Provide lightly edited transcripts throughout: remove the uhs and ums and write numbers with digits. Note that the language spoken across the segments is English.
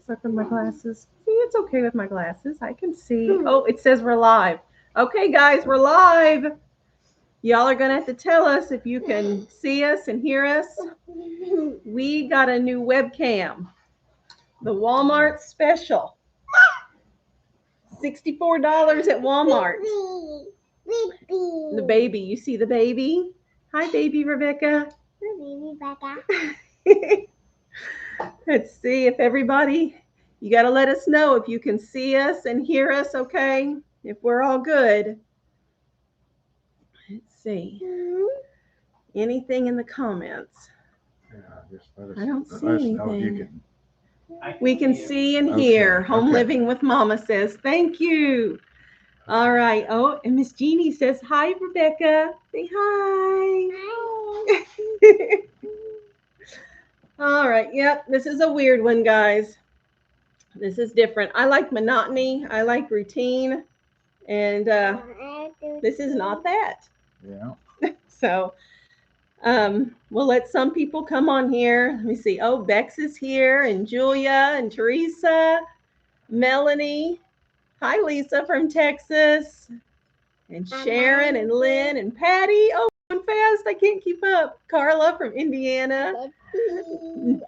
Suck on my glasses. See, it's okay with my glasses. I can see. Oh, it says we're live. Okay, guys, we're live. Y'all are going to have to tell us if you can see us and hear us. We got a new webcam. The Walmart special. $64 at Walmart. The baby. You see the baby? Hi, baby Rebecca. Baby Becca. Let's see if everybody, you got to let us know if you can see us and hear us, okay? If we're all good. Let's see. Anything in the comments? Yeah, just let us, I don't see let us know if you anything. can. We can see and hear. Okay, Home okay. Living with Mama says, thank you. All right. Oh, and Miss Jeannie says, hi, Rebecca. Say hi. Hi. All right. Yep. This is a weird one, guys. This is different. I like monotony. I like routine. And this is not that. Yeah. So we'll let some people come on here. Let me see. Oh, Bex is here, and Julia, and Teresa, Melanie. Hi, Lisa from Texas, and Sharon, and Lynn, and Patty. Oh, going fast. I can't keep up. Carla from Indiana,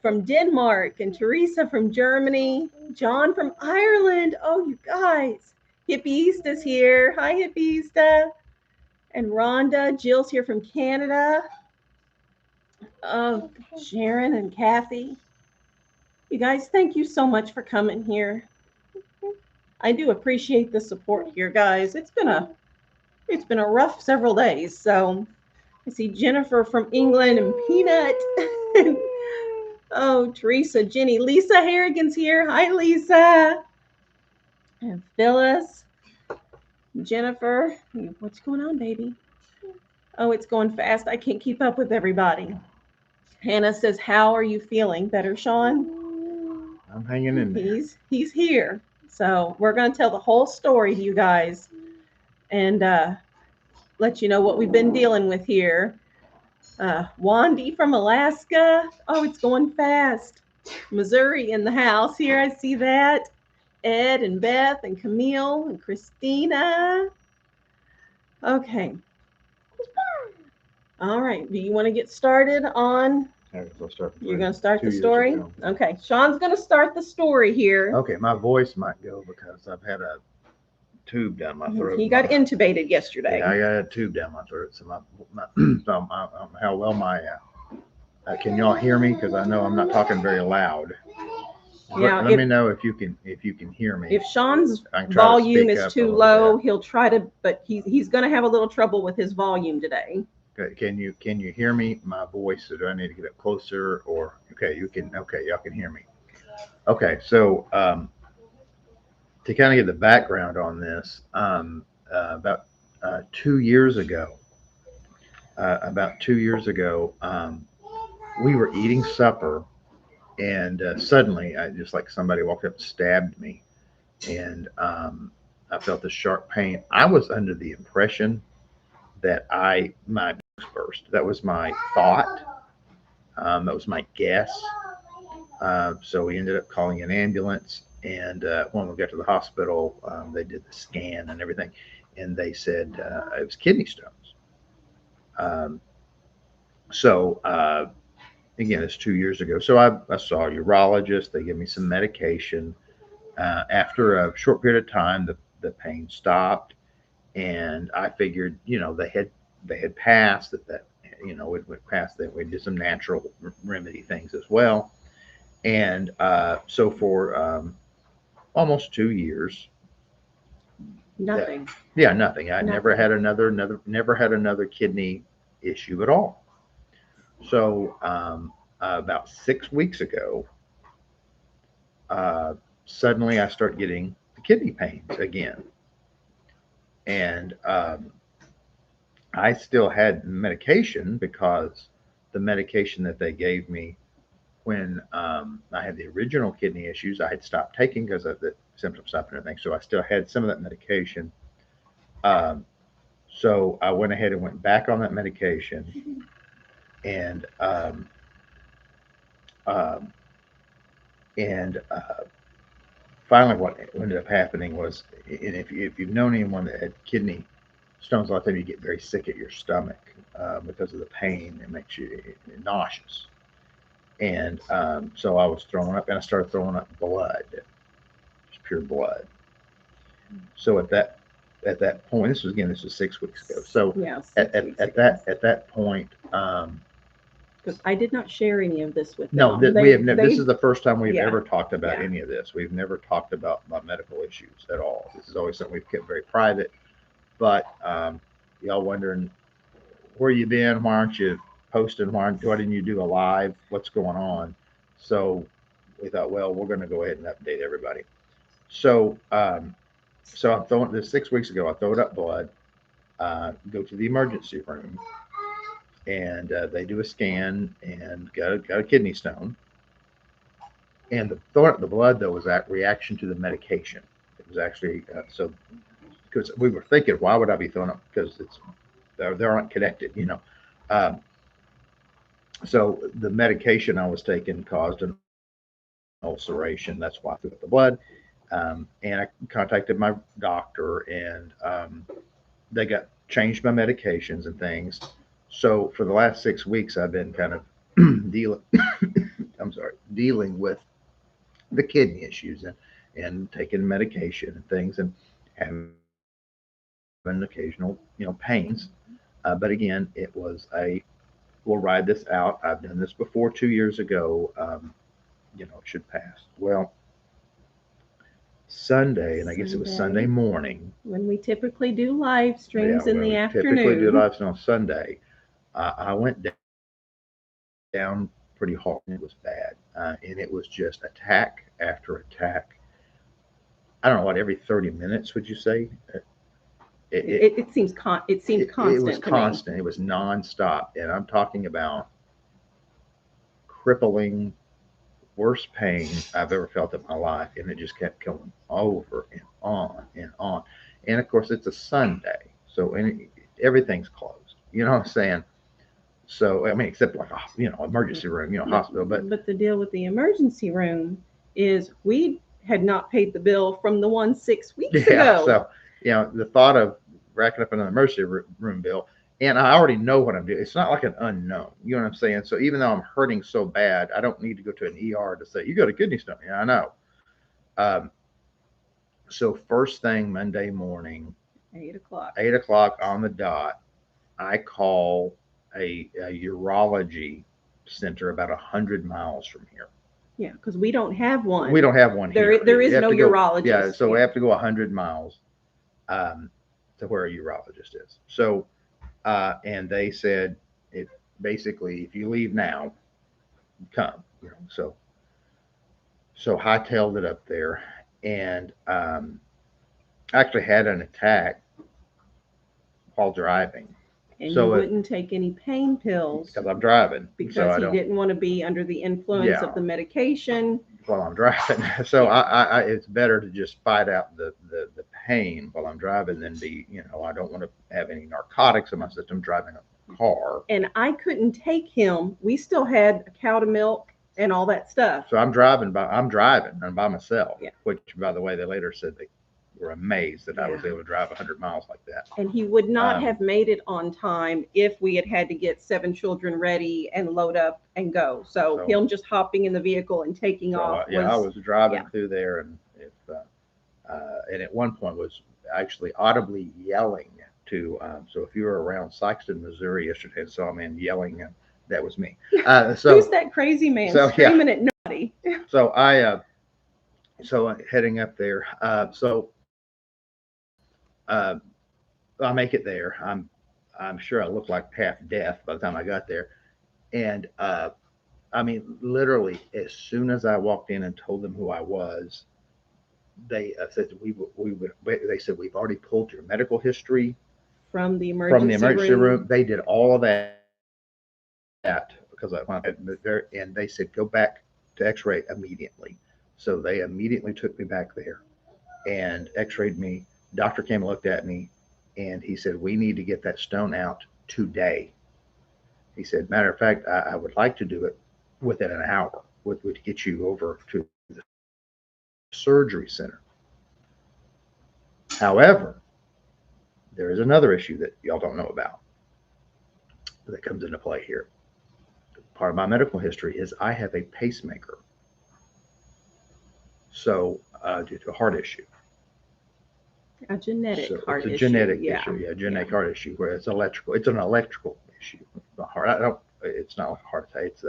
from Denmark, and Teresa from Germany, John from Ireland. Oh, you guys. Hippie Easta's here. Hi, Hippie Easta. And Rhonda. Jill's here from Canada. Oh, Sharon and Kathy. You guys, thank you so much for coming here. I do appreciate the support here, guys. It's been a rough several days. So I see Jennifer from England and Peanut. Oh, Teresa, Jenny, Lisa Harrigan's here. Hi, Lisa. And Phyllis, Jennifer. What's going on, baby? Oh, it's going fast. I can't keep up with everybody. Hannah says, how are you feeling? Better, Shawn? I'm hanging in there. He's here. So we're going to tell the whole story to you guys and let you know what we've been dealing with here. Wandy from Alaska. Oh, it's going fast. Missouri in the house here. I see that. Ed and Beth and Camille and Christina. Okay. All right. Do you want to get started on? You're going to start the story? Okay. Shawn's going to start the story here. Okay, my voice might go because I've had a tube down my throat. He got intubated yesterday. Yeah, I got a tube down my throat. So so how well my can y'all hear me? Because I know I'm not talking very loud. Yeah, let me know if you can hear me. If Shawn's volume is too low, he'll try to, but he's going to have a little trouble with his volume today. Okay, can you hear me? My voice. So do I need to get up closer or okay? Y'all can hear me. Okay, so to kind of get the background on this, about 2 years ago, we were eating supper, and suddenly, I just like somebody walked up and stabbed me, and I felt this sharp pain. I was under the impression that my burst. That was my thought. That was my guess. So we ended up calling an ambulance, and when we got to the hospital, they did the scan and everything, and they said it was kidney stones. So again, it's 2 years ago. So I saw a urologist. They gave me some medication. After a short period of time, the pain stopped, and I figured, they had passed that it went past that. We did some natural remedy things as well, and so for almost 2 years, nothing. Nothing. I never had another kidney issue at all. So about 6 weeks ago, suddenly I start getting the kidney pains again, and I still had medication because the medication that they gave me when I had the original kidney issues, I had stopped taking because of the symptoms stopped and everything. So I still had some of that medication. So I went ahead and went back on that medication, and finally, what ended up happening was, and if you've known anyone that had kidney stones, a lot of times you get very sick at your stomach because of the pain. It makes you nauseous. And so I was throwing up, and I started throwing up blood, just pure blood. So at that point, this was 6 weeks ago. So Yeah, at that point, because I did not share any of this with no, them. we have never. This is the first time we've Yeah. ever talked about Yeah. any of this. We've never talked about my medical issues at all. This is always something we've kept very private. But y'all wondering where you been? Why aren't you posting? Why didn't you do a live? What's going on? So we thought, well, we're going to go ahead and update everybody. So so I'm throwing this 6 weeks ago. I throwed up blood. Go to the emergency room, and they do a scan and got a kidney stone. And the throwing up the blood though was that reaction to the medication. It was actually so because we were thinking, why would I be throwing up? Because they aren't connected, you know. Um, so the medication I was taking caused an ulceration. That's why I threw up the blood. And I contacted my doctor, and they got changed my medications and things. So for the last 6 weeks, I've been kind of dealing. Dealing with the kidney issues and taking medication and things and having occasional pains. But again, it was we'll ride this out. I've done this before 2 years ago. It should pass. Well, Sunday, and I guess it was Sunday morning. When we typically do live streams in the afternoon. Typically do live streams on Sunday. I went down pretty hard. It was bad. And it was just attack after attack. I don't know what, every 30 minutes, would you say? It seemed constant. It was constant. It was nonstop. And I'm talking about crippling, worst pain I've ever felt in my life. And it just kept going over and on and on. And of course, it's a Sunday. So everything's closed. You know what I'm saying? So, I mean, except like, emergency room, hospital. But the deal with the emergency room is we had not paid the bill from the one 6 weeks ago. So, the thought of racking up another emergency room bill, and I already know what I'm doing. It's not like an unknown. You know what I'm saying? So even though I'm hurting so bad, I don't need to go to an ER to say, you got a kidney stone. Yeah, I know. So first thing Monday morning, 8 o'clock on the dot, I call a urology center about 100 miles from here. Yeah, because we don't have one. We don't have one here. There is no urologist. Yeah, so we have to go 100 miles to where a urologist is. So, and they said, it basically, if you leave now, come. So hightailed it up there, and actually had an attack while driving. And you wouldn't take any pain pills because I'm driving. Because you didn't want to be under the influence of the medication while I'm driving. So I it's better to just fight out the pain while I'm driving than be, I don't want to have any narcotics in my system driving a car. And I couldn't take him. We still had a cow to milk and all that stuff. So I'm driving and by myself, which, by the way, they later said they were amazed that I was able to drive 100 miles like that. And he would not have made it on time if we had to get 7 children ready and load up and go. So him just hopping in the vehicle and taking off. I was driving through there, and and at one point was actually audibly yelling to. So if you were around Sikeston, Missouri yesterday and saw a man yelling, that was me. So who's that crazy man screaming at nobody? So so heading up there. I make it there. I'm sure I look like half deaf by the time I got there, and I mean, literally, as soon as I walked in and told them who I was, they said they said, we've already pulled your medical history from the emergency room. They did all of that because and they said, go back to X-ray immediately. So they immediately took me back there and X-rayed me. Doctor came and looked at me, and he said, we need to get that stone out today. He said, matter of fact, I would like to do it within an hour, would get you over to surgery center. However, there is another issue that y'all don't know about that comes into play here. Part of my medical history is I have a pacemaker. So, due to a heart issue. A genetic So heart it's a issue. genetic Yeah. issue, genetic heart issue where it's electrical. It's an electrical issue. The heart, I don't. It's not like a heart attack. It's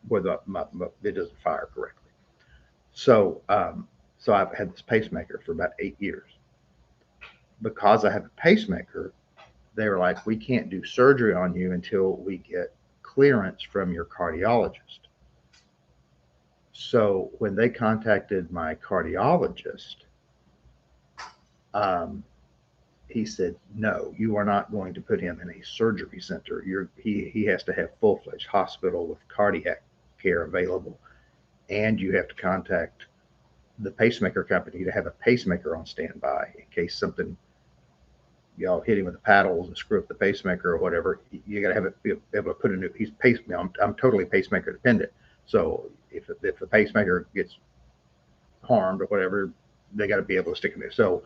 where it doesn't fire correctly. So, so I've had this pacemaker for about 8 years. Because I have a pacemaker, they were like, we can't do surgery on you until we get clearance from your cardiologist. So when they contacted my cardiologist, he said, no, you are not going to put him in a surgery center. He has to have full-fledged hospital with cardiac care available. And you have to contact the pacemaker company to have a pacemaker on standby in case something, y'all hit him with the paddles and screw up the pacemaker or whatever. You got to have it be able to put a new piece pacemaker. I'm totally pacemaker dependent. So if the pacemaker gets harmed or whatever, they got to be able to stick in there. So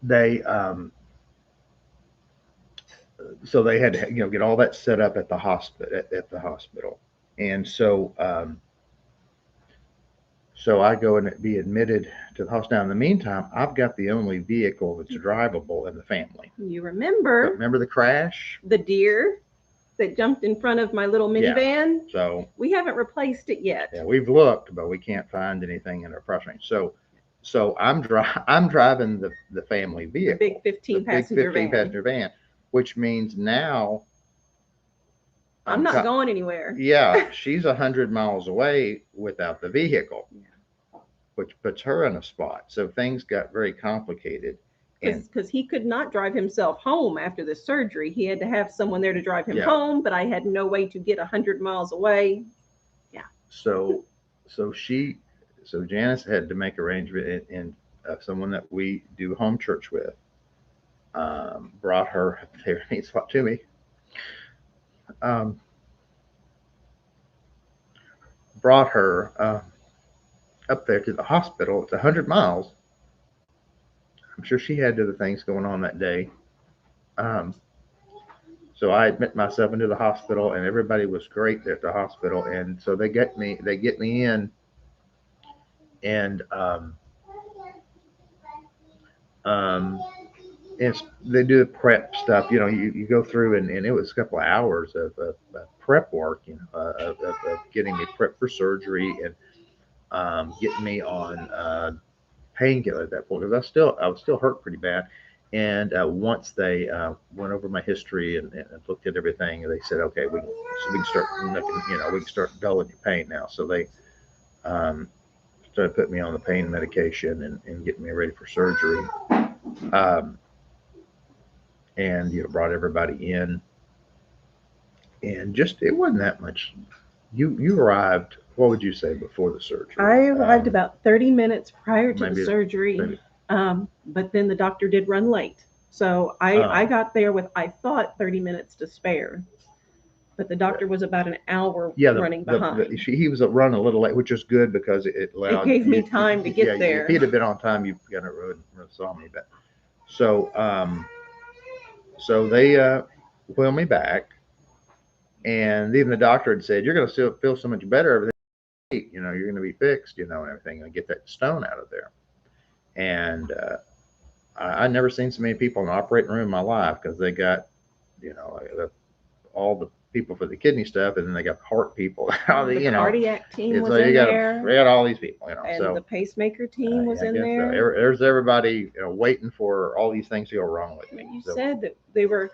they had to get all that set up at the hospital, and so so I go and be admitted to the hospital. Now, in the meantime, I've got the only vehicle that's drivable in the family. You remember the crash? The deer that jumped in front of my little minivan? Yeah. So we haven't replaced it yet. Yeah, we've looked, but we can't find anything in our price range. So I'm driving the family vehicle, the big 15 passenger van, which means now I'm not going anywhere. Yeah, she's 100 miles away without the vehicle, which puts her in a spot. So things got very complicated. Because he could not drive himself home after the surgery. He had to have someone there to drive him home, but I had no way to get 100 miles away. Yeah. So Janice had to make arrangement, and someone that we do home church with brought her there to me. Brought her up there to the hospital. It's 100 miles. I'm sure she had other things going on that day. So I admit myself into the hospital, and everybody was great there at the hospital. And so they get me in, and they do the prep stuff. You go through, and it was a couple of hours of prep work, of getting me prepped for surgery and getting me on painkiller at that point, because I was still hurt pretty bad. And once they went over my history and looked at everything, they said, okay, we can start we can start dulling your pain now. So they started putting me on the pain medication and getting me ready for surgery. And brought everybody in, and just it wasn't that much. You arrived, what would you say, before the surgery? I arrived about 30 minutes prior to the surgery. Maybe. But then the doctor did run late. So I got there with, I thought, 30 minutes to spare. But the doctor was about an hour running behind. He was running a little late, which is good because it allowed. It gave me time to get there. If he'd have been on time, you kind of would have saw me. But so they wheeled me back, and even the doctor had said, "You're going to still feel so much better over there. You're going to be fixed, and everything, and get that stone out of there." And I'd never seen so many people in the operating room in my life, because they got, all the people for the kidney stuff, and then they got heart people. The cardiac team was in there. We got all these people, and the pacemaker team was in there. There's everybody, waiting for all these things to go wrong with me. You said that they were,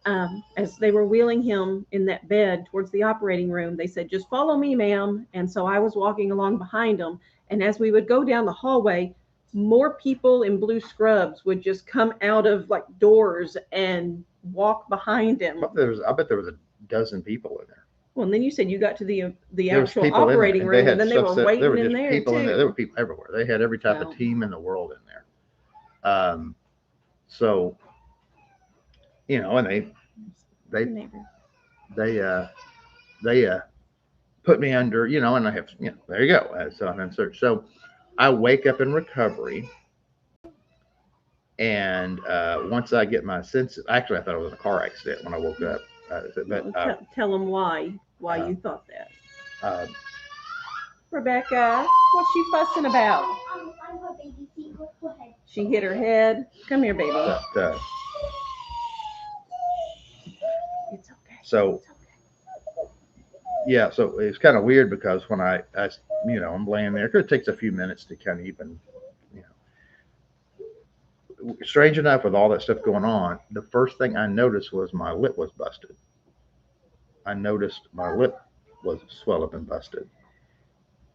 as they were wheeling him in that bed towards the operating room, they said, "Just follow me, ma'am." And so I was walking along behind them, and as we would go down the hallway, more people in blue scrubs would just come out of like doors and walk behind him. I bet there was a dozen people in there. Well, and then you said you got to the actual operating room, and then they were waiting in there people too. In there. There were people everywhere. They had every type of team in the world in there. So, and they put me under, and I have, there you go. So I'm in search. So I wake up in recovery. And once I get my senses, actually, I thought it was a car accident when I woke up. But Tell them why uh, you thought that. uh, Rebecca, what's she fussing about? I'm her baby seat. Go ahead. She hit her head. Come here, baby. It's okay. So, yeah, so it's kind of weird because when I'm laying there, 'cause it takes a few minutes to kind of even, strange enough with all that stuff going on, the first thing I noticed was my lip was busted. I noticed my lip was swelled up and busted.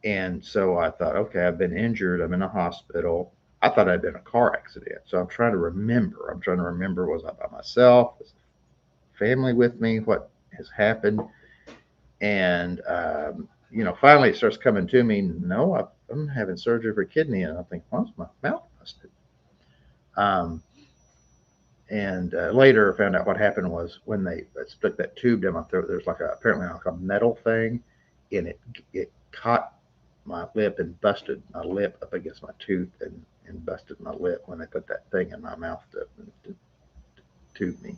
And so I thought, okay, I've been injured. I'm in a hospital. I thought I'd been in a car accident. So I'm trying to remember. Was I by myself? Was family with me? What has happened? And, finally it starts coming to me. No, I'm having surgery for kidney. And I think, well, my mouth busted. And later I found out what happened was when they stuck that tube down my throat, there's apparently like a metal thing, and it caught my lip and busted my lip up against my tooth and busted my lip when they put that thing in my mouth to tube me.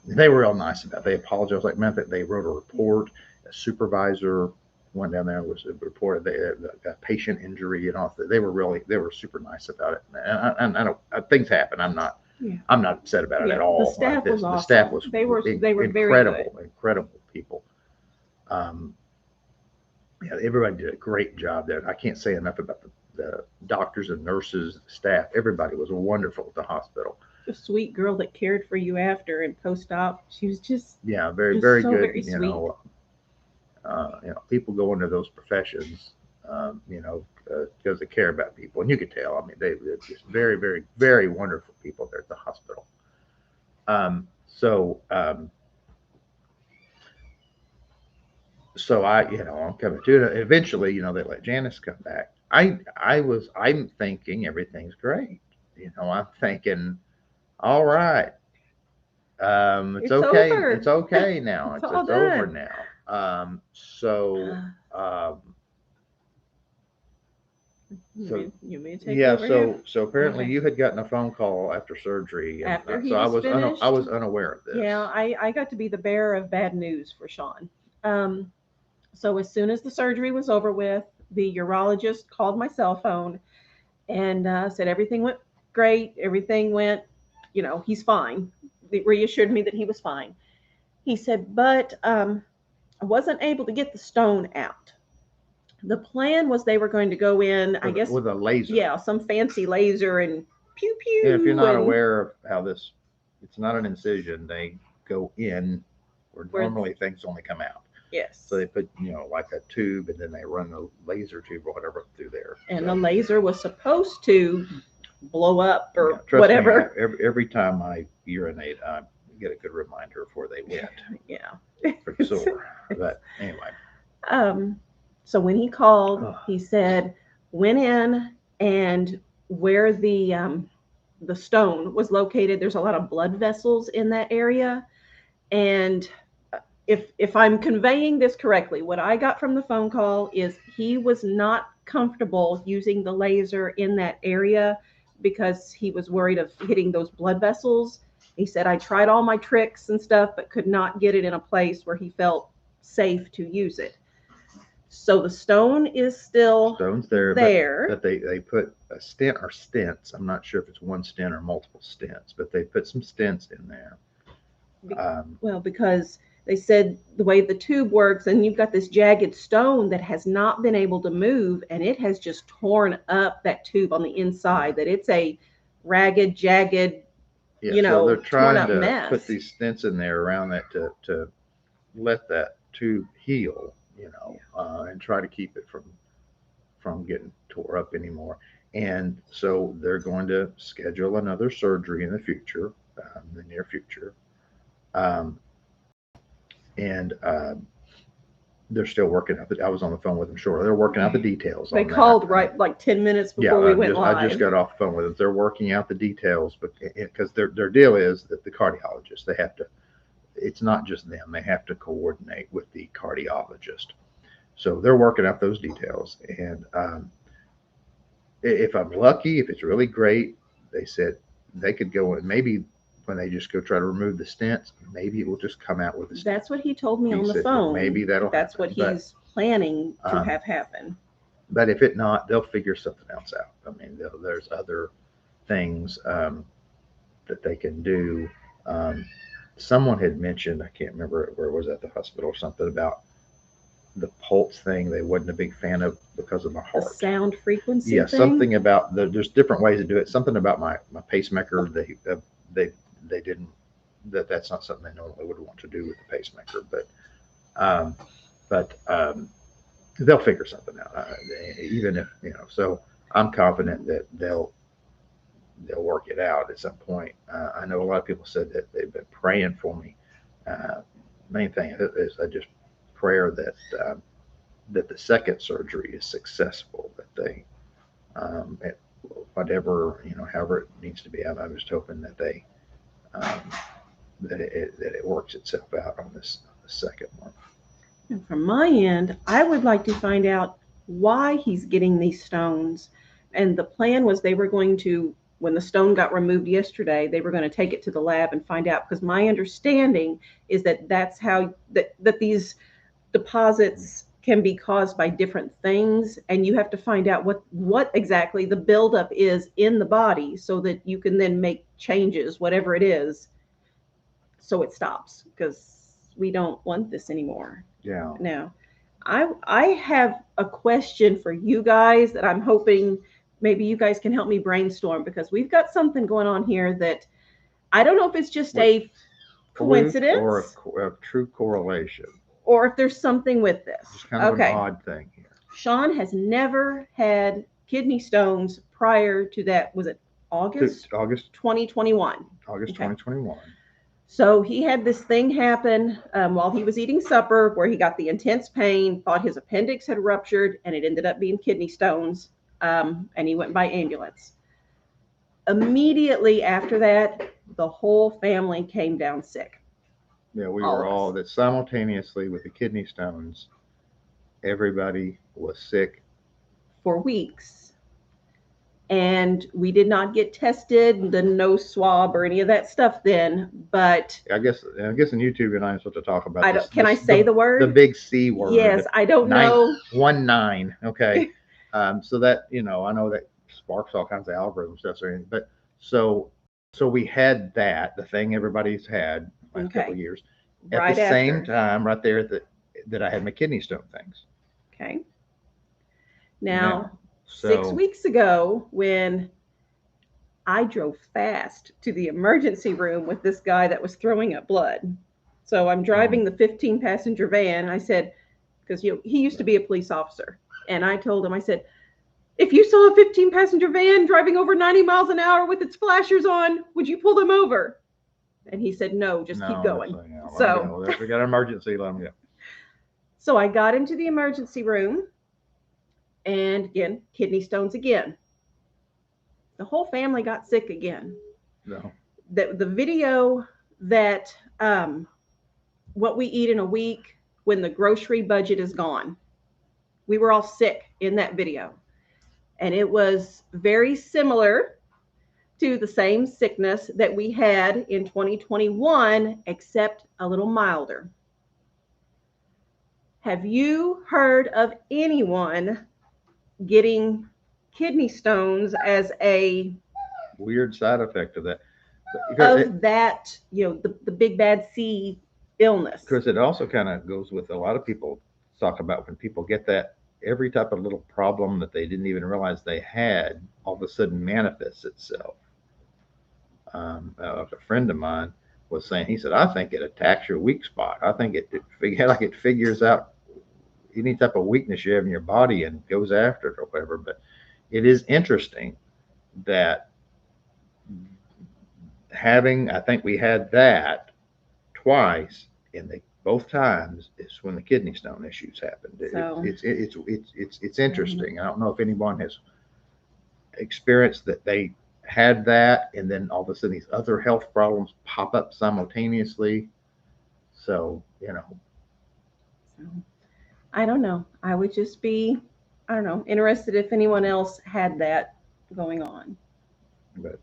They were real nice about it. They apologized. Like, man, they wrote a report. A supervisor went down there and reported a patient injury and all. They were super nice about it. And I don't, things happen. I'm not upset about it at all. The staff was awesome. The staff was they were incredible, very good. Incredible people. Everybody did a great job there. I can't say enough about the doctors and nurses, the staff. Everybody was wonderful at the hospital. The sweet girl that cared for you after and post-op, she was just very so good. Very sweet. People go into those professions, because they care about people, and you could tell. I mean, they're just very, very, very wonderful people there at the hospital. So I'm coming to it. Eventually, they let Janice come back. I'm thinking everything's great. I'm thinking, all right, it's okay. Over. It's okay now. It's over now. You may take over here? So apparently Okay. you had gotten a phone call after surgery. After he so was finished? I was unaware of this. Yeah, I got to be the bearer of bad news for Shawn. So as soon as the surgery was over with, the urologist called my cell phone and said everything went great. Everything went, he's fine. They reassured me that he was fine. He said, but I wasn't able to get the stone out. The plan was they were going to go in, I guess, with a laser. Yeah, some fancy laser and pew pew. If you're not aware of how it's not an incision. They go in where normally things only come out. Yes. So they put, like a tube, and then they run the laser tube or whatever through there. And the laser was supposed to blow up or whatever. Me, every time I urinate, I get a good reminder before they went. Yeah. Pretty sore. But anyway. So when he called, he said, went in, and where the stone was located, there's a lot of blood vessels in that area. And if I'm conveying this correctly, what I got from the phone call is he was not comfortable using the laser in that area because he was worried of hitting those blood vessels. He said, I tried all my tricks and stuff, but could not get it in a place where he felt safe to use it. So the stone is still Stone's there. But they put a stent or stents. I'm not sure if it's one stent or multiple stents, but they put some stents in there. Because they said the way the tube works, and you've got this jagged stone that has not been able to move, and it has just torn up that tube on the inside, that it's a ragged, jagged, so they're trying to mess. Put these stents in there around that to let that tube heal, and try to keep it from getting tore up anymore. And so they're going to schedule another surgery in the future, the near future. They're still working out. I was on the phone with them shortly. They're working out the details. They called right like 10 minutes before we went live. I just got off the phone with them. They're working out the details, but because their deal is that the cardiologist, they have to. It's not just them. They have to coordinate with the cardiologist. So they're working out those details. And if I'm lucky, if it's really great, they said they could go and maybe when they just go try to remove the stents, maybe it will just come out with the stent. That's what he told me He on the said, phone. maybe that'll That's happen. what he's planning to have happen. But if it not, they'll figure something else out. I mean, there's other things that they can do. Someone had mentioned, I can't remember where it was at the hospital or something about the pulse thing. They wasn't a big fan of because of my The heart. sound frequency Yeah, thing. something about there's different ways to do it. Something about my pacemaker. They didn't that's not something they normally would want to do with the pacemaker. Um, but they'll figure something out. Even if so I'm confident that they'll work it out at some point. I know a lot of people said that they've been praying for me. Main thing is I just prayer that the second surgery is successful. That they at whatever however it needs to be. I'm just hoping that they um, that it works itself out on the second one. And from my end, I would like to find out why he's getting these stones. And the plan was they were going to, when the stone got removed yesterday, they were going to take it to the lab and find out. Because my understanding is that that's how that these deposits can be caused by different things, and you have to find out what exactly the buildup is in the body so that you can then make changes, whatever it is, so it stops, because we don't want this anymore. Yeah. Now, I have a question for you guys that I'm hoping maybe you guys can help me brainstorm, because we've got something going on here that I don't know if it's just a coincidence or a true correlation, or if there's something with this. It's kind of an odd thing here. Shawn has never had kidney stones prior to that. Was it August 2021? August 2021. So he had this thing happen while he was eating supper where he got the intense pain, thought his appendix had ruptured, and it ended up being kidney stones, and he went by ambulance. Immediately after that, the whole family came down sick. Yeah, we were all that simultaneously with the kidney stones. Everybody was sick for weeks. And we did not get tested, the no swab or any of that stuff then. But I guess in YouTube you're not supposed to talk about. Can I say the word? The big C word. Yes, I don't know. 19. Okay. So that I know that sparks all kinds of algorithm stuff or anything. But so we had the thing everybody's had last couple of years. At the same time, right there that I had my kidney stone things. Okay. Now 6 weeks ago, when I drove fast to the emergency room with this guy that was throwing up blood. So I'm driving the 15-passenger van, and I said, because he used to be a police officer, and I told him, I said, if you saw a 15-passenger van driving over 90 miles an hour with its flashers on, would you pull them over? And he said, no, just keep going. So if we got an emergency, let them go. So I got into the emergency room, and again, kidney stones again. The whole family got sick again. No. The video that what we eat in a week when the grocery budget is gone. We were all sick in that video. And it was very similar to the same sickness that we had in 2021, except a little milder. Have you heard of anyone getting kidney stones as a weird side effect of that? The big bad C illness. Because it also kind of goes with a lot of people talk about when people get that, every type of little problem that they didn't even realize they had all of a sudden manifests itself. A friend of mine was saying, he said, I think it attacks your weak spot. I think it figures out any type of weakness you have in your body and goes after it or whatever. But it is interesting that I think we had that twice, and both times is when the kidney stone issues happened. So, it's interesting. I don't know if anyone has experienced that they had that, and then all of a sudden these other health problems pop up simultaneously. So I don't know. I would just be, I don't know, interested if anyone else had that going on. But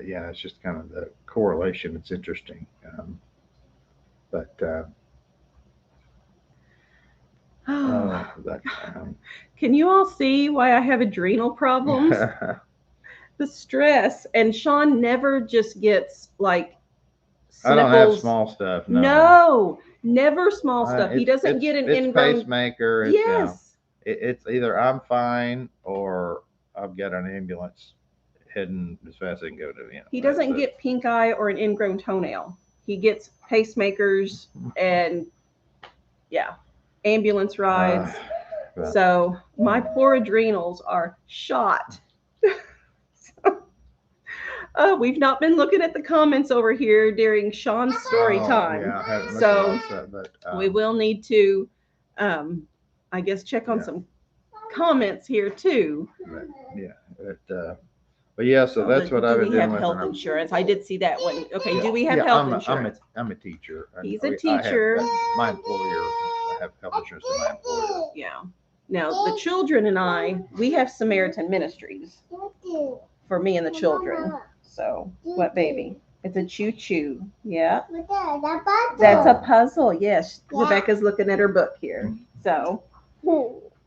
yeah, it's just kind of the correlation. It's interesting. But that, Can you all see why I have adrenal problems? The stress. And Shawn never just gets like I don't have sniffles. small stuff. No, No, never small stuff. He It's- doesn't get an it's ingrown. pacemaker. It's, Yes. it's either I'm fine or I've got an ambulance heading as fast as they can go to. He doesn't get pink eye or an ingrown toenail. He gets pacemakers and yeah, ambulance rides. So my poor adrenals are shot. Oh, we've not been looking at the comments over here during Shawn's story time. Yeah, I haven't looked So at that, but, we will need to, I guess, check on some comments here too. But yeah, so that's what I've been Do we doing have with health insurance? I did see that one. Okay, Yeah. do we have Yeah, health insurance? I'm a teacher. He's a I have- teacher. my employer, I have health insurance with my employer. Yeah. Now the children and I, we have Samaritan Ministries for me and the children. So what, baby? It's a choo-choo. Yeah. That's a puzzle. Yes. Rebecca's looking at her book here. So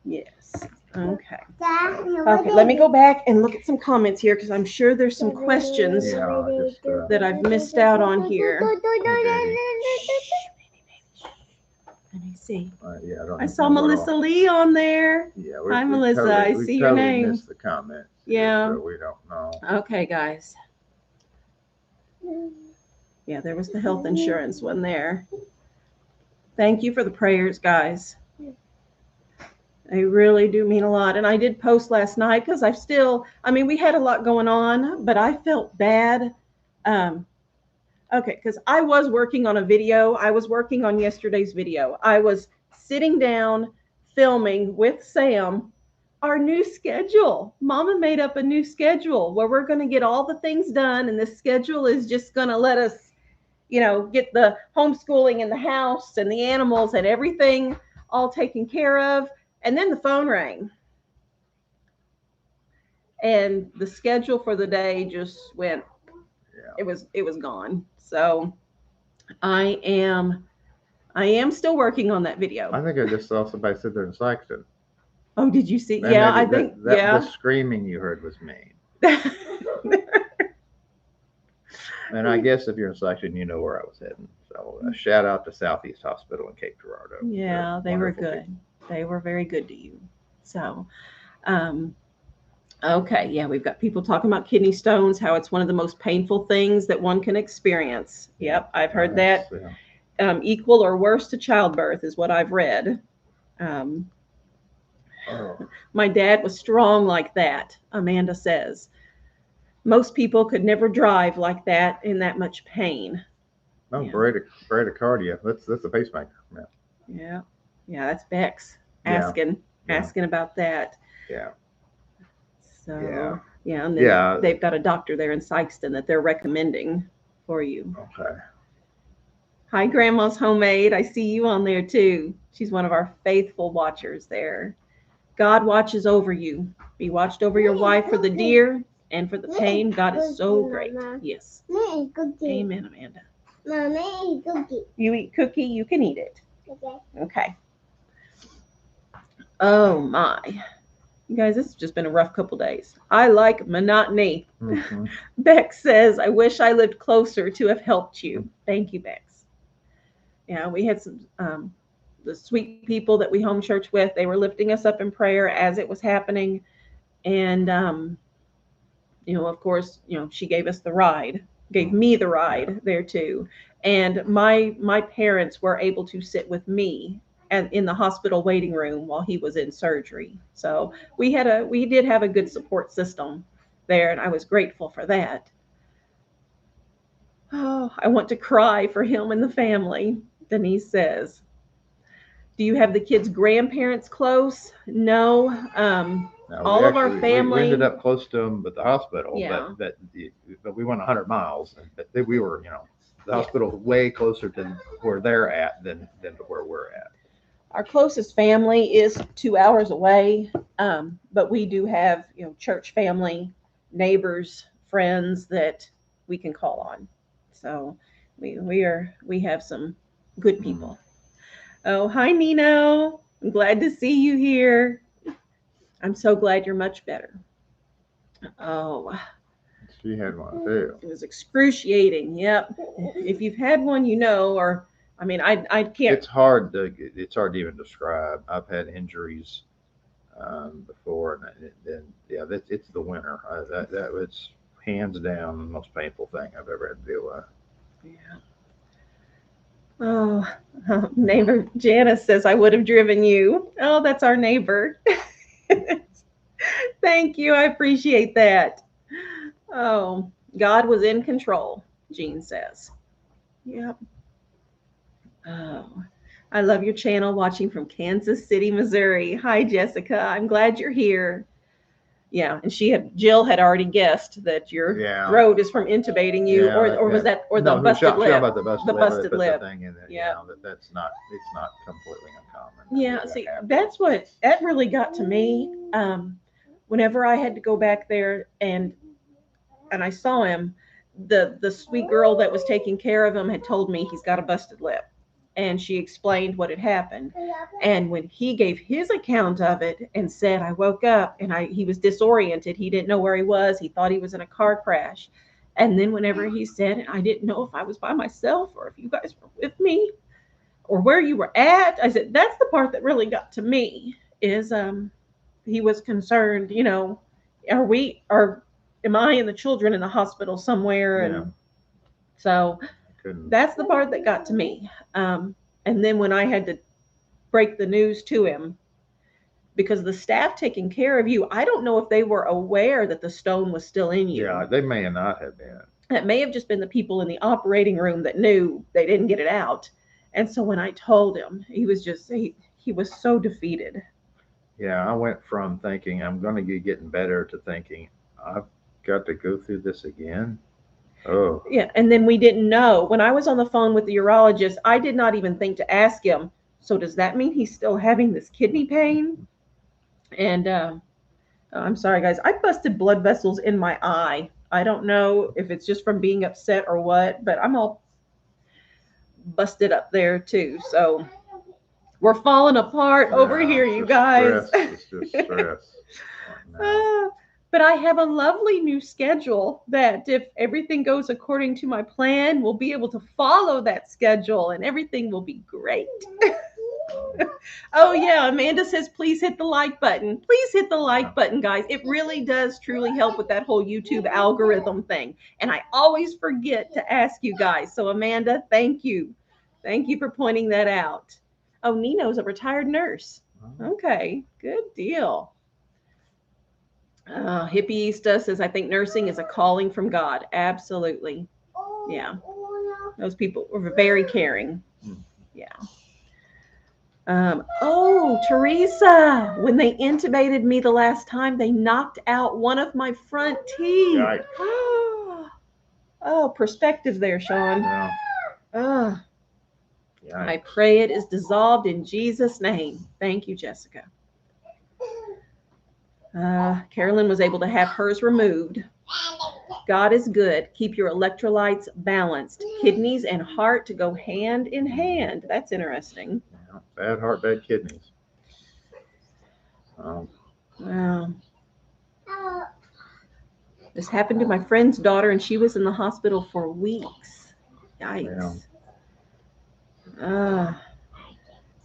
yes. Okay. Okay, let me go back and look at some comments here because I'm sure there's some questions Yeah, just, that I've missed out on here. Let me see. Yeah, I don't I know saw what Melissa Lee on there. Yeah, Hi, Melissa. I see your name. Missed the comments. Yeah. So we don't know. Okay, guys. Yeah, there was the health insurance one there. Thank you for the prayers, guys. They really do mean a lot. And I did post last night because we had a lot going on, but I felt bad. Okay, because I was working on a video. I was working on yesterday's video. I was sitting down filming with Sam our new schedule. Mama made up a new schedule where we're going to get all the things done, and this schedule is just going to let us, get the homeschooling in the house and the animals and everything all taken care of. And then the phone rang. And the schedule for the day just went, it was gone. So I am still working on that video. I think I just saw somebody sit there and Saxton. Oh, did you see? And yeah, I think, yeah. The screaming you heard was me. And I guess if you're in Saxton, you know where I was heading. So a shout out to Southeast Hospital in Cape Girardeau. Yeah, they were good. People. They were very good to you. So, okay. Yeah, we've got people talking about kidney stones, how it's one of the most painful things that one can experience. Yep, I've heard that. Yeah. Equal or worse to childbirth is what I've read. My dad was strong like that, Amanda says. Most people could never drive like that in that much pain. No, yeah. Bradycardia. That's a pacemaker. Yeah. Yeah, that's Bex asking about that. Yeah. So and then they've got a doctor there in Sykeston that they're recommending for you. Okay. Hi, Grandma's Homemade. I see you on there too. She's one of our faithful watchers there. God watches over you. Be watched over your wife for the deer and for the pain. God is so great. Yes. Amen, Amanda. Mama, eat cookie. You eat cookie, you can eat it. Okay. Okay. Oh my. You guys, this has just been a rough couple days. I like monotony. Mm-hmm. Bex says, I wish I lived closer to have helped you. Thank you, Bex. Yeah, we had some the sweet people that we home church with, they were lifting us up in prayer as it was happening. And of course, she gave us the ride, gave me the ride there too. And my parents were able to sit with me in the hospital waiting room while he was in surgery. So we did have a good support system there, and I was grateful for that. Oh, I want to cry for him and the family, Denise says. Do you have the kids' grandparents close? No. All of our family. We ended up close to them at the hospital, yeah. but we went 100 miles. But we were, the hospital way closer to where they're at than to where we're at. Our closest family is 2 hours away, but we do have, church family, neighbors, friends that we can call on. So we have some good people. Oh, hi Nino. I'm glad to see you here. I'm so glad you're much better. Oh, She had one too. it was excruciating. Yep. If you've had one, or I mean, I can't. It's hard to even describe. I've had injuries before, and yeah, it's the winter. That was hands down the most painful thing I've ever had to deal with. Yeah. Oh, neighbor Janice says I would have driven you. Oh, that's our neighbor. Thank you. I appreciate that. Oh, God was in control, Jean says. Yep. Oh, I love your channel, watching from Kansas City, Missouri. Hi, Jessica. I'm glad you're here. Yeah, and Jill had already guessed that your throat is from intubating you, or was that, or the busted lip? About the busted the lip. busted lip. The thing in it, Yeah. It's not completely uncommon. Yeah, see, that really got to me. Whenever I had to go back there and I saw him, the sweet girl that was taking care of him had told me he's got a busted lip, and she explained what had happened. And when he gave his account of it and said, I woke up and he was disoriented, he didn't know where he was, he thought he was in a car crash. And then whenever he said, I didn't know if I was by myself or if you guys were with me or where you were at, I said, that's the part that really got to me, is he was concerned, am I and the children in the hospital somewhere? Yeah. And so that's the part that got to me. And then when I had to break the news to him, because the staff taking care of you, I don't know if they were aware that the stone was still in you. Yeah, they may not have been. It may have just been the people in the operating room that knew they didn't get it out. And so when I told him, he was he was so defeated. Yeah, I went from thinking I'm going to be getting better to thinking I've got to go through this again. Oh. Yeah, and then we didn't know. When I was on the phone with the urologist, I did not even think to ask him, so does that mean he's still having this kidney pain? And I'm sorry, guys. I busted blood vessels in my eye. I don't know if it's just from being upset or what, but I'm all busted up there too. So we're falling apart over here, you guys. It's just stress. But I have a lovely new schedule that, if everything goes according to my plan, we'll be able to follow that schedule and everything will be great. Oh, yeah. Amanda says, please hit the like button. Please hit the like button, guys. It really does truly help with that whole YouTube algorithm thing. And I always forget to ask you guys. So, Amanda, thank you. Thank you for pointing that out. Oh, Nino's a retired nurse. Okay, good deal. Hippieista says, I think nursing is a calling from God. Absolutely. Yeah. Those people were very caring. Yeah. Teresa, when they intubated me the last time, they knocked out one of my front teeth. Right. Oh, perspective there, Shawn. Yeah. I pray it is dissolved in Jesus' name. Thank you, Jessica. Carolyn was able to have hers removed. God is good. Keep your electrolytes balanced. Kidneys and heart to go hand in hand. That's interesting. Yeah. Bad heart, bad kidneys. Wow. This happened to my friend's daughter, and she was in the hospital for weeks. Yikes. Yeah.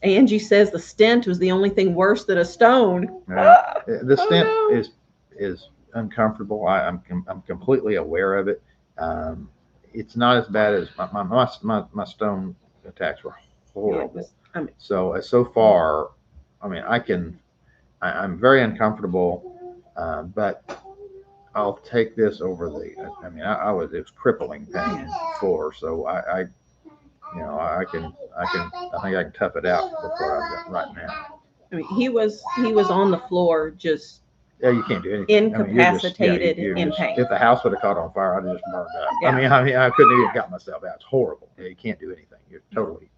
Angie says the stent was the only thing worse than a stone. The stent is uncomfortable. I'm completely aware of it. It's not as bad as my stone attacks were horrible. So far, I mean, I'm very uncomfortable, but I'll take this over it was crippling pain before, so I think I can tough it out before I go right now. I mean, he was on the floor, just you can't do anything. Incapacitated in pain. If the house would have caught on fire, I'd have just burned up. Yeah. I mean, I couldn't even got myself out. It's horrible. You can't do anything. You're totally.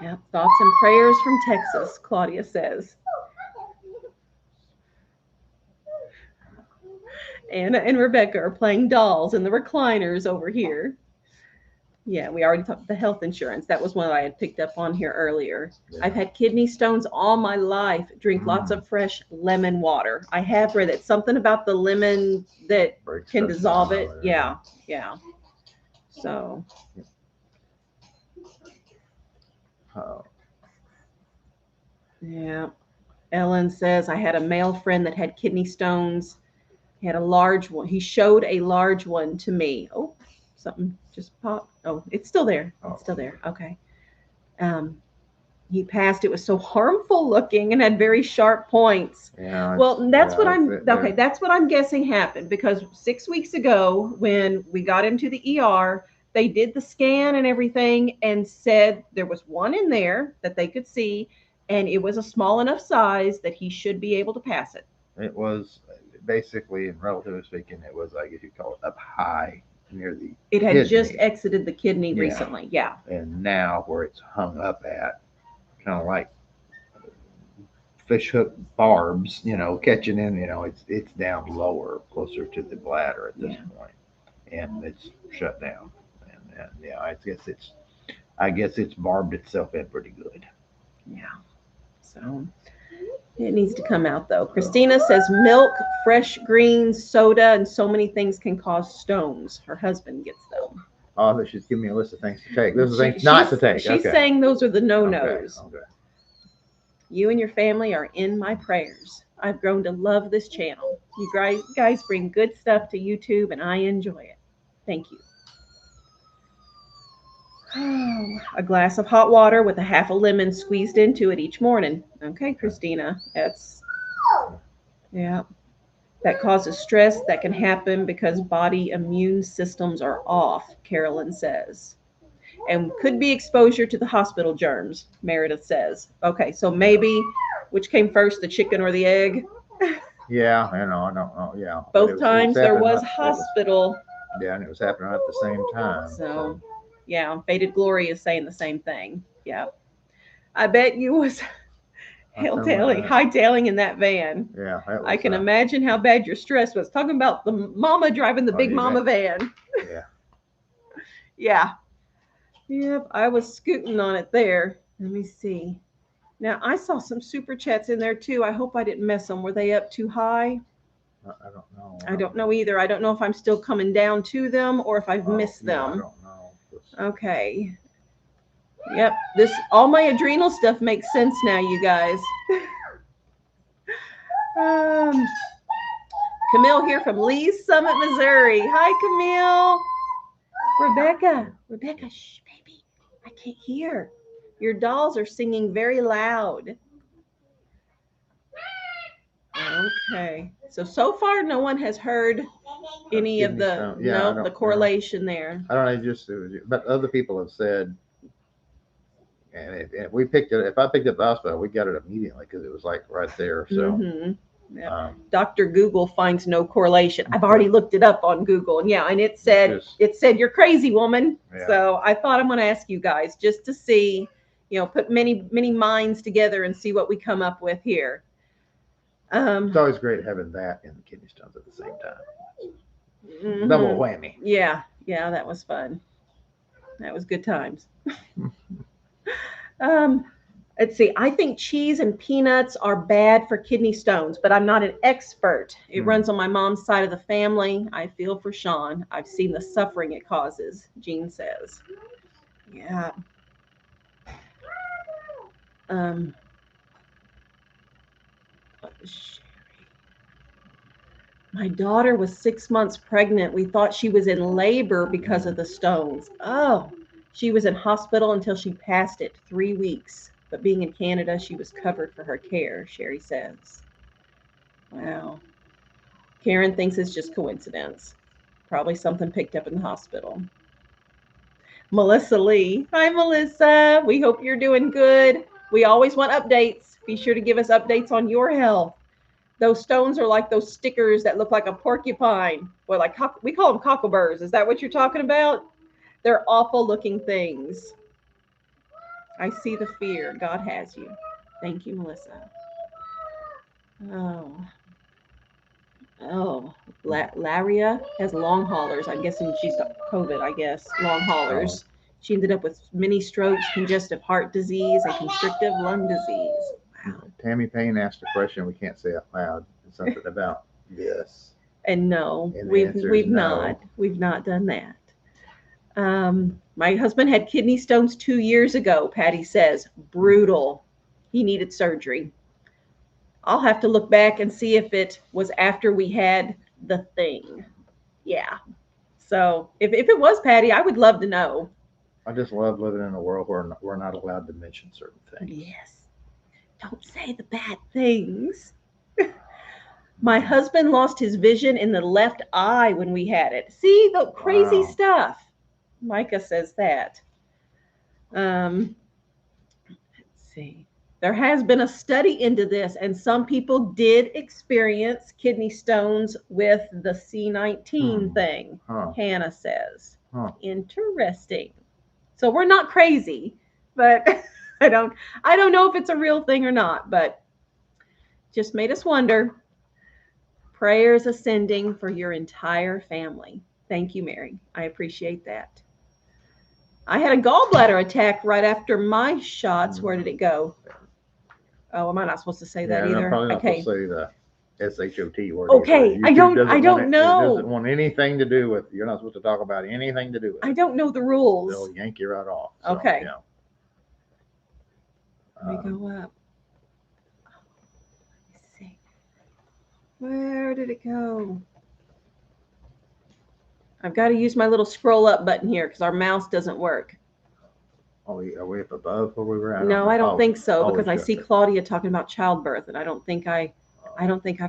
Yeah, thoughts and prayers from Texas, Claudia says. Anna and Rebecca are playing dolls in the recliners over here. Yeah, we already talked the health insurance. That was one I had picked up on here earlier. Yeah. I've had kidney stones all my life. Drink lots of fresh lemon water. I have read it. Something about the lemon that Breaks can stuff dissolve down it. or Yeah, yeah. So, whatever. yeah. Ellen says, I had a male friend that had kidney stones. He had a large one. He showed a large one to me. Oh, something just popped. Oh, it's still there. It's still there. Okay. Um, he passed. It was so harmful looking and had very sharp points. Yeah. Well, that's what I'm it- okay. That's what I'm guessing happened because 6 weeks ago, when we got into the ER, they did the scan and everything and said there was one in there that they could see, and it was a small enough size that he should be able to pass it. It was basically, and relatively speaking, it was, I guess you call it, up high near the It had kidney. just exited the kidney Yeah. recently. Yeah. And now where it's hung up at, kind of like fish hook barbs, catching in, it's down lower, closer to the bladder at this point, and it's shut down. And yeah, I guess it's barbed itself in pretty good. Yeah. So it needs to come out though. Christina says milk, fresh greens, soda, and so many things can cause stones. Her husband gets them. Oh, she's giving me a list of things to take. Those are things not to take. She's Okay. saying those are the no-nos. Okay. You and your family are in my prayers. I've grown to love this channel. You guys bring good stuff to YouTube, and I enjoy it. Thank you. Oh, a glass of hot water with a half a lemon squeezed into it each morning. Okay, Christina, yeah. That causes stress that can happen because body immune systems are off, Carolyn says. And could be exposure to the hospital germs, Meredith says. Okay, so maybe, which came first, the chicken or the egg? Yeah, I don't know. Yeah. Both times there was hospital. Yeah, and it was happening at the same time. So, yeah, Faded Glory is saying the same thing. Yeah. I bet you was hightailing in that van. Yeah. I can imagine how bad your stress was. Talking about the mama driving the big mama van. Yeah. Yeah. Yep, I was scooting on it there. Let me see. Now, I saw some super chats in there too. I hope I didn't miss them. Were they up too high? I don't know. I don't know either. I don't know if I'm still coming down to them or if I've missed them. I don't know. Okay. Yep. All my adrenal stuff makes sense now, you guys. Camille here from Lee's Summit, Missouri. Hi, Camille. Rebecca, shh, baby. I can't hear. Your dolls are singing very loud. Okay. So far, no one has heard any of the correlation there. I don't know, but other people have said, and if I picked it at the hospital, we got it immediately because it was like right there. So, yeah. Dr. Google finds no correlation. I've already looked it up on Google, and it said you're crazy, woman. Yeah. So I thought I'm going to ask you guys just to see, put many minds together and see what we come up with here. It's always great having that and the kidney stones at the same time. Double whammy. Yeah, that was fun. That was good times. Let's see. I think cheese and peanuts are bad for kidney stones, but I'm not an expert. It runs on my mom's side of the family. I feel for Shawn. I've seen the suffering it causes, Jean says. Yeah. My daughter was 6 months pregnant. We thought she was in labor because of the stones. Oh, she was in hospital until she passed it 3 weeks. But being in Canada, she was covered for her care, Sherry says. Wow. Karen thinks it's just coincidence. Probably something picked up in the hospital. Melissa Lee. Hi, Melissa. We hope you're doing good. We always want updates. Be sure to give us updates on your health. Those stones are like those stickers that look like a porcupine. Well, we call them cockleburs. Is that what you're talking about? They're awful looking things. I see the fear. God has you. Thank you, Melissa. Oh, Laria has long haulers. I'm guessing she's got COVID, I guess. Long haulers. She ended up with many strokes, congestive heart disease, and constrictive lung disease. Wow. Tammy Payne asked a question we can't say out loud. It's something about this. And no, And the we've answer is no. not done that. My husband had kidney stones 2 years ago, Patty says. Brutal. He needed surgery. I'll have to look back and see if it was after we had the thing. Yeah. So if it was, Patty, I would love to know. I just love living in a world where we're not allowed to mention certain things. Yes. Don't say the bad things. My husband lost his vision in the left eye when we had it. See the crazy stuff. Micah says that. Let's see. There has been a study into this, and some people did experience kidney stones with the C19 thing. Hannah says. Interesting. So we're not crazy, but I don't know if it's a real thing or not, but just made us wonder. Prayers ascending for your entire family. Thank you, Mary. I appreciate that. I had a gallbladder attack right after my shots. Where did it go? Oh, am I not supposed to say that either? I'm probably not supposed to say the SHOT word. Okay, I don't know. It doesn't want anything to do with. You're not supposed to talk about anything to do with it. I don't know the rules. They'll yank you right off. So, okay. Yeah. Let me go up. Let's see. Where did it go? I've got to use my little scroll up button here because our mouse doesn't work. Are we up above where we were at? No, I don't think so, because I see Claudia talking about childbirth, and I don't think I've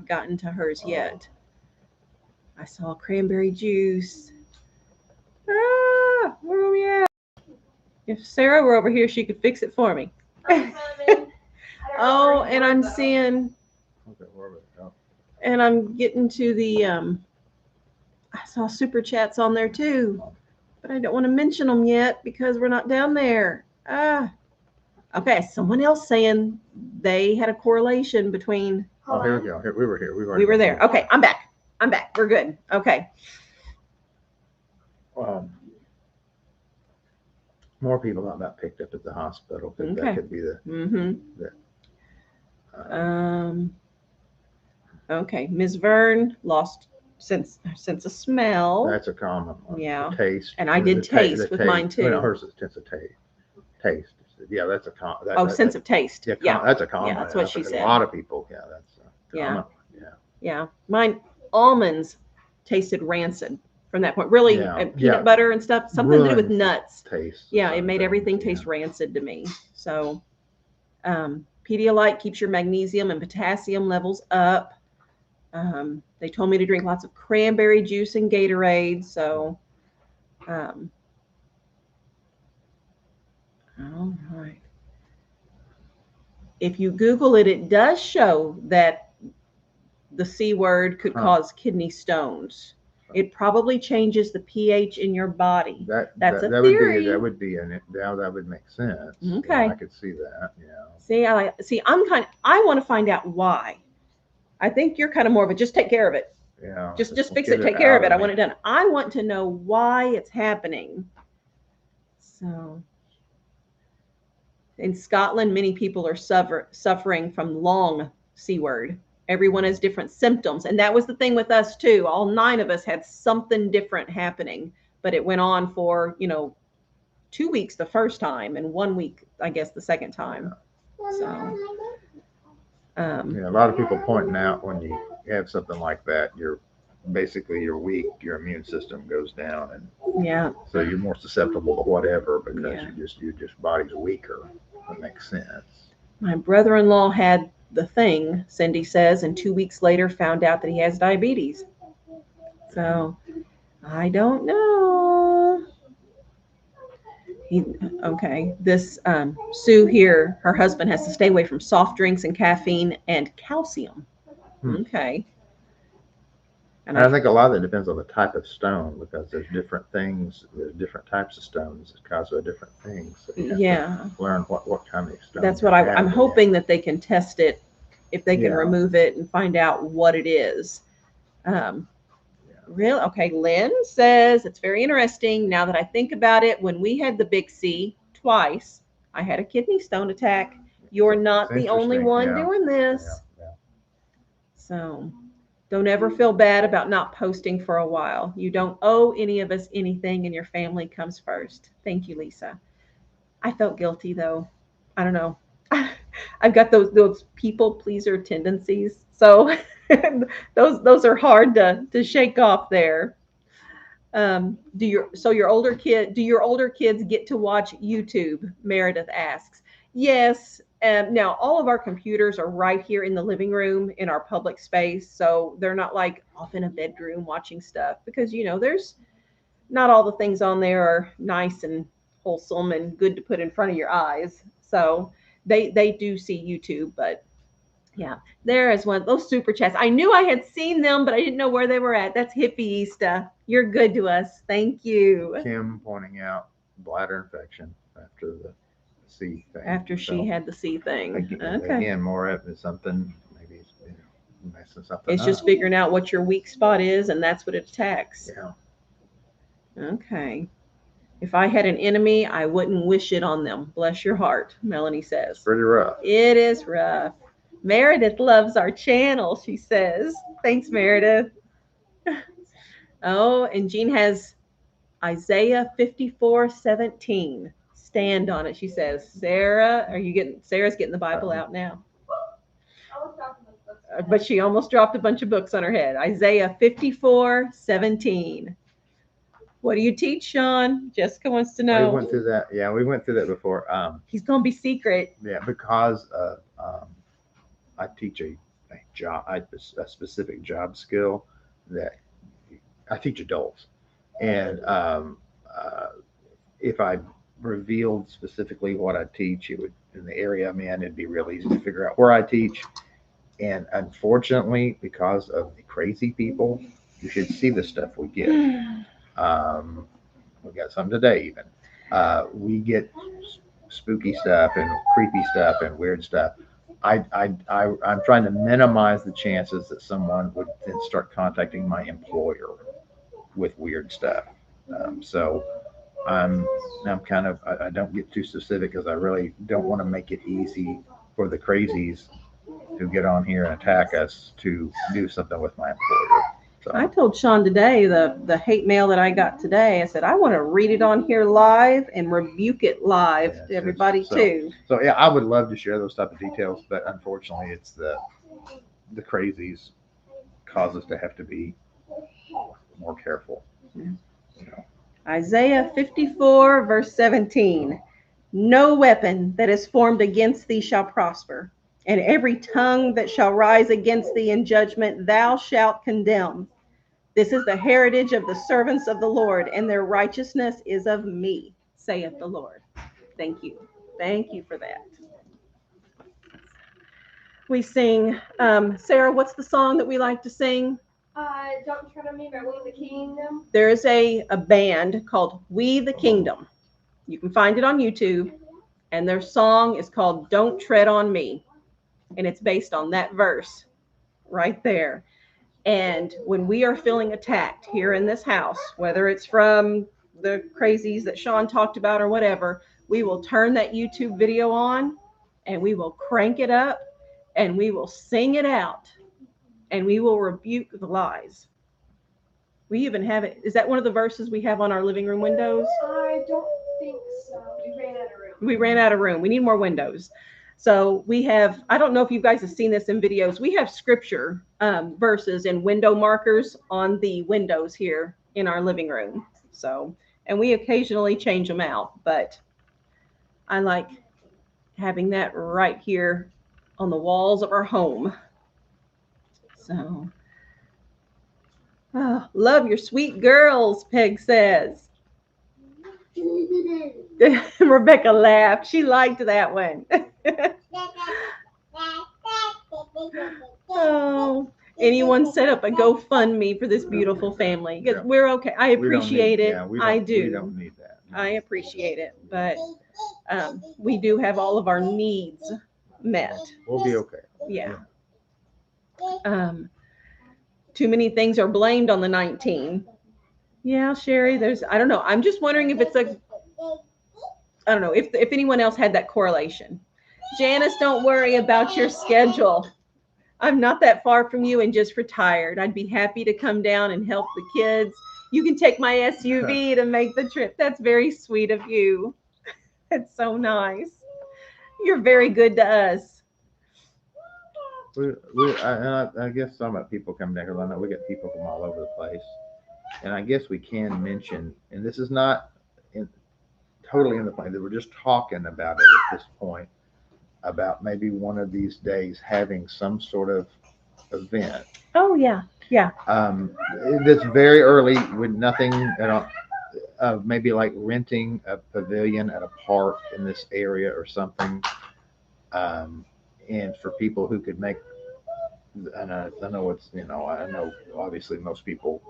gotten to hers yet. I saw cranberry juice. Where are we at? If Sarah were over here, she could fix it for me. Oh, and I'm seeing. Okay, where are we? Oh. And I'm getting to the. I saw super chats on there too, but I don't want to mention them yet because we're not down there. Okay, someone else saying they had a correlation between. Oh, here we go. We were here. We were there. Okay, I'm back. We're good. Okay. More people got picked up at the hospital because that could be the. Okay, Ms. Vern lost sense of smell. That's a common one. Yeah. The taste. And I did taste with mine too. No, hers is sense of taste. Yeah, that's a common. Sense of taste. Yeah, that's a common. Yeah, that's what she said. A lot of people. Yeah, that's common. Yeah. Mine almonds tasted rancid from that point. Really, peanut butter and stuff. Something to do with nuts. Taste. Yeah, it made everything taste rancid to me. So, Pedialyte keeps your magnesium and potassium levels up. They told me to drink lots of cranberry juice and Gatorade. So, all right. If you Google it, it does show that the C word could cause kidney stones. It probably changes the pH in your body. That's a theory. That would make sense. Okay. Yeah, I could see that. Yeah. See, I want to find out why. I think you're kind of more of a just take care of it. Yeah. Just fix it, take care of it. I want it done. I want to know why it's happening. So in Scotland, many people are suffering from long C word. Everyone has different symptoms. And that was the thing with us too. All 9 of us had something different happening, but it went on for, 2 weeks the first time and 1 week, I guess, the second time. So, a lot of people pointing out when you have something like that, you're weak, your immune system goes down, and so you're more susceptible to whatever because your body's weaker. That makes sense. My brother-in-law had the thing, Cindy says, and 2 weeks later found out that he has diabetes. So I don't know. This Sue here, her husband has to stay away from soft drinks and caffeine and calcium. Okay. And And I think a lot of it depends on the type of stone because there's different things, there's different types of stones that cause different things. So you have yeah, to learn what kind of stone. that's you're what I'm having. hoping that they can test it, if they can Yeah. remove it and find out what it is. Um, Real okay. Lynn says it's very interesting. Now that I think about it, when we had the big C twice, I had a kidney stone attack. You're not It's the only interesting, one yeah. doing this. Yeah. So don't ever feel bad about not posting for a while. You don't owe any of us anything, and your family comes first. Thank you, Lisa. I felt guilty though. I don't know. I've got those people pleaser tendencies. So those are hard to shake off there. Do your older kids get to watch YouTube? Meredith asks. Yes. Now all of our computers are right here in the living room in our public space, so they're not like off in a bedroom watching stuff because there's not all the things on there are nice and wholesome and good to put in front of your eyes. So they do see YouTube, but yeah, there is one. Those super chats. I knew I had seen them, but I didn't know where they were at. That's hippie Easter. You're good to us. Thank you. Kim pointing out bladder infection after the C thing. After she had the C thing. Okay. Again, more of it something, maybe it's messing something It's up. just figuring out what your weak spot is, and that's what it attacks. Yeah. Okay. If I had an enemy, I wouldn't wish it on them. Bless your heart, Melanie says. It's pretty rough. It is rough. Meredith loves our channel, she says. Thanks, Meredith. Oh, and Jean has Isaiah 54:17. Stand on it, she says. Sarah's getting the Bible out now. But she almost dropped a bunch of books on her head. Isaiah 54:17. What do you teach, Shawn? Jessica wants to know. We went through that. Yeah, we went through that before. He's gonna be secret. Yeah, because I teach a job, a specific job skill that I teach adults, and if I revealed specifically what I teach, it would in the area I'm in, it'd be real easy to figure out where I teach. And unfortunately, because of the crazy people, you should see the stuff we get. We got some today even. We get spooky stuff and creepy stuff and weird stuff. I'm trying to minimize the chances that someone would then start contacting my employer with weird stuff. So I'm kind of I don't get too specific because I really don't want to make it easy for the crazies who get on here and attack us to do something with my employer. So. I told Shawn today the hate mail that I got today. I said I want to read it on here live and rebuke it live to everybody too. So yeah, I would love to share those type of details, but unfortunately, it's the crazies cause us to have to be more careful. Yeah. Isaiah 54:17. No weapon that is formed against thee shall prosper, and every tongue that shall rise against thee in judgment thou shalt condemn. This is the heritage of the servants of the Lord, and their righteousness is of me, saith the Lord. Thank you. Thank you for that. We sing, Sarah, what's the song that we like to sing? Don't Tread on Me by We the Kingdom. There is a band called We the Kingdom. You can find it on YouTube, and their song is called Don't Tread on Me, and it's based on that verse right there. And when we are feeling attacked here in this house, whether it's from the crazies that Shawn talked about or whatever, we will turn that YouTube video on and we will crank it up and we will sing it out and we will rebuke the lies. We even have it. Is that one of the verses we have on our living room windows? I don't think so. We ran out of room. We ran out of room. We need more windows. So we have, I don't know if you guys have seen this in videos. We have scripture verses and window markers on the windows here in our living room. So, and we occasionally change them out, but I like having that right here on the walls of our home. So, oh, love your sweet girls, Peg says. Rebecca laughed. She liked that one. Oh, anyone set up a GoFundMe for this beautiful family. 'Cause Yeah. we're okay. I We don't appreciate need- it. yeah, we I don't- do. We don't need that. No. I appreciate it, but we do have all of our needs met. We'll be okay. Yeah. Too many things are blamed on the 19. Yeah, Sherry, I don't know. I'm just wondering if it's I don't know, if anyone else had that correlation. Janice, don't worry about your schedule. I'm not that far from you and just retired. I'd be happy to come down and help the kids. You can take my SUV to make the trip. That's very sweet of you. That's so nice. You're very good to us. I guess some of people come down here. I know we got people from all over the place, and I guess we can mention, and this is not totally in the plan. We're just talking about it at this point, about maybe one of these days having some sort of event. Oh yeah, yeah. It's very early with nothing. Maybe like renting a pavilion at a park in this area or something. And for people who could make, and I know it's, I know obviously most people,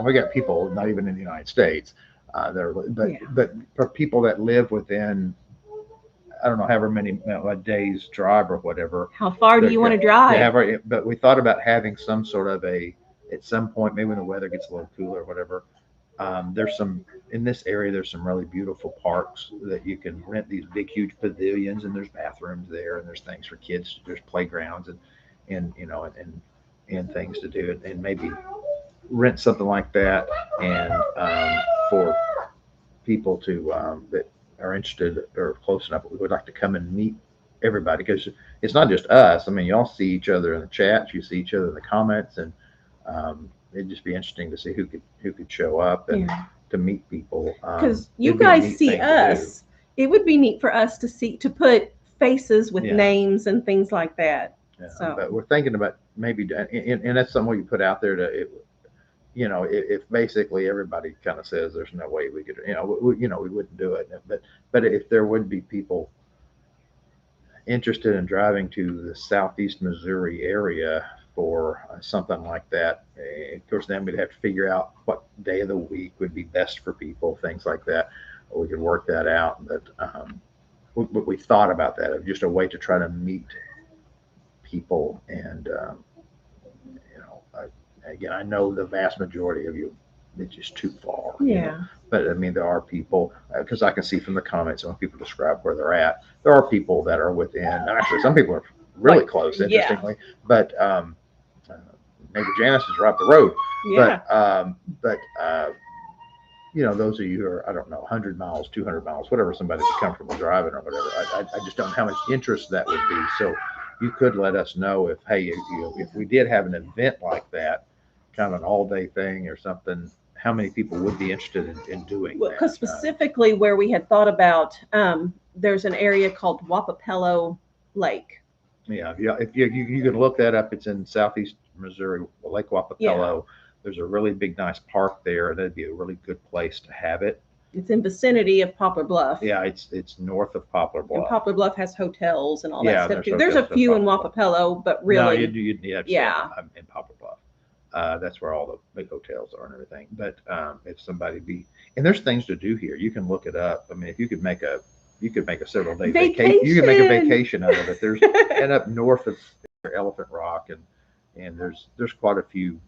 we got people not even in the United States, but for people that live within, I don't know, however many a day's drive or whatever. How far do you want to drive? But we thought about having some sort of at some point, maybe when the weather gets a little cooler or whatever. In this area, there's some really beautiful parks that you can rent these big, huge pavilions, and there's bathrooms there, and there's things for kids, there's playgrounds and things to do, and maybe rent something like that, and for people that are interested or close enough, we would like to come and meet everybody, because it's not just us. I mean, y'all see each other in the chats, you see each other in the comments, and it'd just be interesting to see who could show up and to meet people. Because you guys see us. It would be neat for us to put faces with names and things like that. Yeah, so. But we're thinking about maybe, and that's something we put out there if basically everybody kind of says there's no way we could, we wouldn't do it. But if there would be people interested in driving to the southeast Missouri area for something like that, of course, then we'd have to figure out what day of the week would be best for people, things like that. Or we could work that out. But we thought about that, of just a way to try to meet people. And again, I know the vast majority of you, it's just too far. Yeah. But I mean, there are people, because I can see from the comments when people describe where they're at, there are people that are within. Actually, some people are really close, interestingly. But maybe Janice is right up the road. Yeah. But those of you who are, I don't know, 100 miles, 200 miles, whatever somebody's comfortable driving or whatever, I just don't know how much interest that would be. So you could let us know if, hey, if we did have an event like that, kind of an all-day thing or something, how many people would be interested in doing that? Because specifically where we had thought about, there's an area called Wapapello Lake. Yeah, if you can look that up, it's in southeast Missouri, Lake Wapapello. Yeah. There's a really big, nice park there. That'd be a really good place to have it. It's in vicinity of Poplar Bluff. Yeah, it's north of Poplar Bluff. And Poplar Bluff has hotels and all that stuff too. There's a few in Wapapello, but really, no, you'd have to in Poplar Bluff. That's where all the big hotels are and everything. But if somebody and there's things to do here. You can look it up. I mean, if you could make a several day vacation. You can make a vacation out of it. There's and up north of Elephant Rock, and there's quite a few.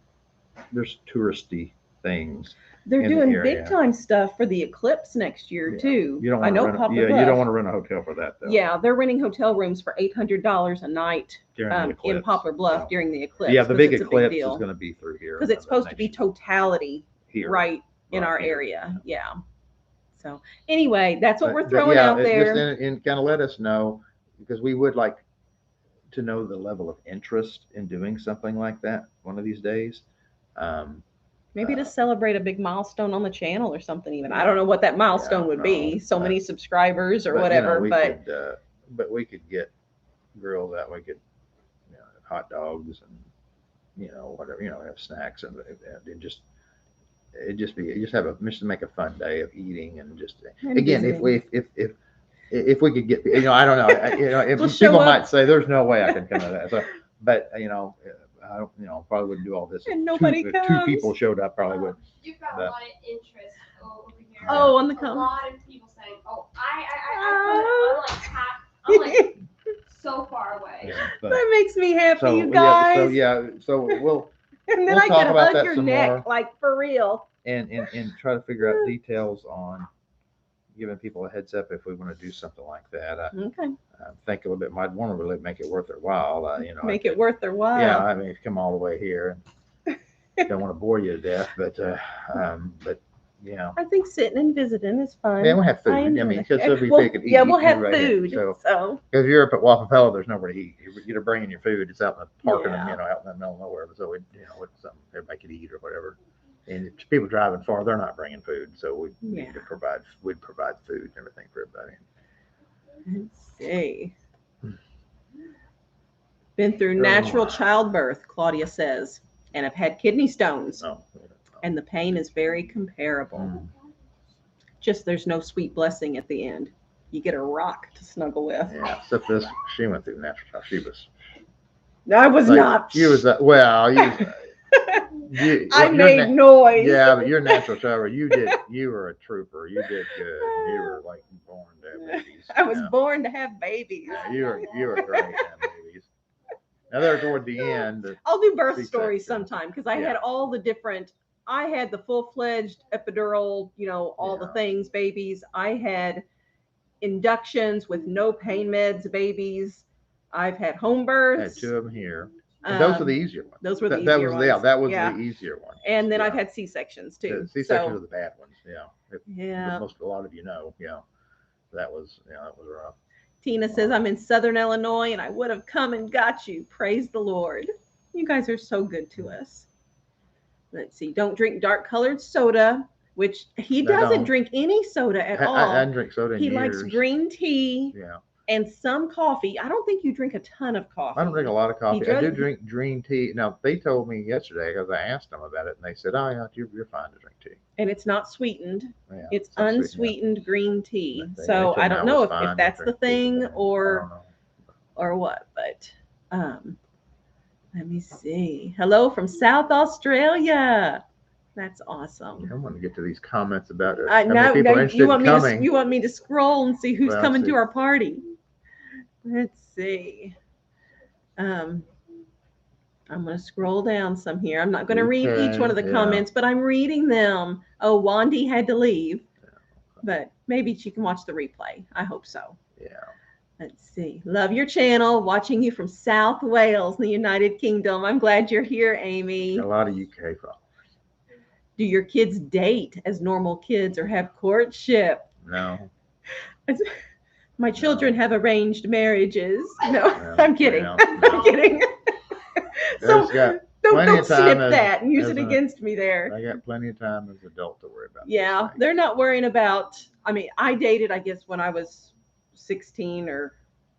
There's touristy things. They're doing big time stuff for the eclipse next year too. You don't I know Poplar Bluff. You don't want to rent a hotel for that though. Yeah, they're renting hotel rooms for $800 a night in Poplar Bluff during the eclipse. Yeah, the big eclipse is going to be through here because it's supposed to be totality here, right in our area. Yeah. So anyway, that's what we're throwing out there. And kind of let us know, because we would like to know the level of interest in doing something like that one of these days. Maybe to celebrate a big milestone on the channel or something. Even I don't know what that milestone would be. So many subscribers or whatever. But we could get grills out. We could have hot dogs and whatever. Have snacks and just make a fun day of eating and just again if we could get I don't know if people might say there's no way I can come to that. So but you know, I don't, you know, probably wouldn't do all this. And If nobody if two comes. people showed up, probably would. You've got But- a lot of interest over here. Oh, on the A comment. lot of people saying, "Oh, I'm like half. I'm like so far away." Yeah, but, That makes me happy, so you guys. so we'll And then we'll I talk can about hug that your some neck, more. like for real. and try to figure out details on giving people a heads up if we want to do something like that. Okay. Think a little bit. Might want to really make it worth their while. You know, Make it worth their while. Yeah, I mean, come all the way here. Don't want to bore you to death, but yeah. I think sitting and visiting is fun. Yeah, we'll have food. I enjoy mean, it. because so Well, they could eat. yeah, we'll have right here. food. So, So because you're up at Wapapella, there's nowhere to eat. You're bringing your food. It's out in the parking, Yeah. you know, out in the middle of nowhere. So it's something everybody could eat or whatever. And if people driving far, they're not bringing food. So we need Yeah. to we'd provide food and everything for everybody. let's see. Been through natural childbirth, Claudia says, and I've had kidney stones, Oh. and the pain is very comparable. Just there's no sweet blessing at the end. You get a rock to snuggle with. Yeah, except this, she went through natural child. She was. I was Like, not. You was well. You, I you're made noise. Yeah, but you're natural child. You were a trooper. You did good. You were like born to have babies. I was born to have babies. Yeah, you were great at having babies. Now there toward the end. I'll do birth C-section. stories sometime because I had all the different. I had the full-fledged epidural, you know, all the things, babies. I had inductions with no pain meds, babies. I've had home births. I had two of them here. And those were the easier ones. Those were the that easier was, ones. Yeah, that was the easier one. And then I've had C-sections too. C-sections are the bad ones. Yeah. Yeah. A lot of you know. Yeah. That was rough. Tina says, I'm in Southern Illinois and I would have come and got you. Praise the Lord. You guys are so good to us. Let's see. Don't drink dark colored soda, which he doesn't drink any soda at all. I didn't drink soda in He years. likes green tea and some coffee. I don't think you drink a ton of coffee. I don't drink a lot of coffee. I do does- drink green tea. Now, they told me yesterday, because I asked them about it, and they said, oh, yeah, you're fine to drink tea. And it's not sweetened. Yeah, It's not sweetened, unsweetened green tea. They So told I me don't I know was if fine to that's the drink tea, thing but I don't or know. what, but let me see. Hello from South Australia. That's awesome. I want to get to these comments about it. No, you want me to scroll and see who's coming see. to our party. Let's see. I'm going to scroll down some here. I'm not going to read each one of the comments, but I'm reading them. Oh, Wandy had to leave, but maybe she can watch the replay. I hope so. Yeah. Let's see. Love your channel. Watching you from South Wales in the United Kingdom. I'm glad you're here, Amy. A lot of UK followers. Do your kids date as normal kids or have courtship? No. My children have arranged marriages. No, No, I'm kidding. no, I'm kidding. So don't of time snip that and use as it a- against me there. I got plenty of time as an adult to worry about. Yeah, these things. they're not worrying about. I mean, I dated, I guess, when I was 16 or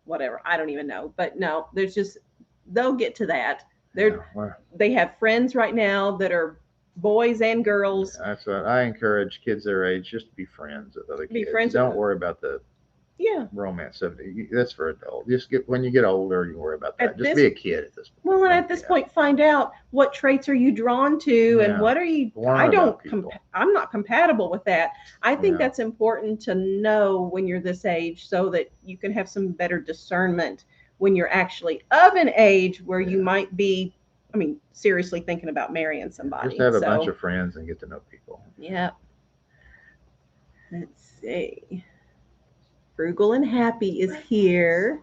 whatever. I don't even know. But no, there's just they'll get to that. They have friends right now that are boys and girls. That's what I encourage kids their age just to be friends with other kids. Be friends with Don't them. worry about the Yeah. romance stuff. That's for adults. When you get older, you worry about that. At Just this- be a kid at this point. Well, and at this point, find out what traits are you drawn to and Yeah. what are you. Learn I don't. about people. I'm not compatible with that. I think Yeah. that's important to know when you're this age, so that you can have some better discernment when you're actually of an age where you might be. I mean, seriously thinking about marrying somebody. Just have a bunch of friends and get to know people. Yeah. Let's see. Frugal and Happy is here.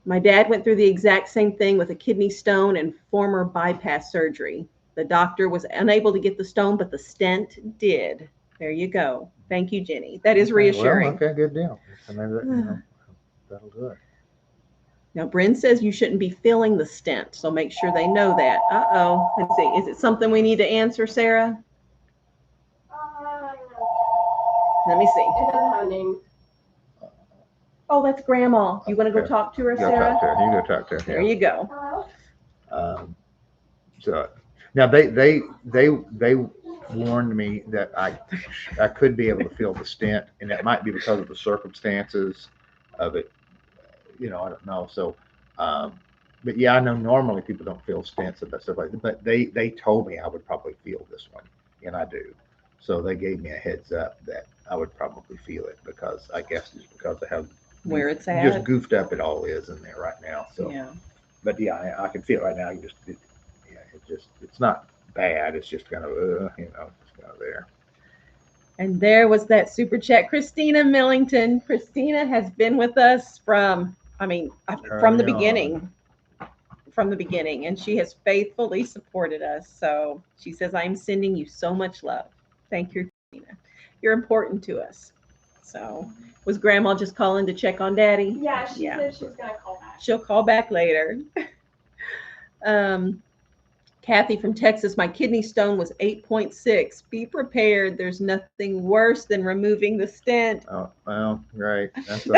My dad went through the exact same thing with a kidney stone and former bypass surgery. The doctor was unable to get the stone, but the stent did. There you go. Thank you, Jenny. That is reassuring. Well, okay, good deal. So maybe that'll do it. Now, Bryn says you shouldn't be filling the stent, so make sure they know that. Uh-oh. Let's see. Is it something we need to answer, Sarah? Let me see. It doesn't have a name. Oh, that's Grandma. You want to go Okay. talk to her, Go Sarah? talk to her. You go talk to her. There you go. Hello? So now they warned me that I could be able to fill the stent, and that might be because of the circumstances of it. I don't know. So But yeah, I know normally people don't feel stents and stuff like that, but they told me I would probably feel this one, and I do. So they gave me a heads up that I would probably feel it because I guess just because of how Where it's just at. goofed up it all is in there right now. So, Yeah. but yeah, I can feel it right now. Yeah, it's not bad. It's just kind of just kind of there. And there was that super chat, Christina Millington. Christina has been with us from, from the Early on. beginning. From the beginning, and she has faithfully supported us. So she says, I'm sending you so much love. Thank you, Christina. You're important to us. So was grandma just calling to check on daddy? Yeah, she said she's gonna call back. She'll call back later. Kathy from Texas, my kidney stone was 8.6. Be prepared. There's nothing worse than removing the stent. Oh well, right. That's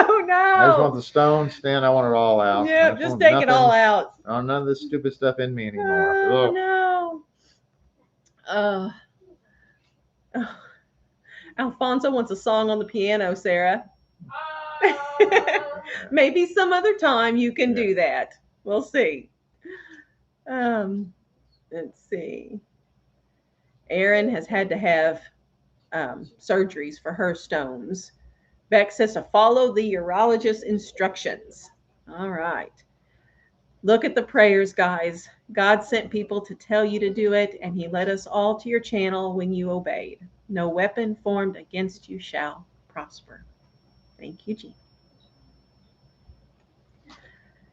Oh no! I just want the stone stent. I want it all out. Yeah, just take it all out. Oh, none of this stupid stuff in me anymore. Oh Ugh. no! Alfonso wants a song on the piano, Sarah. Maybe some other time you can do that. We'll see. Let's see. Erin has had to have surgeries for her stones. Beck says to follow the urologist's instructions. All right. Look at the prayers, guys. God sent people to tell you to do it, and he led us all to your channel when you obeyed. No weapon formed against you shall prosper. Thank you, Jean.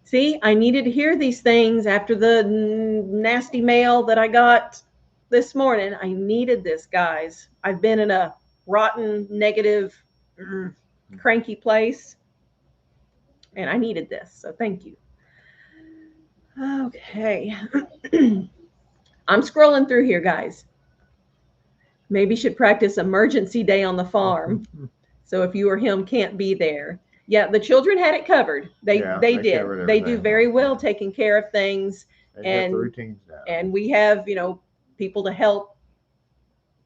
See, I needed to hear these things after the nasty mail that I got this morning. I needed this, guys. I've been in a rotten, negative, cranky place, and I needed this. So thank you. Okay. I'm scrolling through here, guys. Maybe should practice emergency day on the farm. So if you or him can't be there. Yeah, the children had it covered. They did. They do very well taking care of things. And the routines now. And we have, people to help.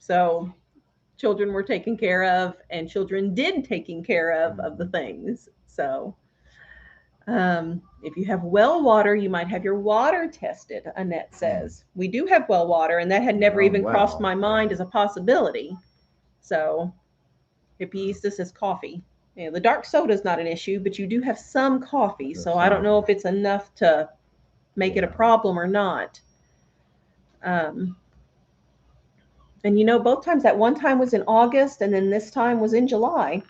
So children were taken care of, and children did taking care of the things. So if you have well water, you might have your water tested, Annette says. We do have well water, and that had never even crossed my mind as a possibility. So Hippiestus is coffee. Yeah, the dark soda is not an issue, but you do have some coffee. So I don't know if it's enough to make it a problem or not. And both times, that one time was in August, and then this time was in July.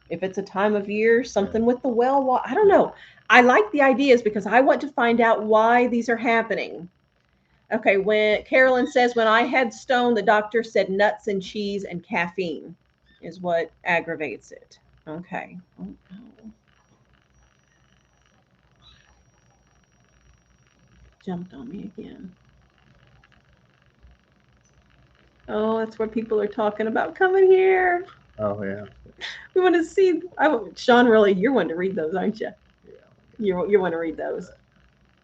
If it's a time of year, something with the well water, I don't know. I like the ideas because I want to find out why these are happening. Okay, when Carolyn says, when I had stone, the doctor said nuts and cheese and caffeine is what aggravates it. Okay. Jumped on me again. Oh, that's where people are talking about coming here. Oh yeah. We want to see. Shawn, really, you're one to read those, aren't you? Yeah. You want to read those.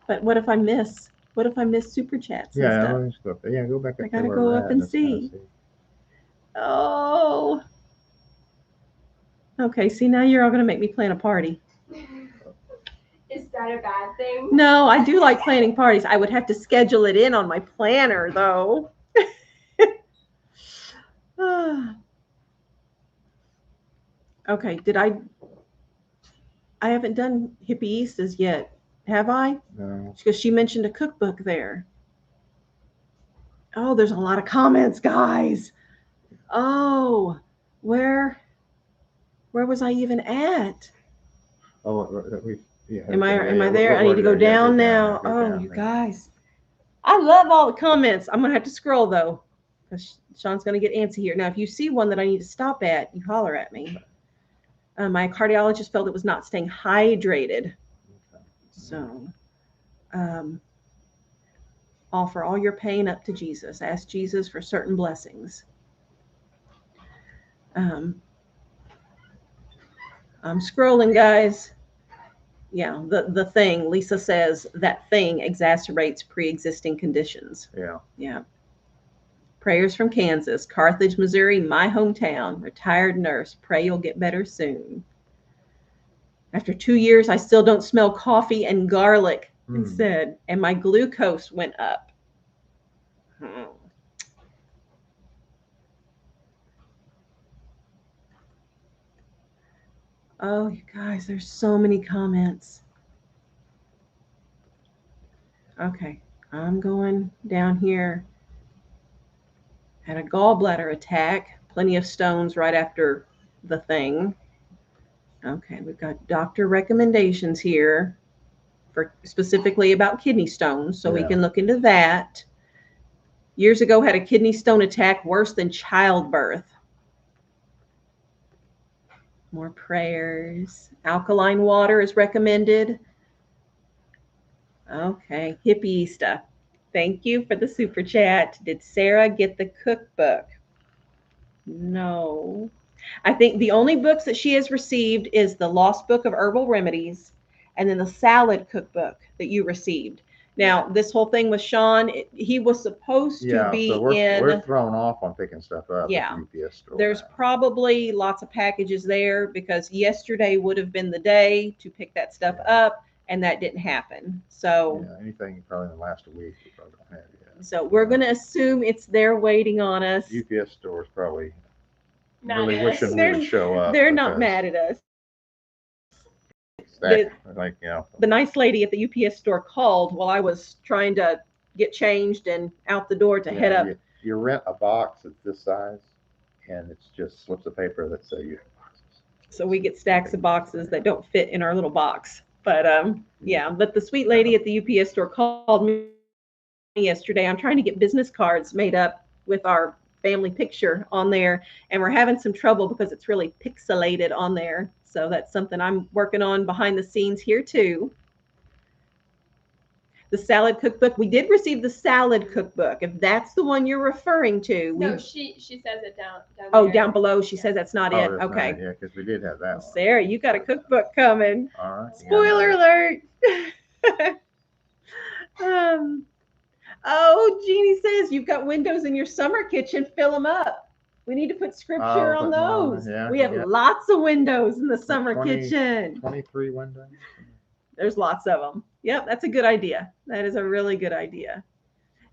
But what if I miss? What if I miss super chats? Yeah, go back. I gotta go up and see. Oh. Okay. See, now you're all gonna make me plan a party. Is that a bad thing? No, I do like planning parties. I would have to schedule it in on my planner, though. Okay, I haven't done Hippiestas yet, have I? No. Because she mentioned a cookbook there. Oh, there's a lot of comments, guys. Oh, where was I even at? Oh, yeah. Am I there? I need to go down now. Oh, you guys. I love all the comments. I'm going to have to scroll, though, because Shawn's going to get antsy here. Now, if you see one that I need to stop at, you holler at me. My cardiologist felt it was not staying hydrated. So, offer all your pain up to Jesus. Ask Jesus for certain blessings. I'm scrolling, guys. Yeah, the thing, Lisa says, that thing exacerbates pre-existing conditions. Yeah. Prayers from Kansas, Carthage, Missouri, my hometown. Retired nurse. Pray you'll get better soon. After 2 years, I still don't smell coffee and garlic. It Hmm. said, and my glucose went up. Hmm. Oh, you guys, there's so many comments. Okay, I'm going down here. Had a gallbladder attack. Plenty of stones right after the thing. Okay, we've got doctor recommendations here for specifically about kidney stones, so we Yeah. can look into that. Years ago, had a kidney stone attack worse than childbirth. More prayers. Alkaline water is recommended. Okay, Hippieista. Thank you for the super chat. Did Sarah get the cookbook? No. I think the only books that she has received is the Lost Book of Herbal Remedies and then the salad cookbook that you received. Now, this whole thing with Shawn, he was supposed to Yeah, be so we're in. thrown off on picking stuff up Yeah. at the UPS store. There's now. probably lots of packages there because yesterday would have been the day to pick that stuff up, and that didn't happen. So, Yeah, anything probably in the last week we probably don't have yet. so we're going to assume it's there waiting on us. UPS store is probably Mad really at us. wishing we would show up. They're not because mad at us. like, you know, The nice lady at the UPS store called while I was trying to get changed and out the door to yeah, head up. you rent a box that's this size, and it's just slips of paper that say you have boxes. So we get stacks of boxes that don't fit in our little box. But yeah, but the sweet lady at the UPS store called me yesterday. I'm trying to get business cards made up with our family picture on there, and we're having some trouble because it's really pixelated on there. So that's something I'm working on behind the scenes here too. The salad cookbook. We did receive the salad cookbook. If that's the one you're referring to, No, she says it down oh, there. down below. She says that's not it. That's Okay. not it, yeah, because we did have that one. Sarah, you got a cookbook coming. All right. Spoiler alert. Oh, Jeannie says you've got windows in your summer kitchen. Fill them up. We need to put scripture on those. Yeah, we have lots of windows in the summer 20, kitchen. 23 windows. There's lots of them. Yep, that's a good idea. That is a really good idea.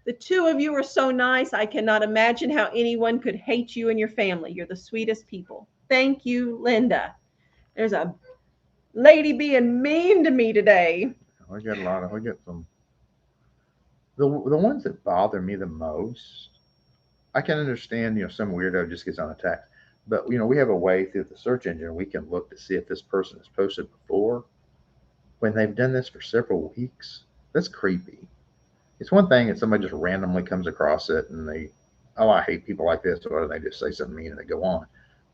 The two of you are so nice. I cannot imagine how anyone could hate you and your family. You're the sweetest people. Thank you, Linda. There's a lady being mean to me today. We get some. The ones that bother me the most, I can understand, some weirdo just gets on attack. But, we have a way through the search engine, we can look to see if this person has posted before. When they've done this for several weeks, that's creepy. It's one thing if somebody just randomly comes across it and I hate people like this, or they just say something mean and they go on.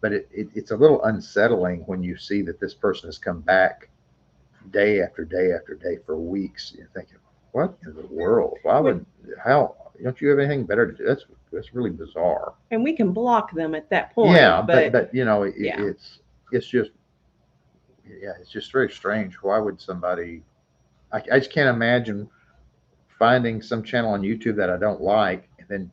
But it's a little unsettling when you see that this person has come back day after day after day for weeks. You're thinking, what in the world? How don't you have anything better to do? That's really bizarre. And we can block them at that point. Yeah, but it's just very strange. Why would somebody? I just can't imagine finding some channel on YouTube that I don't like, and then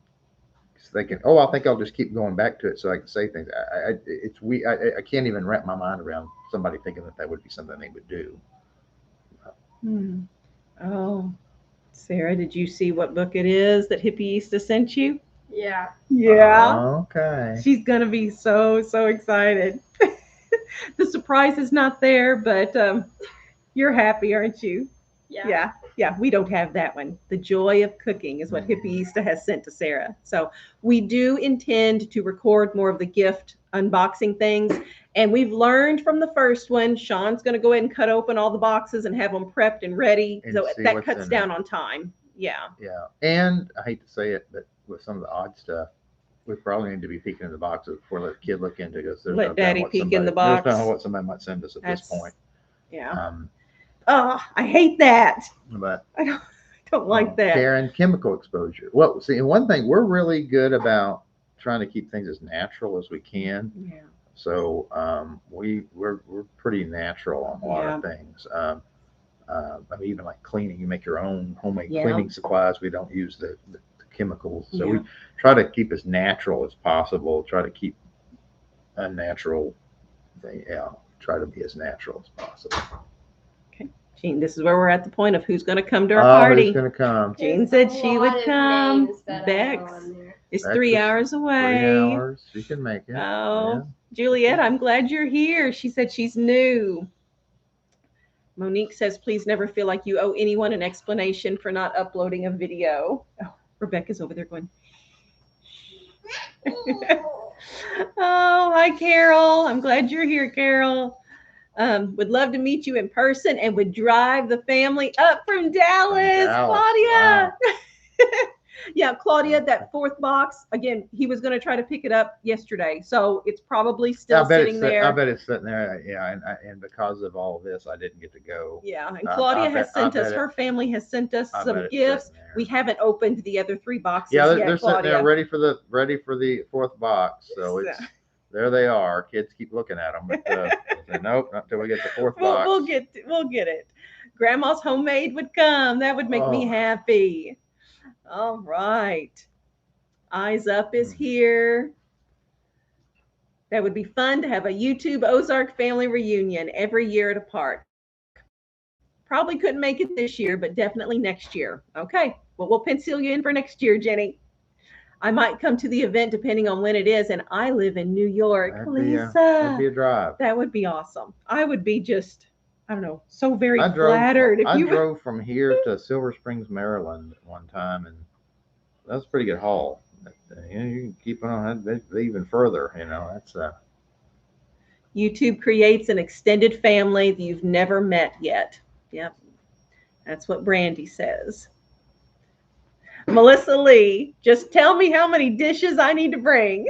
thinking, oh, I think I'll just keep going back to it so I can say things. I can't even wrap my mind around somebody thinking that would be something they would do. Oh, Sarah, did you see what book it is that Hippieista sent you? Yeah. Yeah. Okay. She's gonna be so excited. The surprise is not there, but you're happy, aren't you? Yeah. Yeah, we don't have that one. The Joy of Cooking is what Hippieista has sent to Sarah. So we do intend to record more of the gift unboxing things. And we've learned from the first one, Shawn's going to go ahead and cut open all the boxes and have them prepped and ready. So that cuts down on time. Yeah. Yeah. And I hate to say it, but with some of the odd stuff, we probably need to be peeking in the boxes before let the kid look into it, because let Daddy peek in the box. There's no what somebody might send us at this point. Yeah. I hate that. But I don't like that. Karen, chemical exposure. Well, see, and one thing, we're really good about trying to keep things as natural as we can. Yeah. So we're pretty natural on a lot of things. I mean, even like cleaning, you make your own homemade cleaning supplies. We don't use the chemicals. So we try to keep as natural as possible. Try to keep unnatural try to be as natural as possible. Okay, Jean, this is where we're at the point of who's going to come to our Oh, party. who's going to come? Jean said she would come. Bex Bex is Bex 3 is hours 3 away. hours. She can make it. Oh, Yeah. Juliet, I'm glad you're here. She said she's new. Monique says, please never feel like you owe anyone an explanation for not uploading a video. Oh, Rebecca's over there going. Oh, hi, Carol. I'm glad you're here, Carol. Would love to meet you in person and would drive the family up from Dallas. Claudia. Wow. Yeah, Claudia, that fourth box, again, he was going to try to pick it up yesterday. So it's probably still sitting there. I bet it's sitting there. Yeah. And because of all of this, I didn't get to go. Yeah. And Claudia has sent us, her family has sent us some gifts. We haven't opened the other 3 boxes yet, they're Claudia. sitting there ready for the 4th box. So it's there they are. Kids keep looking at them. But nope, not until we get the 4th box. We'll get it. Grandma's homemade would come. That would make me happy. All right. Eyes Up is here. That would be fun to have a YouTube Ozark family reunion every year at a park. Probably couldn't make it this year, but definitely next year. Okay. Well, we'll pencil you in for next year, Jenny. I might come to the event depending on when it is, and I live in New York. Lisa. That'd be a drive. That would be awesome. I would be just, I don't know, so very flattered. I drove from here to Silver Springs, Maryland one time, and that was a pretty good haul. But, you can keep on even further. That's YouTube creates an extended family that you've never met yet. Yep, that's what Brandy says. Melissa Lee, just tell me how many dishes I need to bring.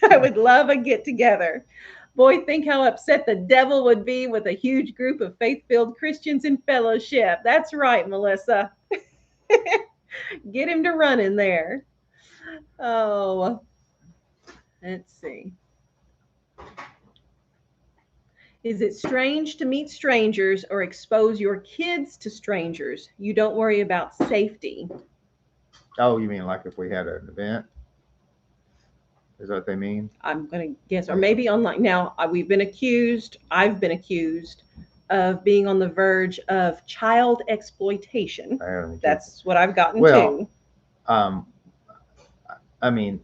I would love a get together. Boy, think how upset the devil would be with a huge group of faith-filled Christians in fellowship. That's right, Melissa. Get him to run in there. Oh, let's see. Is it strange to meet strangers or expose your kids to strangers? You don't worry about safety. Oh, you mean like if we had an event? Is that what they mean? I'm going to guess, or maybe online. Now, I've been accused of being on the verge of child exploitation. That's what I've gotten to. I mean,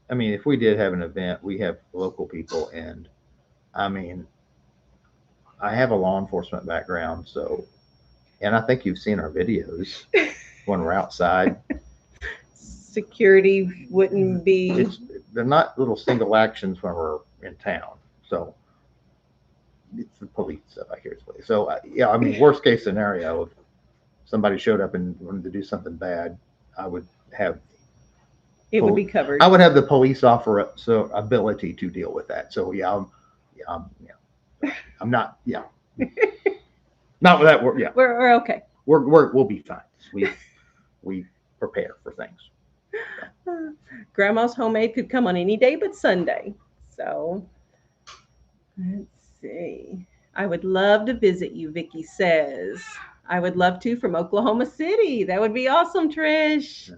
if we did have an event, we have local people, and I mean, I have a law enforcement background, and I think you've seen our videos when we're outside. Security wouldn't be. They're not little single actions when we're in town. So it's the police stuff I hear. So yeah, I mean, worst case scenario, if somebody showed up and wanted to do something bad, I would have. It would be covered. I would have the police offer ability to deal with that. So I'm not. Yeah. Not with that. We're okay. We'll be fine. We prepare for things. Grandma's homemade could come on any day but Sunday. So let's see. I would love to visit you, Vicky says. I would love to from Oklahoma City. That would be awesome, Trish.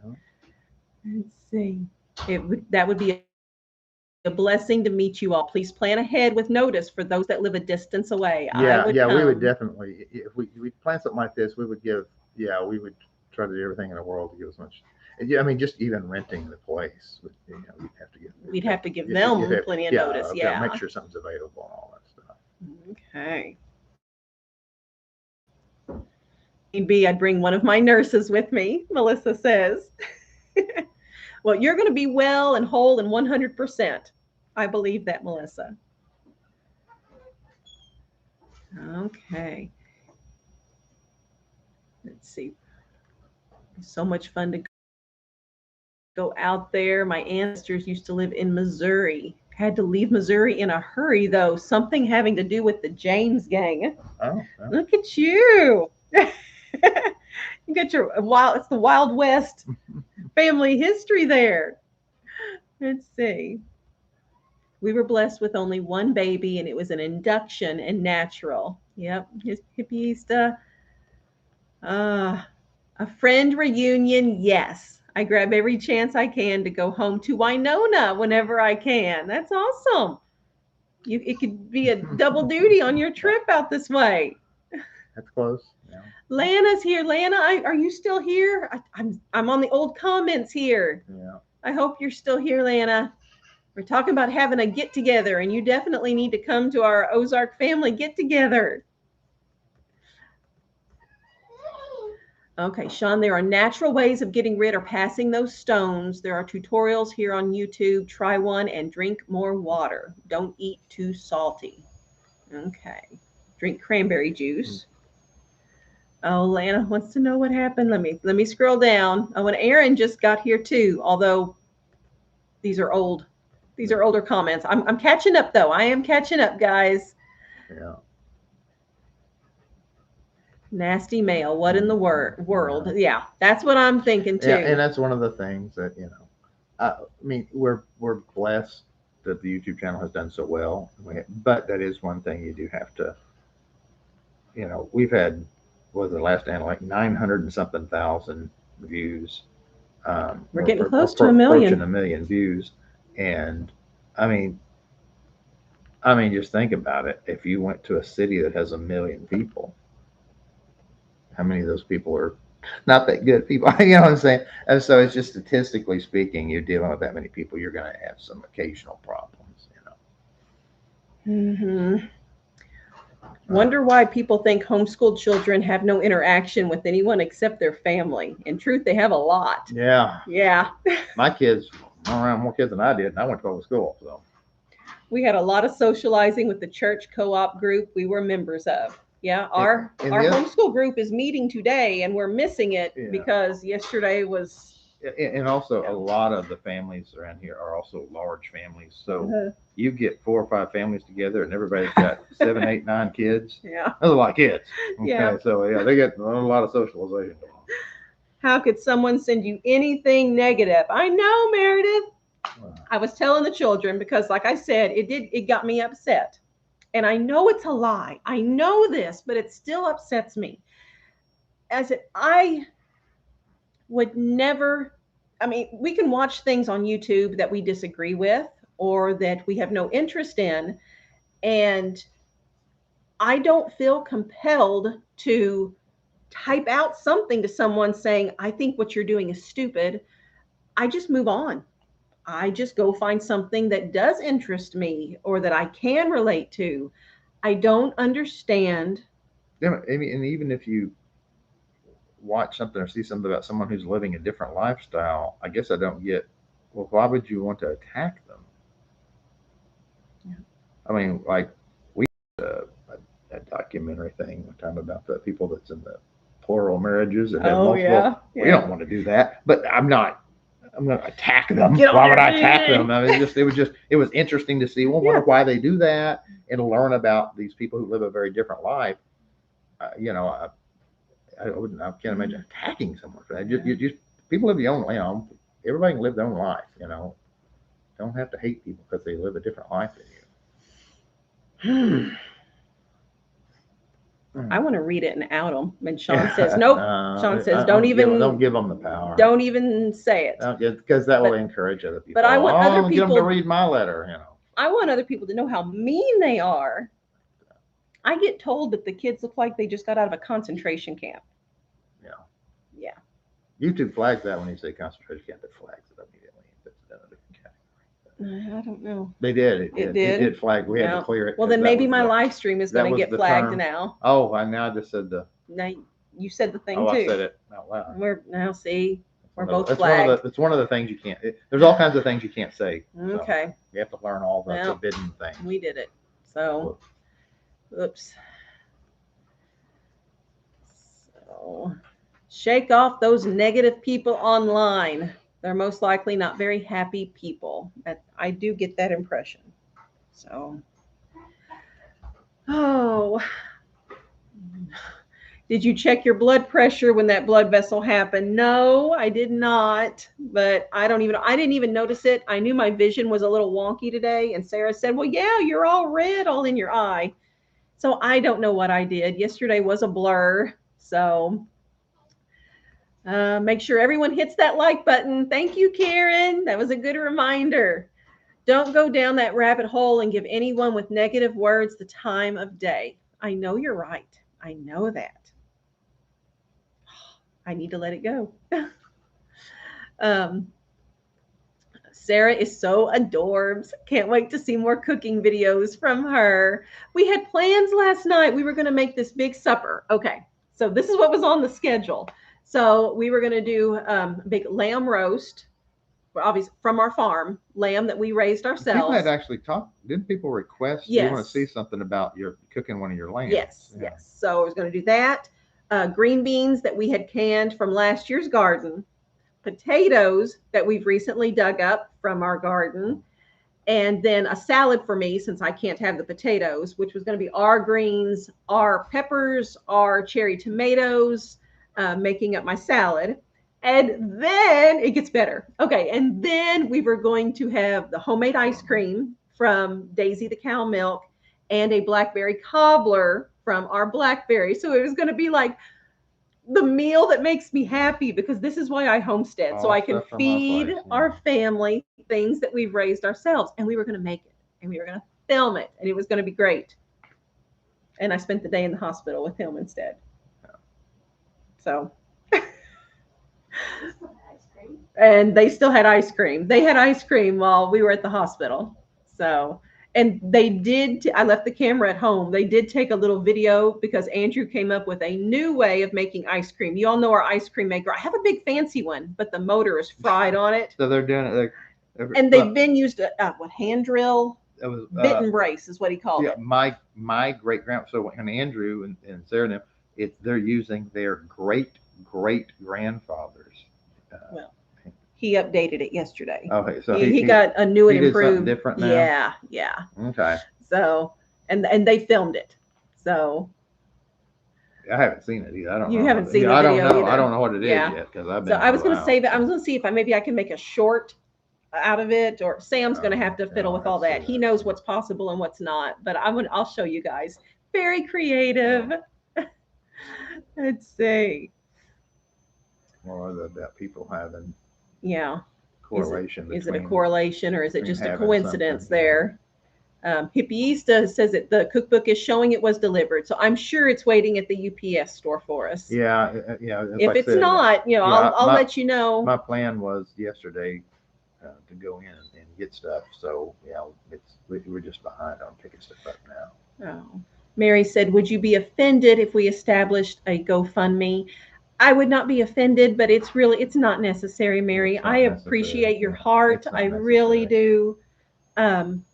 Let's see. That would be a blessing to meet you all. Please plan ahead with notice for those that live a distance away. We would definitely, if we plan something like this, we would try to do everything in the world to give as much. I mean, just even renting the place, we'd have to give them plenty of notice. Yeah, make sure something's available and all that stuff. Okay. Maybe I'd bring one of my nurses with me, Melissa says. Well, you're going to be well and whole and 100%. I believe that, Melissa. Okay. Let's see. It's so much fun to go out there. My ancestors used to live in Missouri. Had to leave Missouri in a hurry, though. Something having to do with the James gang. Oh. Look at you. You got it's the Wild West family history there. Let's see. We were blessed with only one baby, and it was an induction and natural. Yep, his hippiesta. A friend reunion, yes. I grab every chance I can to go home to Winona whenever I can. That's awesome. it could be a double duty on your trip out this way. That's close. Yeah. Lana's here. Lana, are you still here? I'm on the old comments here. Yeah. I hope you're still here, Lana. We're talking about having a get together, and you definitely need to come to our Ozark family get together. Okay, Shawn, there are natural ways of getting rid or passing those stones. There are tutorials here on YouTube. Try one and drink more water. Don't eat too salty. Okay. Drink cranberry juice. Oh, Lana wants to know what happened. Let me scroll down. Oh, and Aaron just got here too, although these are older comments. I'm catching up though. I am catching up, guys. Yeah. Nasty mail. What in the world? Yeah, that's what I'm thinking too. Yeah, and that's one of the things that I mean, we're blessed that the YouTube channel has done so well, but that is one thing you do have to. We've had, what was the last time, like 900 and something thousand views. We're getting close to a million. Approaching a million views, and I mean, just think about it. If you went to a city that has 1 million people, how many of those people are not that good people? You know what I'm saying? And so it's just statistically speaking, you're dealing with that many people, you're going to have some occasional problems. Mm-hmm. Wonder why people think homeschooled children have no interaction with anyone except their family. In truth, they have a lot. Yeah. Yeah. My kids around more kids than I did, and I went to public school. So we had a lot of socializing with the church co-op group we were members of. Yeah, our homeschool group is meeting today, and we're missing it because yesterday was. And also, a lot of the families around here are also large families. So you get 4 or 5 families together, and everybody's got 7, 8, 9 kids. Yeah, that's a lot of kids. Okay, yeah. So they get a lot of socialization. How could someone send you anything negative? I know, Meredith. Wow. I was telling the children because, like I said, it got me upset. And I know it's a lie. I know this, but it still upsets me. I would never, I mean, we can watch things on YouTube that we disagree with or that we have no interest in. And I don't feel compelled to type out something to someone saying, I think what you're doing is stupid. I just move on. I just go find something that does interest me or that I can relate to. I don't understand. Yeah, I mean, and even if you watch something or see something about someone who's living a different lifestyle, I guess I don't get, well, why would you want to attack them? Yeah. I mean, like, we had a documentary thing one time about the people that's in the plural marriages that have multiple. Yeah. We don't want to do that, but I'm going to attack them. Why would I attack them? I mean, it was interesting to see, wonder why they do that and learn about these people who live a very different life. I can't imagine attacking someone for that. Just people live their own, everybody can live their own life, Don't have to hate people because they live a different life than you. I want to read it and out them. And Shawn says, nope. Shawn says, don't give them the power. Don't even say it. Because that will encourage other people. But I want other people get them to read my letter, I want other people to know how mean they are. I get told that the kids look like they just got out of a concentration camp. Yeah. Yeah. YouTube flags that when you say concentration camp, it flags it immediately. It's in a different category. I don't know. They did. It did. It flagged. We had to clear it. Well, then maybe my live stream is going to get flagged now. Oh, I now just said the. Now you said the thing too. I said it out loud. We're both flagged. It's one of the things you can't. There's all kinds of things you can't say. Okay. So you have to learn all the forbidden things. We did it. So, oops. So, shake off those negative people online. They're most likely not very happy people. I do get that impression. So, did you check your blood pressure when that blood vessel happened? No, I did not. But I didn't even notice it. I knew my vision was a little wonky today. And Sarah said, well, yeah, you're all red, all in your eye. So I don't know what I did. Yesterday was a blur. So make sure everyone hits that like button. Thank you, Karen. That was a good reminder. Don't go down that rabbit hole and give anyone with negative words the time of day. I know you're right. I know that. I need to let it go. um, Sarah is so adorbs. Can't wait to see more cooking videos from her. We had plans last night. We were going to make this big supper. Okay, so this is what was on the schedule. So we were going to do a big lamb roast, obviously from our farm, lamb that we raised ourselves. People had actually talked. Didn't people request? Yes. We want to see something about your cooking one of your lambs. Yes, Yeah. yes. So I was going to do that. Green beans that we had canned from last year's garden, potatoes that we've recently dug up from our garden, and then a salad for me since I can't have the potatoes, which was going to be our greens, our peppers, our cherry tomatoes, making up my salad. And then it gets better. Okay, and then we were going to have the homemade ice cream from Daisy the cow milk and a blackberry cobbler from our blackberry. So it was going to be like the meal that makes me happy, because this is why I homestead, so All I can stuff from our feed place, yeah. our family things that we've raised ourselves. And we were going to make it, and we were going to film it, and it was going to be great. And I spent the day in the hospital with him instead. So, and they still had ice cream. They had ice cream while we were at the hospital. So, and they did, I left the camera at home. They did take a little video because Andrew came up with a new way of making ice cream. You all know our ice cream maker. I have a big fancy one, but the motor is fried on it. So they're doing it. And they've been used what, hand drill? It was Bit and brace is what he called it. My great grand. So when Andrew and Sarah and them, they're using their great grandfather's. Well, he updated it yesterday. Okay, so he got a new and improved. Different now. Yeah. Okay. So and they filmed it. So I haven't seen it either. I don't know. You haven't seen the I video don't know. either. I don't know what it is Yeah. yet because I've been. So I was going to say that I so- was going to see if maybe I can make a short out of it, or Sam's going to have to fiddle with all that. He knows what's possible and what's not, but I'll show you guys. Very creative. Let's see. More about people having Yeah. correlation. Is it a between- correlation, or is it between just a having coincidence something. there? Hippieista says that the cookbook is showing it was delivered, so I'm sure it's waiting at the UPS store for us. Yeah. If like I it's said, not, yeah, I'll let you know. My plan was yesterday to go in and get stuff. So yeah, we're just behind on picking stuff up now. Oh. Mary said, would you be offended if we established a GoFundMe? I would not be offended, but it's not necessary, Mary. It's not I necessary. appreciate your Yeah. heart. It's not I really necessary. do.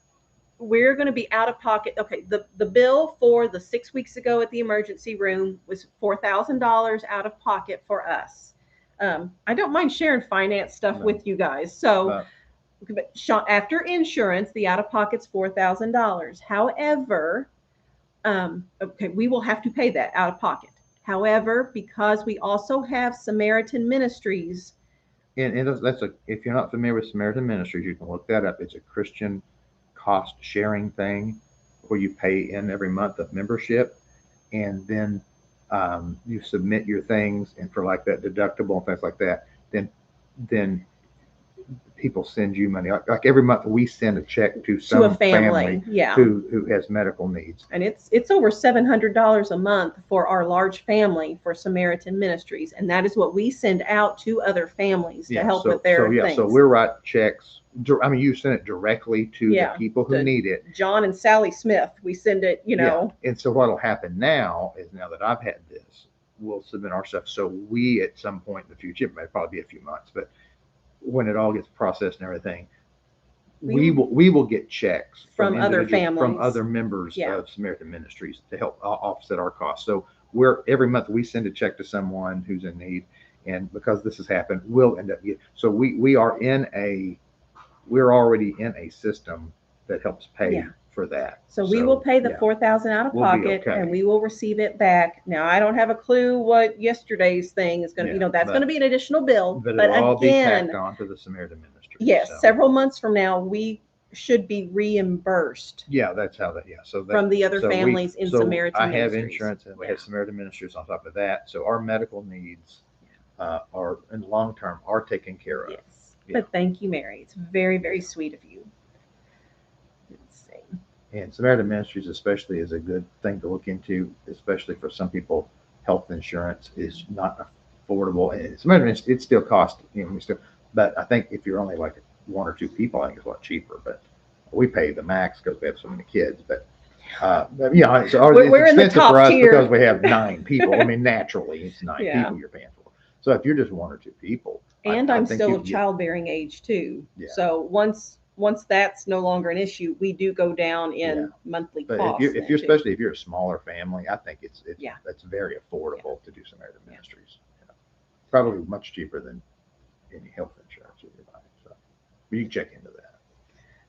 We're going to be out of pocket. Okay, the bill for the 6 weeks ago at the emergency room was $4,000 out of pocket for us. I don't mind sharing finance stuff No. with you guys. So, but after insurance, the out of pocket's $4,000. However, okay, we will have to pay that out of pocket. However, because we also have Samaritan Ministries. And if you're not familiar with Samaritan Ministries, you can look that up. It's a Christian cost sharing thing where you pay in every month of membership, and then you submit your things, and for like that deductible and things like that, then people send you money. Like every month we send a check to some a family, yeah, who has medical needs. And it's over $700 a month for our large family for Samaritan Ministries, and that is what we send out to other families to help with their things. So we're writing checks. I mean, you send it directly to the people who need it. John and Sally Smith, we send it, Yeah. And so what'll happen now is, now that I've had this, we'll submit our stuff. So we, at some point in the future, it may probably be a few months, but when it all gets processed and everything, we will get checks from other families, from other members of Samaritan Ministries to help offset our costs. So every month we send a check to someone who's in need, and because this has happened, we'll end up getting. So we're already in a system that helps pay for that. So we will pay the $4,000 out of pocket, and we will receive it back. Now, I don't have a clue what yesterday's thing is going to, that's going to be an additional bill. But it'll all be tacked on to the Samaritan Ministry. Yes, several months from now, we should be reimbursed. Yeah, that's how that. Yeah, so from the other families in Samaritan Ministries. I have insurance, and we have Samaritan Ministries on top of that. So our medical needs are in the long term are taken care of. Yes. But thank you, Mary. It's very, very sweet of you. And Samaritan Ministries especially is a good thing to look into, especially for some people. Health insurance is not affordable, and Samaritan Ministries, it still costs, but I think if you're only like one or two people, I think it's a lot cheaper. But we pay the max because we have so many kids. But it's We're in the expensive top for us tier. because we have 9 people. I mean, naturally, it's 9 Yeah. people you're paying for. So if you're just one or two people, And I I'm think still you of can get- childbearing age too. Yeah. So once that's no longer an issue, we do go down in Yeah. monthly But costs. if you're especially if you're a smaller family, I think it's very affordable to do Samaritan Ministries. Probably much cheaper than any health insurance you can buy. So you can check into that.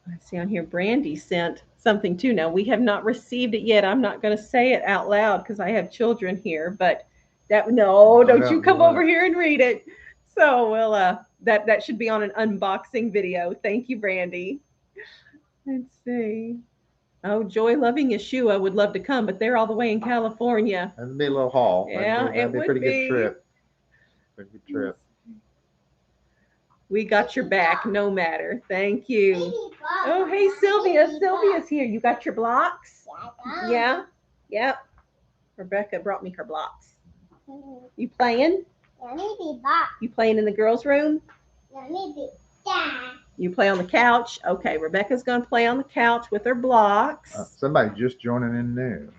Let's see on here. Brandy sent something too. Now we have not received it yet. I'm not going to say it out loud because I have children here. But don't you come over here and read it. So we'll that should be on an unboxing video. Thank you, Brandy. Let's see. Oh, Joy Loving Yeshua would love to come, but they're all the way in California. That'd be a little haul. Yeah, that'd be a pretty good trip. Pretty good trip. We got your back, no matter. Thank you. Oh, hey, Sylvia. Sylvia's here. You got your blocks? Yeah. Yep. Rebecca brought me her blocks. You playing? You playing in the girls' room? You play on the couch? Okay, Rebecca's going to play on the couch with her blocks. Somebody just joining in new.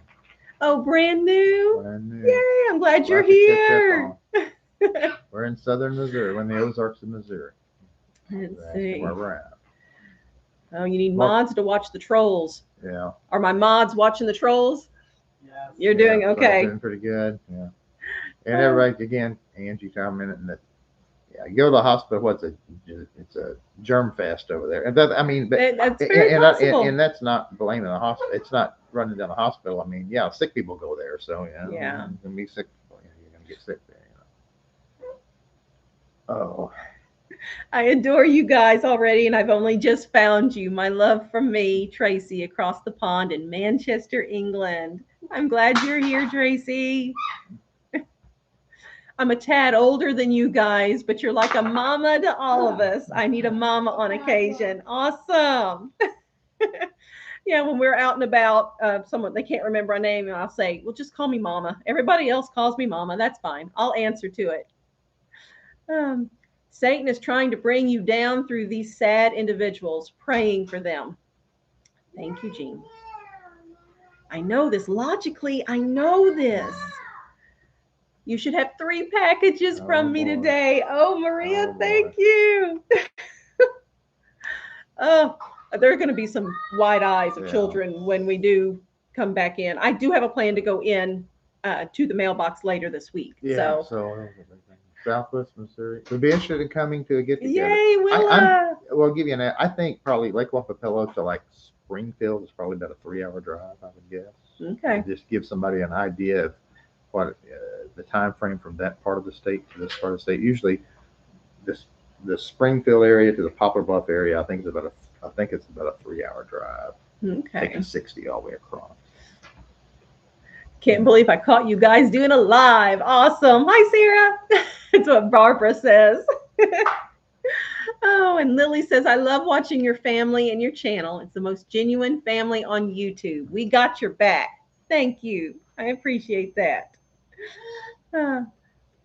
Oh, brand new? Brand new. Yay, I'm glad you're here. We're in southern Missouri. We're in the Ozarks of Missouri. Let's That's see. where we're at. Oh, you need mods to watch the trolls. Yeah. Are my mods watching the trolls? Yes. You're doing okay. Doing pretty good. Yeah. And everybody, again, Angie commenting that, you go to the hospital. It's a germ fest over there, and that, I mean, but that's very possible. and that's not blaming the hospital. It's not running down the hospital. I mean, sick people go there, so yeah, you're gonna be sick. You're gonna get sick there. Oh, I adore you guys already, and I've only just found you. My love from me, Tracy, across the pond in Manchester, England. I'm glad you're here, Tracy. I'm a tad older than you guys, but you're like a mama to all of us. I need a mama on occasion. Awesome. Yeah, when we're out and about, someone, they can't remember a name, and I'll say, well, just call me mama. Everybody else calls me mama. That's fine. I'll answer to it. Satan is trying to bring you down through these sad individuals, praying for them. Thank you, Jean. I know this logically. I know this. You should have 3 packages from me today. Oh, Maria, thank you. Oh, there are going to be some wide eyes of children when we do come back in. I do have a plan to go in to the mailbox later this week. Yeah, so Southwest Missouri. We'd be interested in coming to a get-together. Yay, we'll give you I think probably Lake Wampapello to like Springfield is probably about a 3-hour drive, I would guess. Okay. And just give somebody an idea of what the time frame from that part of the state to this part of the state. Usually, the Springfield area to the Poplar Bluff area, I think it's about a 3-hour drive. Okay. Taking 60 all the way across. Can't believe I caught you guys doing a live. Awesome. Hi, Sarah. That's what Barbara says. Oh, and Lily says, I love watching your family and your channel. It's the most genuine family on YouTube. We got your back. Thank you. I appreciate that.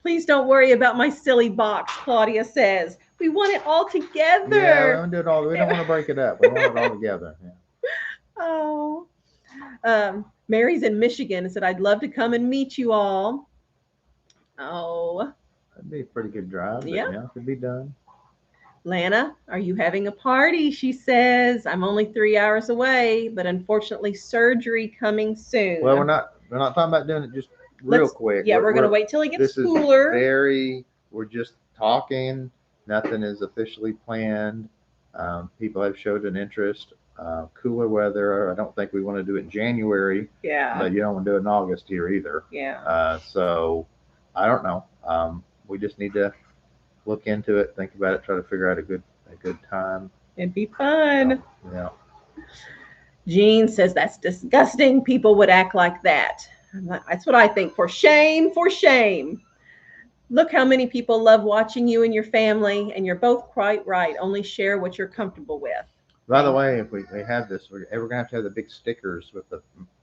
Please don't worry about my silly box, Claudia says. We want it all together. Yeah, we don't do it all. We don't want to break it up. We want it all together. Yeah. Oh. Mary's in Michigan and said, I'd love to come and meet you all. Oh. That'd be a pretty good drive. But yeah, it could be done. Lana, are you having a party? She says, I'm only 3 hours away, but unfortunately surgery coming soon. Well, we're not talking about doing it just real quick. Yeah, we're going to wait till he gets cooler. We're just talking. Nothing is officially planned. People have showed an interest. Cooler weather. I don't think we want to do it in January. Yeah. But you don't want to do it in August here either. Yeah. So I don't know. We just need to look into it, think about it, try to figure out a good time. It'd be fun. Yeah. Jean says that's disgusting. People would act like that. That's what I think. For shame, for shame. Look how many people love watching you and your family, and you're both quite right. Only share what you're comfortable with. By the way, if we have this, we're ever gonna have to have the big stickers with the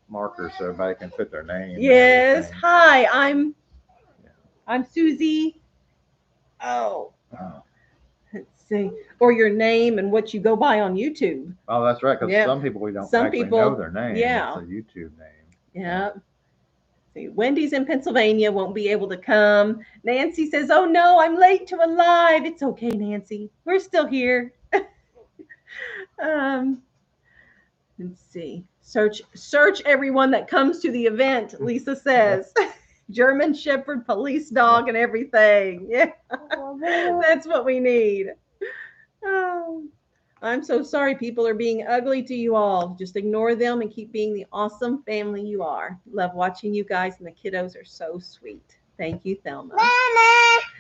markers so everybody can put their name. Yes. And Hi, I'm Susie. Oh, oh. let's see. Or your name and what you go by on YouTube. Oh, that's right. Because Yeah. some people we don't Some actually people, know their name. yeah. It's a YouTube name. Yeah. See, Wendy's in Pennsylvania won't be able to come. Nancy says, "Oh no, I'm late to a live." It's okay, Nancy. We're still here. um, let's see. Search everyone that comes to the event. Lisa says, German Shepherd, police dog, and everything. Yeah, that's what we need. Oh, I'm so sorry people are being ugly to you all. Just ignore them and keep being the awesome family you are. Love watching you guys, and the kiddos are so sweet. Thank you, Thelma.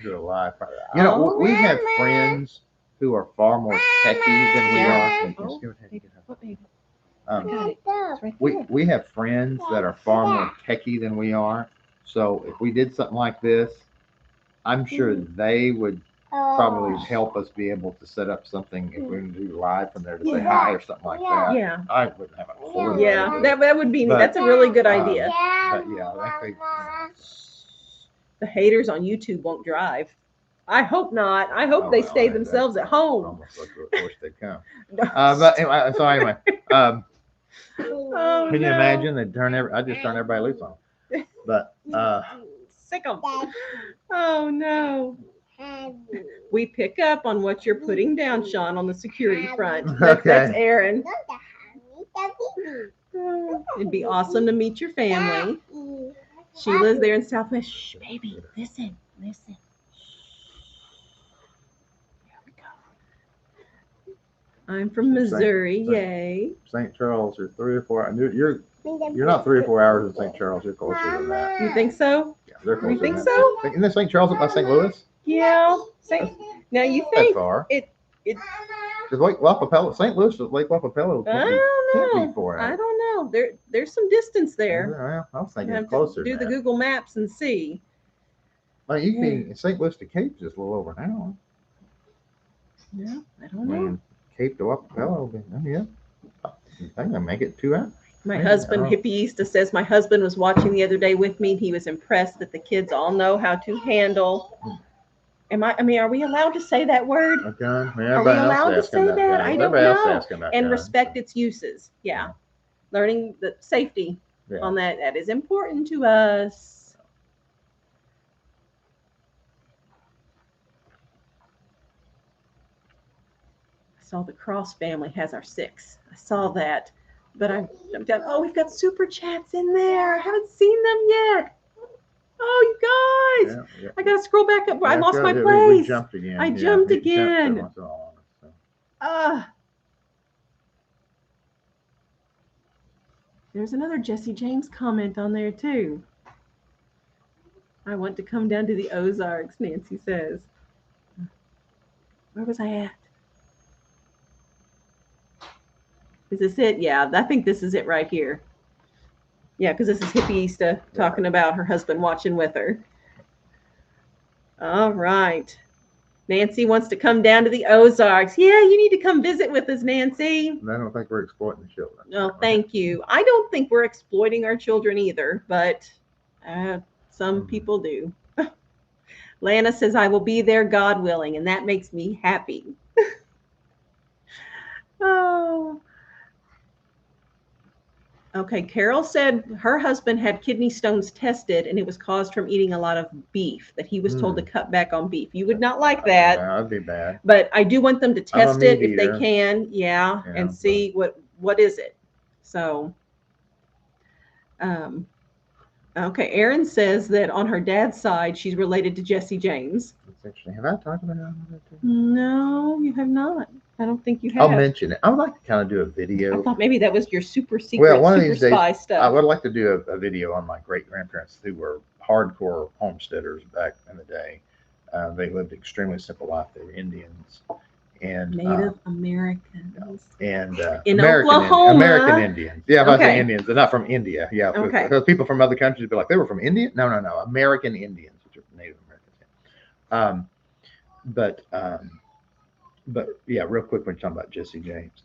You're alive. You know, Oh, we have friends who are far more techie than we Yeah. are. Oh, what baby? I Um, got it. It's right we there. we have friends that are far more techie than we are. So if we did something like this, I'm sure they would probably help us be able to set up something if we're going to do live from there to say hi or something like that. Yeah. I wouldn't have a clue. Yeah, that would be neat. But, That's a really good idea. But yeah, I think The haters on YouTube won't drive. I hope not. I hope oh, they well, stay that- themselves that's at home. Almost like I wish they'd come. But anyway, Oh, can you no. imagine they I just turn everybody loose on them. But Sick 'em. Oh no. We pick up on what you're putting down, Shawn, on the security front. That's Okay. Aaron. It'd be awesome to meet your family. Sheila's there in Southwest. Shh, baby, listen. Here we go. I'm from Missouri. Yay. St. Charles, you're 3 or 4. You're not 3 or 4 hours in St. Charles. You're closer than that. You think so? Yeah, they're closer. You think than so? that. Isn't St. Charles up by St. Louis? Yeah. Now you That's think far. it Because Lake Wapapello, St. Louis to Lake Wapapello I can't don't be 4 know. hours. I don't know. There's some distance there. Well, I was You thinking have closer. to do the than that. Google Maps and see. Like you can be St. Louis to Cape just a little over an hour. Yeah, I I don't know. mean, Cape to Wapapello, yeah. I can make it 2 hours. My Maybe, husband, I don't Hippieista, says my husband was watching the other day with me. And he was impressed that the kids all know how to handle. Are we allowed to say that word? A gun. I mean, Are we everybody else allowed to asking say about that? guns. I don't Everybody else know. asking about And guns, respect so. its uses. Yeah. Learning the safety Yeah. on that is important to us. I saw the Cross family has our 6. I saw that. But I'm done. Oh, we've got super chats in there. I haven't seen them yet. Oh, you guys. Yeah. I got to scroll back up. I lost my We place. jumped again. I Yeah, jumped we every again. once in a while, so. There's another Jesse James comment on there, too. I want to come down to the Ozarks, Nancy says. Where was I at? Is this it? Yeah, I think this is it right here. Yeah, because this is Hippieista talking about her husband watching with her. All right. Nancy wants to come down to the Ozarks. Yeah, you need to come visit with us, Nancy. And I don't think we're exploiting the children. Oh, thank you. I don't think we're exploiting our children either, but some people do. Lana says, I will be there, God willing, and that makes me happy. Oh. Okay, Carol said her husband had kidney stones tested, and it was caused from eating a lot of beef, that he was told to cut back on beef. You would not like that. Yeah, that'd be bad. But I do want them to test it if they eater. can, and see what is it. So, okay, Erin says that on her dad's side, she's related to Jesse James. Have I talked about that too? No, you have not. I don't think you have. I'll mention it. I would like to kind of do a I video. thought maybe that was your super secret, One of super these days, spy stuff. I would like to do a video on my great grandparents who were hardcore homesteaders back in the day. They lived an extremely simple life. They were Indians and Native Americans. And in American Oklahoma. American Indians. Yeah, if I say Okay. Indians, they're not from India. Yeah, Okay. because people from other countries would be like, they were from India? No. American Indians, which are Native Americans. But yeah, real quick when you're talking about Jesse James.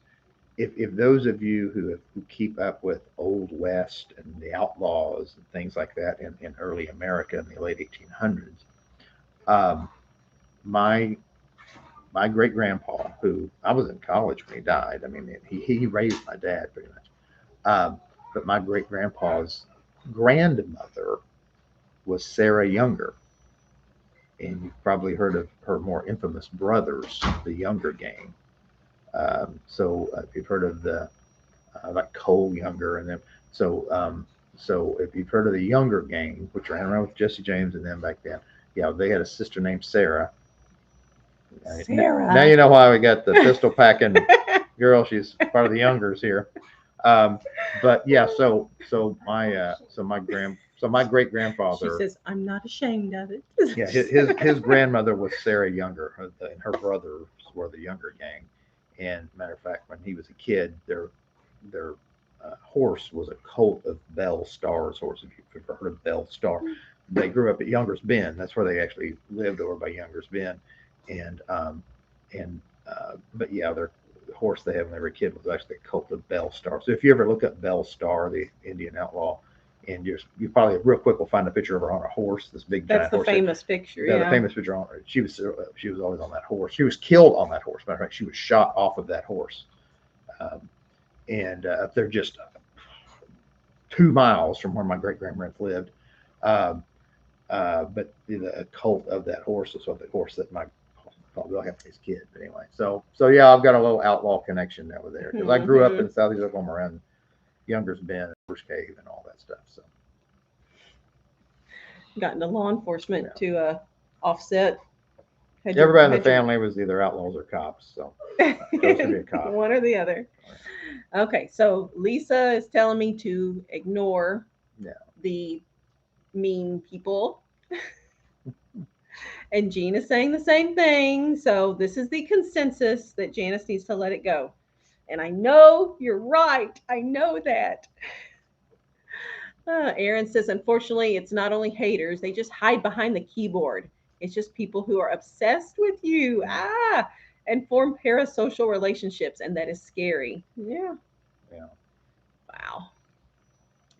if those of you who keep up with Old West and the outlaws and things like that in early America in the late 1800s, um, my my great grandpa, who I was in college when he died. I mean, he raised my dad pretty much. But my great grandpa's grandmother was Sarah Younger, and you've probably heard of her more infamous brothers, the Younger Gang. If you've heard of the like Cole Younger and them, so so if you've heard of the Younger Gang, which ran around with Jesse James and them back then, yeah, they had a sister named Sarah. Sarah. Now you know why we got the pistol packing girl. She's part of the Youngers here. But yeah, my great She grandfather. says, I'm not ashamed of it. Yeah, his grandmother was Sarah Younger, and her brothers were the Younger Gang. And matter of fact, when he was a kid, their horse was a colt of Bell Star's horse. If you've ever heard of Bell Star, they grew up at Younger's Bend. That's where they actually lived, over by Younger's Bend. And and but yeah, their horse they had when they were a kid was actually a colt of Bell Star. So if you ever look up Bell Star, the Indian outlaw, and you probably real quick will find a picture of her on a horse, this big That's giant the horse. famous picture. Yeah, Yeah. the famous picture on her. She was always on that horse. She was killed on that horse. Matter of fact, she was shot off of that horse. Um, and they're just 2 miles from where my great grandparents lived. Um, but the cult of that horse was what the horse that my probably have his kid. But anyway, so yeah, I've got a little outlaw connection over there because I grew up in Southeast Oklahoma around Younger's Bend, Horse Cave, and all that stuff. So Got into law enforcement to offset. Everybody in the family was either outlaws or cops. So I chose to be a cop. One or the other. Okay, so Lisa is telling me to ignore the mean people. And Jean is saying the same thing. So this is the consensus that Janice needs to let it go. And I know you're right. I know that. Aaron says, unfortunately, it's not only haters. They just hide behind the keyboard. It's just people who are obsessed with you. And form parasocial relationships. And that is scary. Yeah. Wow.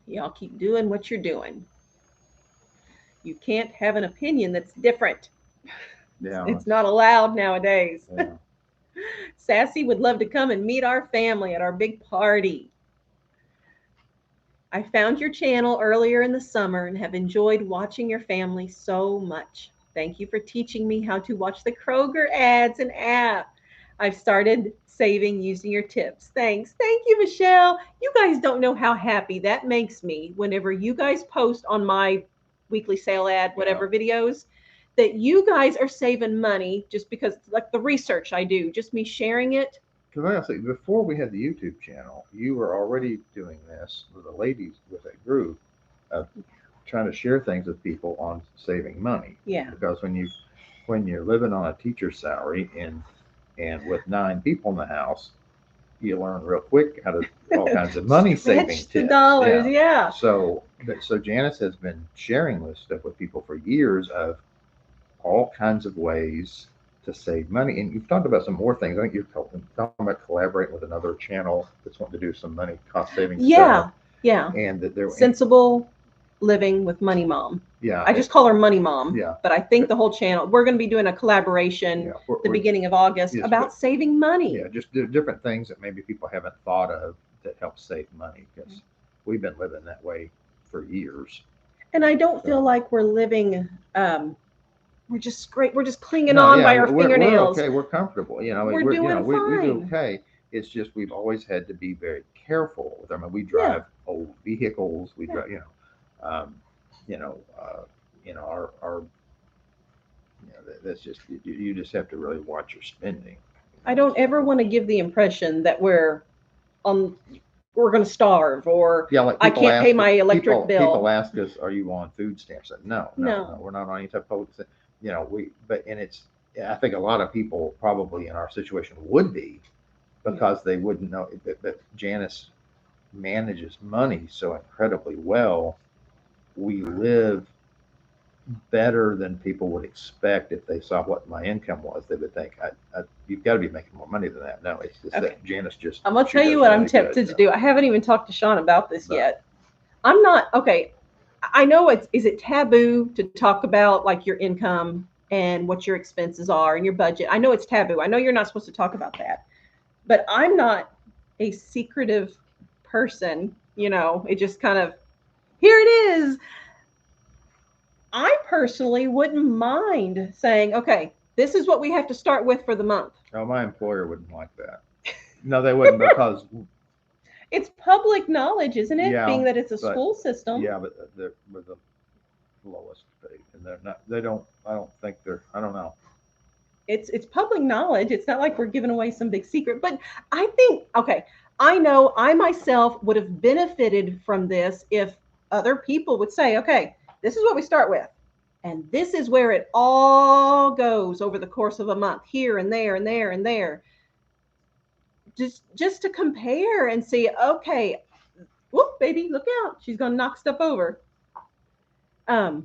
Y'all keep doing what you're doing. You can't have an opinion that's different. Yeah. It's not allowed nowadays. Yeah. Sassy would love to come and meet our family at our big party. I found your channel earlier in the summer and have enjoyed watching your family so much. Thank you for teaching me how to watch the Kroger ads and app. I've started saving using your tips. Thanks. Thank you, Michelle. You guys don't know how happy that makes me whenever you guys post on my weekly sale ad, whatever videos, that you guys are saving money just because, like the research I do, just me sharing it. Because honestly, before we had the YouTube channel, you were already doing this with the ladies with a group of trying to share things with people on saving money. Yeah. Because when you're living on a teacher's salary and with 9 people in the house, you learn real quick how to all kinds of money saving tips. The dollars, yeah. So Janice has been sharing this stuff with people for years of all kinds of ways to save money. And you've talked about some more things. I think you've talking about collaborating with another channel that's wanting to do some money cost saving stuff. Yeah. And that they're Sensible Living with Money Mom. Yeah. I just call her Money Mom. Yeah. But I think the whole channel, we're going to be doing a collaboration the beginning of August about saving money. Yeah, just different things that maybe people haven't thought of that help save money, because we've been living that way for years. And I don't feel like we're living we're just great. We're just clinging on by our fingernails. We're okay. We're comfortable. We're doing fine. We do okay. It's just we've always had to be very careful with them. I mean, we drive old vehicles. We drive, that's just you just have to really watch your spending. I don't ever want to give the impression that we're going to starve or I can't pay my electric bill. People ask us, "Are you on food stamps?" No, we're not on any type of public. I think a lot of people probably in our situation would be, because they wouldn't know that Janice manages money so incredibly well. We live better than people would expect if they saw what my income was. They would think, you've got to be making more money than that. No, it's just Okay. that Janice just. I'm gonna she tell you does what I'm really tempted good, to do. I haven't even talked to Shawn about this yet. I'm not okay. I know is it taboo to talk about like your income and what your expenses are and your budget. I know it's taboo. I know you're not supposed to talk about that. But I'm not a secretive person, it just kind of here it is. I personally wouldn't mind saying, okay, this is what we have to start with for the month. Oh, my employer wouldn't like that. No, they wouldn't because It's public knowledge, isn't it? Yeah, Being that it's a but- school system. yeah, but they're the lowest paid, and they're not. They don't. I don't think they're. I don't know. It's public knowledge. It's not like we're giving away some big secret. But I think, okay, I know I myself would have benefited from this if other people would say, okay, this is what we start with. And this is where it all goes over the course of a month, here and there and there and there. Just to compare and see, okay, whoop, baby, look out. She's gonna knock stuff over. That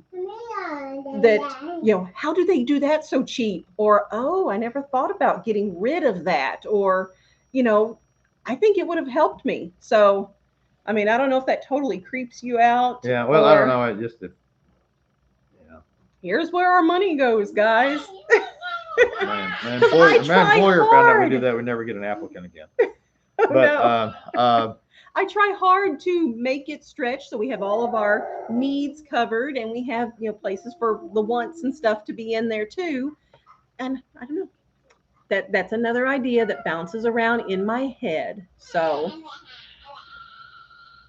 how do they do that so cheap? Or, oh, I never thought about getting rid of that. Or, I think it would have helped me. So I mean, I don't know if that totally creeps you out. Yeah, well, I don't know. It just, Here's where our money goes, guys. my employer found out we did that. We never get an applicant again. Oh, But no. I try hard to make it stretch so we have all of our needs covered and we have places for the wants and stuff to be in there too. And I don't know. That's another idea that bounces around in my head. So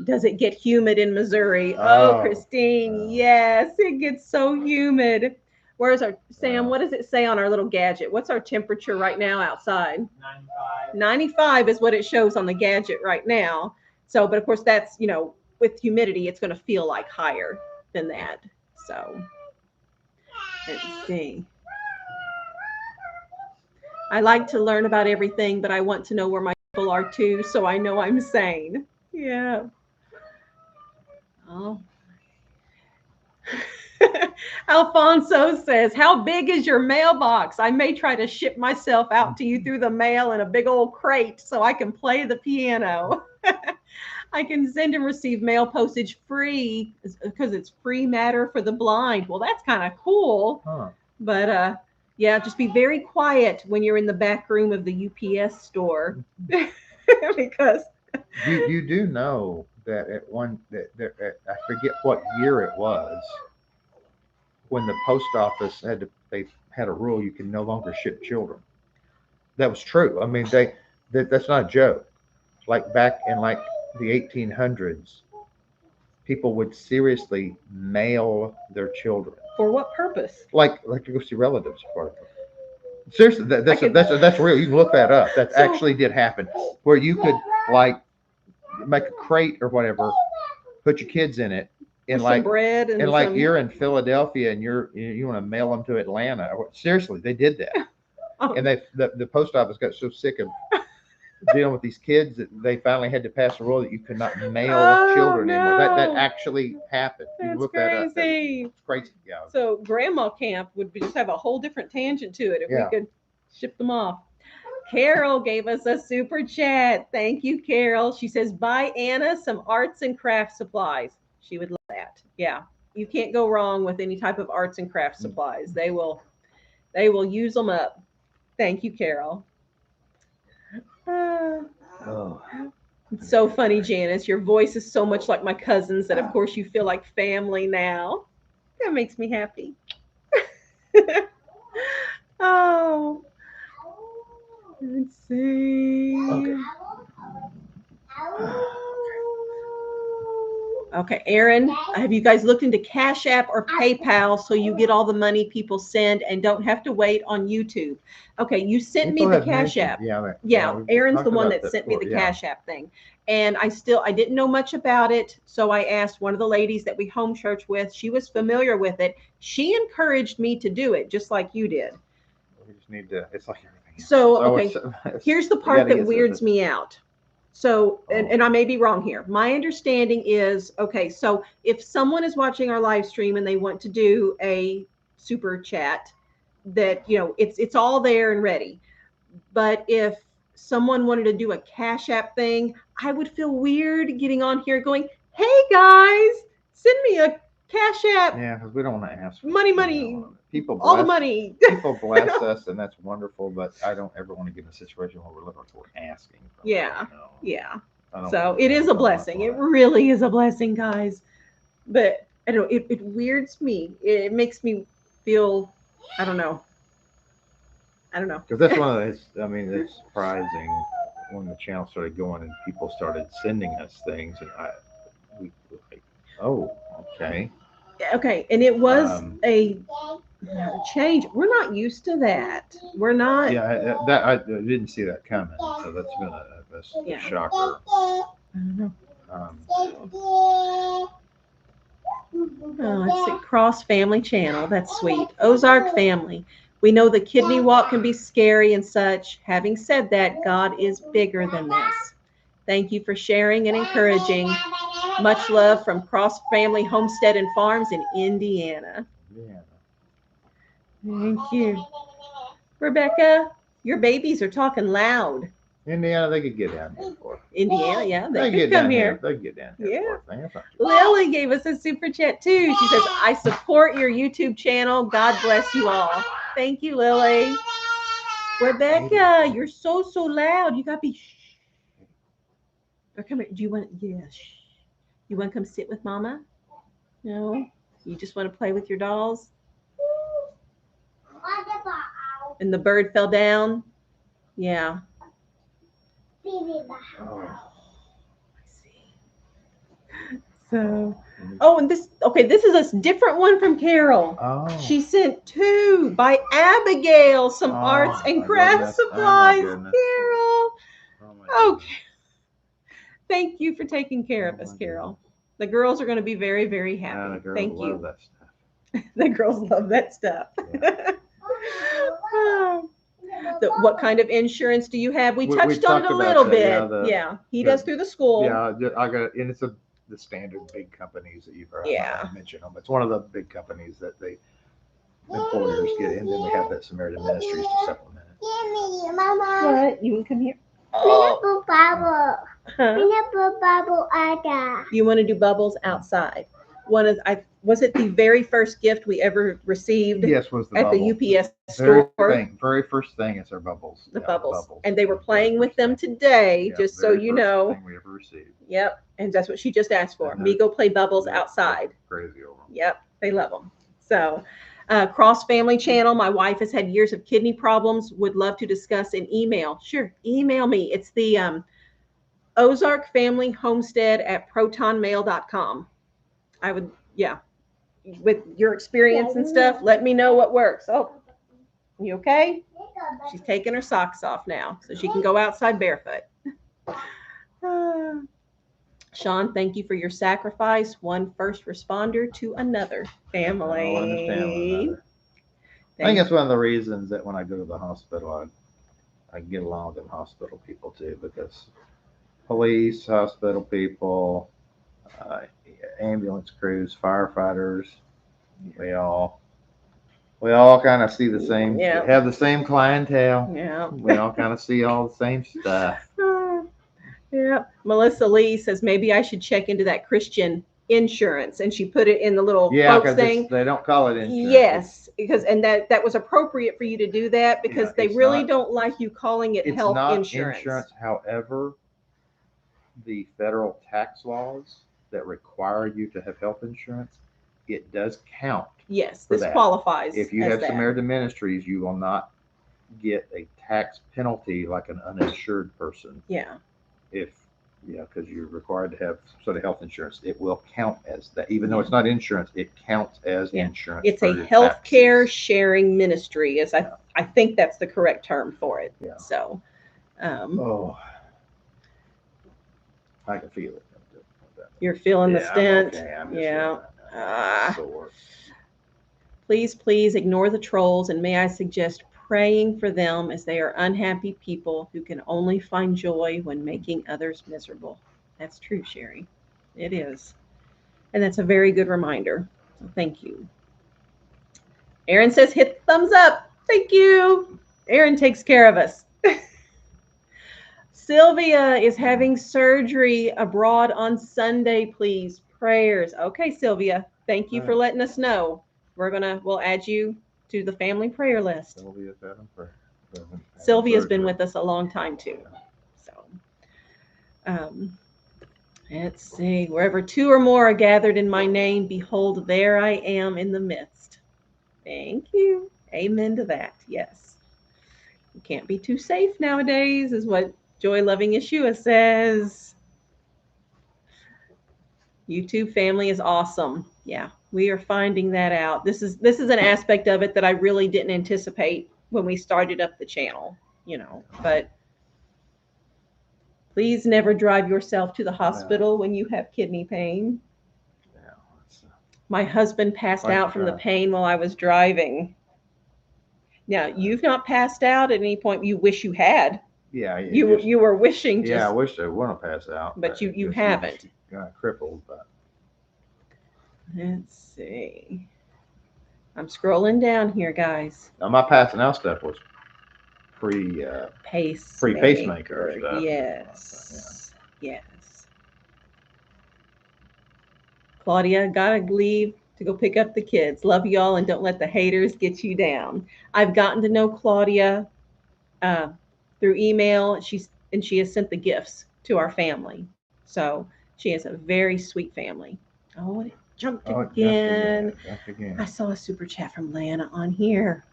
does it get humid in Missouri? Oh, Christine, yes, it gets so humid. Where's our Sam? What does it say on our little gadget? What's our temperature right now outside? 95. 95 is what it shows on the gadget right now. So, but of course, that's with humidity, it's going to feel like higher than that. So, let's see. I like to learn about everything, but I want to know where my people are too, so I know I'm sane. Yeah. Oh. Alfonso says, how big is your mailbox? I may try to ship myself out to you through the mail in a big old crate so I can play the piano. I can send and receive mail postage free because it's free matter for the blind. Well, that's kind of cool. Huh. But yeah, just be very quiet when you're in the back room of the UPS store because you do know that I forget what year it was when the post office they had a rule you can no longer ship children. That was true. I mean, that's not a joke. Like back in like the 1800s, people would seriously mail their children. For what purpose? Like to go see relatives part of it. Seriously, that's real. You can look that up. That actually did happen, where you could like make a crate or whatever, put your kids in it, and like some bread and like you're in Philadelphia and you want to mail them to Atlanta. Seriously, they did that, and the post office got so sick of dealing with these kids that they finally had to pass a rule that you could not mail children anymore. That actually happened. You That's look crazy. that up. It's crazy. Yeah. So grandma camp would just have a whole different tangent to it if we could ship them off. Carol gave us a super chat. Thank you, Carol. She says, buy Anna some arts and crafts supplies. She would love that. Yeah. You can't go wrong with any type of arts and crafts supplies. They will use them up. Thank you, Carol. It's so funny, Janice. Your voice is so much like my cousin's that, of course, you feel like family now. That makes me happy. Oh, let's see. Okay, Aaron, have you guys looked into Cash App or PayPal so you get all the money people send and don't have to wait on YouTube? Okay, you sent me the Cash App. Yeah, Aaron's the one that sent me the Cash App thing. And I didn't know much about it. So I asked one of the ladies that we home church with. She was familiar with it. She encouraged me to do it just like you did. We just need to, it's like everything else. So, okay, here's the part that weirds me out. So, and I may be wrong here. My understanding is, okay, so if someone is watching our live stream and they want to do a super chat, that, you know, it's all there and ready. But if someone wanted to do a Cash App thing, I would feel weird getting on here going, "Hey guys, send me a Cash App, Yeah, because we don't want to ask for money, people all the bless money." people bless us, and that's wonderful. But I don't ever want to get in a situation where we're literally asking. From Yeah, them, no. yeah. I don't- So it is a don't blessing. It want really is a blessing, guys. But I don't know, it weirds me. It makes me feel, I don't know. I don't know. because that's one of those. I mean, it's surprising when the channel started going and people started sending us things, and we were like, oh, okay. Okay, and it was Um, a change. We're not used to that. We're not. Yeah, I didn't see that coming, so that's been a Yeah. shocker. I don't know. Um, Oh, it's a cross family channel. That's sweet. Ozark family. We know the kidney walk can be scary and such. Having said that, God is bigger than this. Thank you for sharing and encouraging. Much love from Cross Family Homestead and Farms in Indiana. yeah. Thank you. Rebecca, your babies are talking loud. Indiana, they could get down here for. Indiana, yeah, they They could get come down here. They get down here Yeah. for a thing. That's not too bad. Lily gave us a super chat too. She says, "I support your YouTube channel. God bless you all." Thank you, Lily. Rebecca, you're so loud. You gotta be. Shh. Or come here. Do you want? Yeah. Shh. You want to come sit with Mama? No. You just want to play with your dolls? And the bird fell down. Yeah. Oh. I see. So, oh, and this, okay, this is a different one from Carol. Oh. She sent two by Abigail, some arts and my craft goodness. supplies, Oh, my goodness. Carol. Oh, my Okay. Thank you for taking care of us, my Carol. goodness. The girls are going to be very, very Yeah, happy. the girls Thank love you. that stuff. The girls love that stuff. Yeah. What kind of insurance do you have? We We touched on it talked a about little that, bit. yeah, He does through the school. Yeah, I got, and it's the standard big companies that you've heard. Yeah. I don't mention them. It's one of the big companies that the employers get, and then we have that Samaritan Ministries to supplement it. What? You can come here. Huh? You want to do bubbles outside? Was it the very first gift we ever received Yes, was the at bubble. the UPS store? Very first thing is our bubbles. The Yeah, bubbles. And they were playing with them today, Yeah, just so very you first know. thing we ever received. Yep. And that's what she just asked for. And Me go play bubbles They're outside. crazy over them. Yep. They love them. So, Cross Family Channel. My wife has had years of kidney problems. Would love to discuss in email. Sure. Email me. It's the Ozark Family Homestead at protonmail.com. I would, yeah. With your experience and stuff, let me know what works. Oh, you okay? She's taking her socks off now so she can go outside barefoot. Shawn, thank you for your sacrifice. One first responder to another family. I understand one another. I think that's one of the reasons that when I go to the hospital, I get along with the hospital people too, because police, hospital people, ambulance crews, firefighters, we all kind of see the same, have the same clientele. Yeah. We all kind of see all the same stuff. Yeah. Melissa Lee says maybe I should check into that Christian insurance, and she put it in the little quotes thing. They don't call it insurance. Yes, because that was appropriate for you to do that because they really don't like you calling it health insurance. It's not insurance. However, the federal tax laws that require you to have health insurance, it does count. Yes, this qualifies. If you have Samaritan Ministries, you will not get a tax penalty like an uninsured person. Yeah. Because you're required to have sort of health insurance, it will count as that. Even though it's not insurance, it counts as insurance. It's a healthcare sharing ministry, I think that's the correct term for it. Yeah. So. I can feel it. You're feeling the stent. I'm Please ignore the trolls, and may I suggest praying for them as they are unhappy people who can only find joy when making others miserable. That's true, Sherry. It is. And that's a very good reminder. So thank you. Aaron says, hit thumbs up. Thank you. Aaron takes care of us. Sylvia is having surgery abroad on Sunday, please. Prayers. Okay, Sylvia. Thank you for letting us know. We'll add you to the family prayer list. Sylvia's been with us a long time too. So let's see. Wherever two or more are gathered in my name, behold, there I am in the midst. Thank you. Amen to that. Yes. You can't be too safe nowadays, is what Joy Loving Yeshua says. YouTube family is awesome. Yeah, we are finding that out. This is an aspect of it that I really didn't anticipate when we started up the channel, but please never drive yourself to the hospital when you have kidney pain. My husband passed out from the pain while I was driving. Now, you've not passed out at any point you wish you had. Yeah. You were wishing just. Yeah, I wish I wouldn't have passed out. But you haven't. Got crippled, but. Let's see. I'm scrolling down here, guys. Now, my passing out stuff was pacemaker stuff. Yes. Yes. Claudia, gotta leave to go pick up the kids. Love y'all and don't let the haters get you down. I've gotten to know Claudia through email. She has sent the gifts to our family. So she has a very sweet family. Oh, it jumped again. I saw a super chat from Lana on here.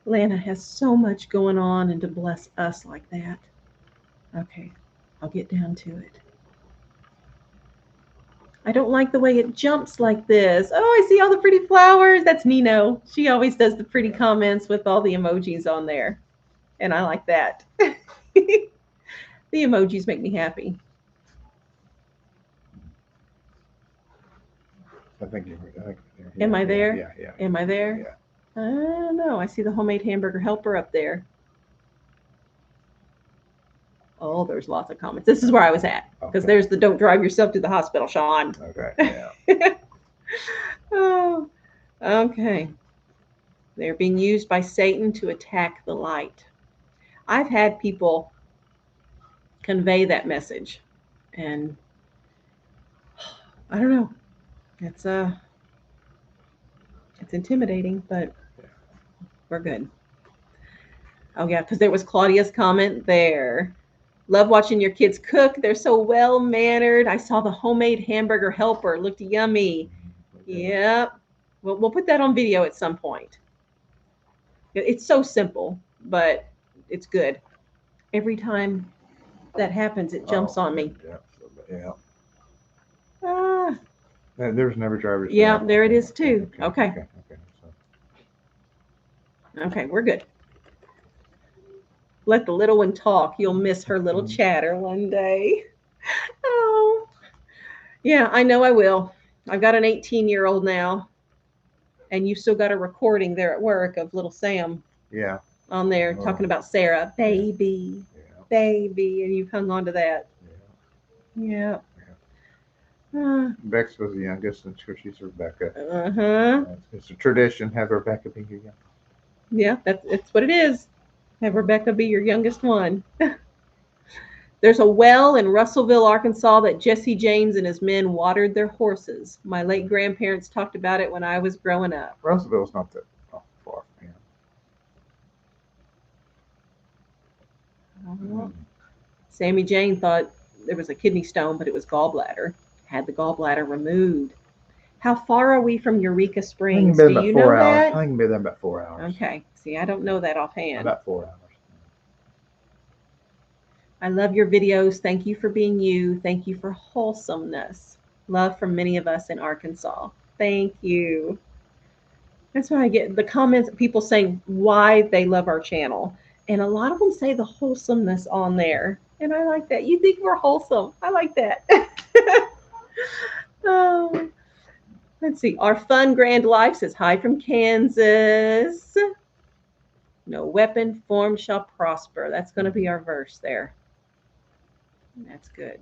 Lana has so much going on, and to bless us like that. Okay, I'll get down to it. I don't like the way it jumps like this. Oh, I see all the pretty flowers. That's Nino. She always does the pretty comments with all the emojis on there. And I like that. The emojis make me happy. Am I there? Yeah. Am I there? Yeah. I don't know. I see the homemade hamburger helper up there. Oh, there's lots of comments. This is where I was at. Because there's the don't drive yourself to the hospital, Shawn. Okay, yeah. Oh, okay. They're being used by Satan to attack the light. I've had people convey that message. And I don't know. It's intimidating, but we're good. Oh, yeah, because there was Claudia's comment there. Love watching your kids cook. They're so well-mannered. I saw the homemade hamburger helper. Looked yummy. Yep. We'll put that on video at some point. It's so simple, but it's good. Every time that happens, it jumps on me. Yeah. Ah. There's never drivers. Yeah, there it is too. Okay, we're good. Let the little one talk. You'll miss her little chatter one day. Oh, yeah, I know I will. I've got an 18-year-old now, and you've still got a recording there at work of little Sam. Yeah. On there talking about Sarah, baby, baby, and you've hung on to that. Yeah. Bex was the youngest, and she's Rebecca. It's a tradition, have Rebecca be your youngest. Yeah, that's what it is. Have Rebecca be your youngest one. There's a well in Russellville, Arkansas that Jesse James and his men watered their horses. My late grandparents talked about it when I was growing up. Russellville's not that far from here. Sammy Jane thought there was a kidney stone, but it was gallbladder. Had the gallbladder removed. How far are we from Eureka Springs? Do you know that? I think it'll be about 4 hours. Okay. See, I don't know that offhand. About 4 hours. I love your videos. Thank you for being you. Thank you for wholesomeness. Love from many of us in Arkansas. Thank you. That's why I get the comments, people saying why they love our channel. And a lot of them say the wholesomeness on there. And I like that. You think we're wholesome. I like that. Oh. Let's see. Our fun grand life says hi from Kansas. No weapon formed shall prosper. That's going to be our verse there. That's good.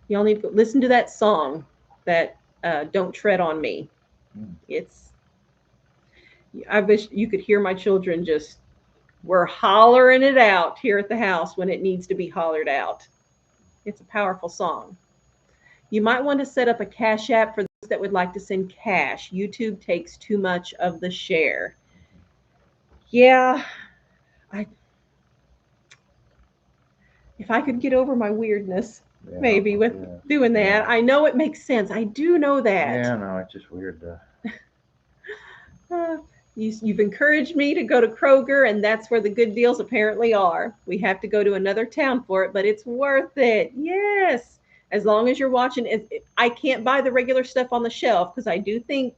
Y'all need to listen to that song, that Don't Tread on Me. It's, I wish you could hear my children just, we're hollering it out here at the house when it needs to be hollered out. It's a powerful song. You might want to set up a Cash App for those that would like to send cash. YouTube takes too much of the share. Yeah, if I could get over my weirdness, maybe with doing that. Yeah. I know it makes sense. I do know that. Yeah, no, it's just weird. You've encouraged me to go to Kroger, and that's where the good deals apparently are. We have to go to another town for it, but it's worth it. Yes. As long as you're watching it, I can't buy the regular stuff on the shelf because I do think,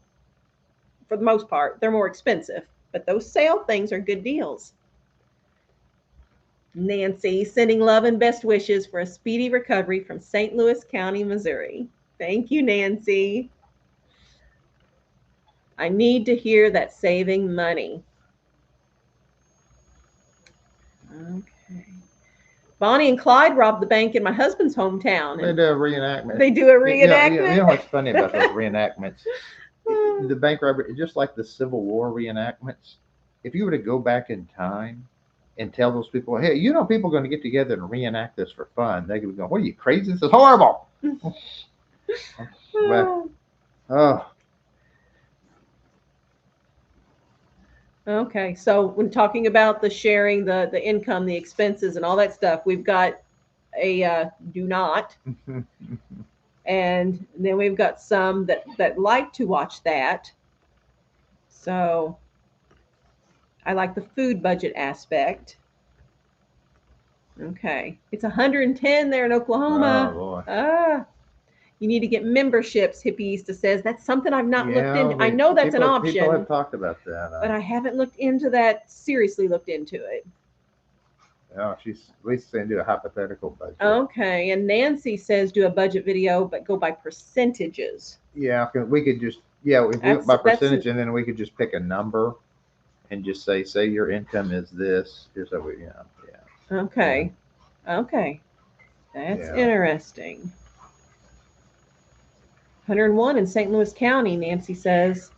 for the most part, they're more expensive. But those sale things are good deals. Nancy, sending love and best wishes for a speedy recovery from St. Louis County, Missouri. Thank you, Nancy. I need to hear that saving money. Okay. Bonnie and Clyde robbed the bank in my husband's hometown. They do a reenactment. They do a reenactment. You know what's funny about those reenactments? The bank robbery, just like the Civil War reenactments. If you were to go back in time and tell those people, hey, you know, people are going to get together and reenact this for fun, they could go, what are you, crazy? This is horrible. But, oh. Okay, so when talking about the sharing, the income, the expenses, and all that stuff, we've got a do not, and then we've got some that like to watch that. So I like the food budget aspect. Okay, it's 110 there in Oklahoma. Oh, boy. You need to get memberships, Hippieista says. That's something I've not looked into. I know that's an option. People have talked about that. But I haven't looked into that, seriously looked into it. Yeah, she's at least saying do a hypothetical budget. Okay, and Nancy says do a budget video, but go by percentages. Yeah, we could just, if we went by percentage, and then we could just pick a number and just say your income is this. Here's how we, Okay. Yeah. Okay. That's interesting. 101 in St. Louis County, Nancy says.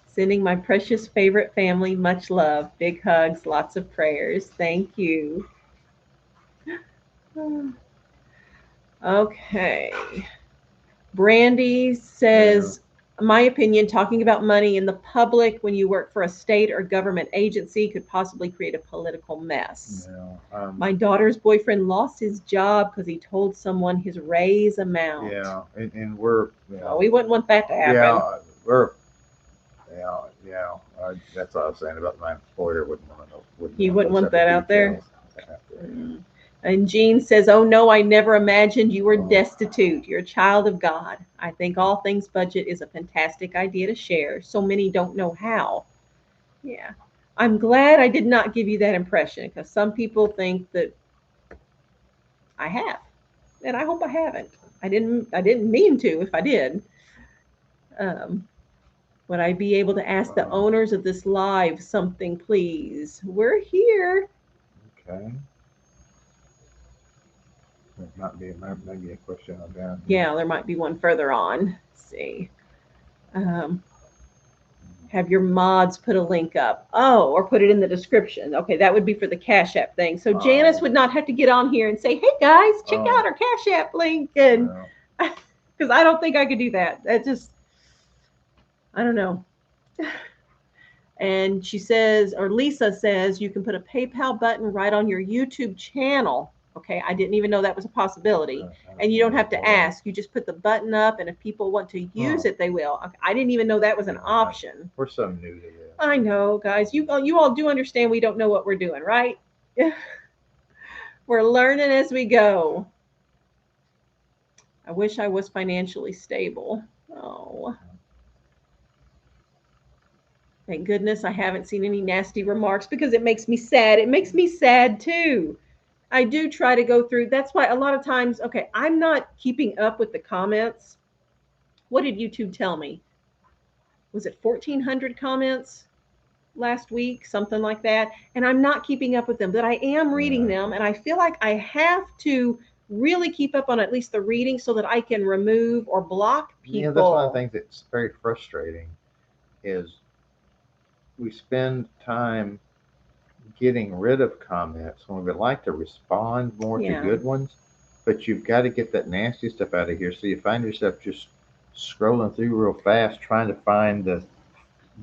Sending my precious favorite family much love. Big hugs, lots of prayers. Thank you. Okay. Brandy says, my opinion, talking about money in the public when you work for a state or government agency could possibly create a political mess. My daughter's boyfriend lost his job because he told someone his raise amount. Yeah, and we're, well, we wouldn't want that to happen. That's what I was saying about my employer. Wouldn't want that out there. And Jean says, oh no, I never imagined you were destitute. You're a child of God. I think all things budget is a fantastic idea to share. So many don't know how. Yeah. I'm glad I did not give you that impression, because some people think that I have. And I hope I haven't. I didn't mean to if I did. Would I be able to ask the owners of this live something, please? We're here. Okay. There might be a question on that. Yeah, there might be one further on. Let's see. Have your mods put a link up. Oh, or put it in the description. Okay, that would be for the Cash App thing. So Janice would not have to get on here and say, hey guys, check out our Cash App link. And because I don't think I could do that. That just, I don't know. And she says, or Lisa says, you can put a PayPal button right on your YouTube channel. Okay, I didn't even know that was a possibility. And you don't have to ask. You just put the button up, and if people want to use it, they will. Okay, I didn't even know that was an option. We're so new to this. I know, guys. You all do understand we don't know what we're doing, right? We're learning as we go. I wish I was financially stable. Oh. Thank goodness I haven't seen any nasty remarks, because it makes me sad. It makes me sad too. I do try to go through. That's why a lot of times, okay, I'm not keeping up with the comments. What did YouTube tell me? Was it 1,400 comments last week, something like that? And I'm not keeping up with them, but I am reading Yeah. them, and I feel like I have to really keep up on at least the reading so that I can remove or block Yeah, that's one of the people. things that's very frustrating is we spend time getting rid of comments when we would like to respond more to Yeah. good ones, but you've got to get that nasty stuff out of here. So you find yourself just scrolling through real fast, trying to find the,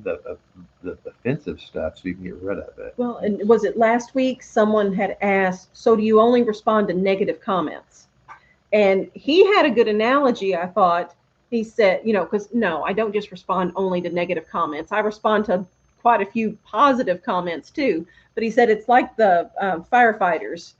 uh, the offensive stuff so you can get rid of it. Well, and was it last week someone had asked, so do you only respond to negative comments? And he had a good analogy, I thought. He said, because no, I don't just respond only to negative comments. I respond to quite a few positive comments too. But he said it's like the firefighters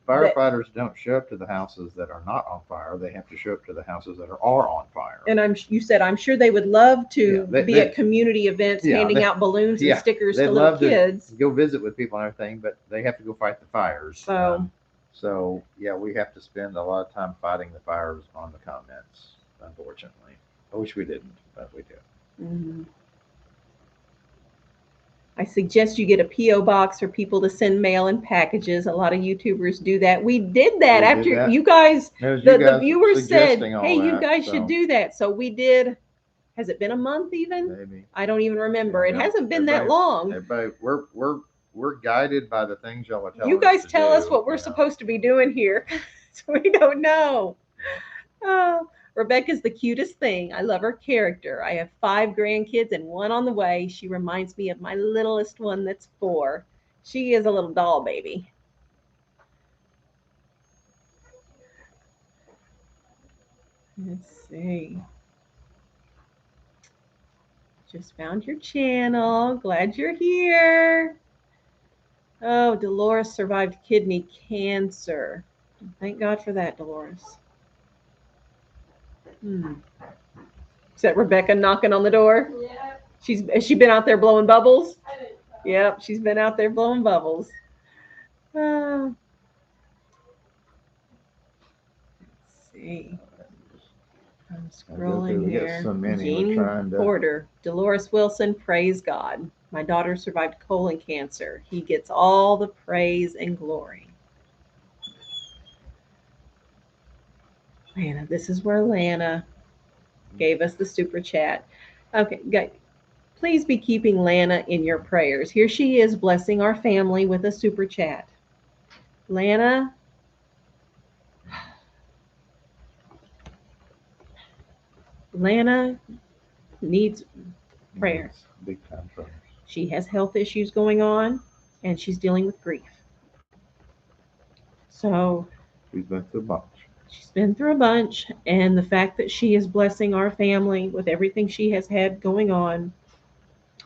that, Firefighters don't show up to the houses that are not on fire. They have to show up to the houses that are on fire. and you said, I'm sure they would love Yeah, to be at community events yeah, handing out balloons and yeah, stickers they'd to little love kids. to go visit with people and everything, but they have to go fight the fires. So, So yeah, we have to spend a lot of time fighting the fires on the comments. Unfortunately, I wish we didn't, but we do. mhm. I suggest you get a P.O. box for people to send mail and packages. A lot of YouTubers do that. We did that We after did that. you guys, It was the you guys viewers said, suggesting all hey, you that, guys so should do that. So we did. Has it been a month even? maybe. I don't even remember. It Yeah, hasn't been that long. everybody, we're guided by the things y'all are telling You guys us to tell us do. what we're supposed to be doing here. So we don't know. Oh, Rebecca's the cutest thing. I love her character. I have 5 grandkids and one on the way. She reminds me of my littlest one that's 4. She is a little doll baby. Let's see. Just found your channel. Glad you're here. Oh, Dolores survived kidney cancer. Thank God for that, Dolores. Is that Rebecca knocking on the door? Yeah. Has she been out there blowing bubbles? I think so. Yep, she's been out there blowing bubbles. Let's see. I'm scrolling We got here. so many. We're Jean trying to. Porter, Dolores Wilson, praise God. My daughter survived colon cancer. He gets all the praise and glory. Lana, this is where Lana gave us the super chat. Okay, guys, please be keeping Lana in your prayers. Here she is blessing our family with a super chat. Lana, Lana needs prayers. Big time prayers. She has health issues going on and she's dealing with grief. So We've been through a bunch. she's been through a bunch, and the fact that she is blessing our family with everything she has had going on.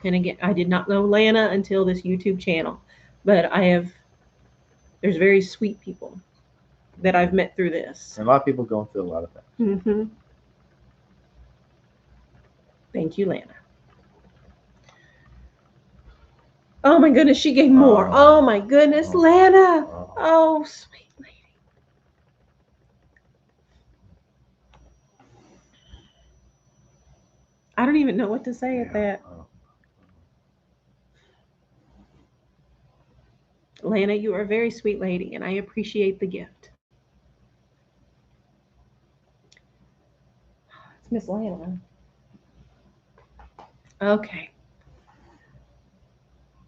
And again, I did not know Lana until this YouTube channel, but there's very sweet people that I've met through this. And a lot of people going through a lot of things. Mm-hmm. Thank you, Lana. Oh my goodness, she gave more. Oh my goodness, Lana. Oh, sweet lady. I don't even know what to say at that. Lana, you are a very sweet lady, and I appreciate the gift. It's Miss Lana. Okay.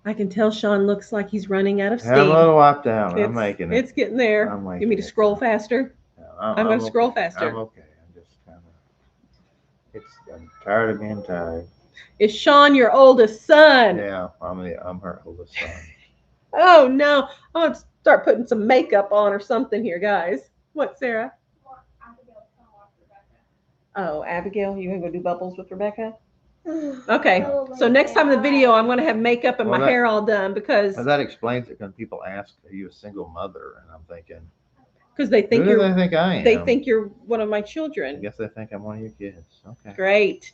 I can tell Shawn looks like he's running out of steam. Have a little wipe down. I'm making it. It's getting there. You want me to scroll faster? I'm going to scroll faster. I'm okay. I'm just kind of. I'm tired of being tired. Is Shawn your oldest son? Yeah, I'm her oldest son. Oh no! I'm going to start putting some makeup on or something here, guys. What, Sarah? Oh, Abigail, you going to go do bubbles with Rebecca? Okay, so next time in the video, I'm going to have makeup and my hair all done because that explains it when people ask, "Are you a single mother?" And I'm thinking, because they think who do they think I am? They think you're one of my children. I guess they think I'm one of your kids. Okay. Great.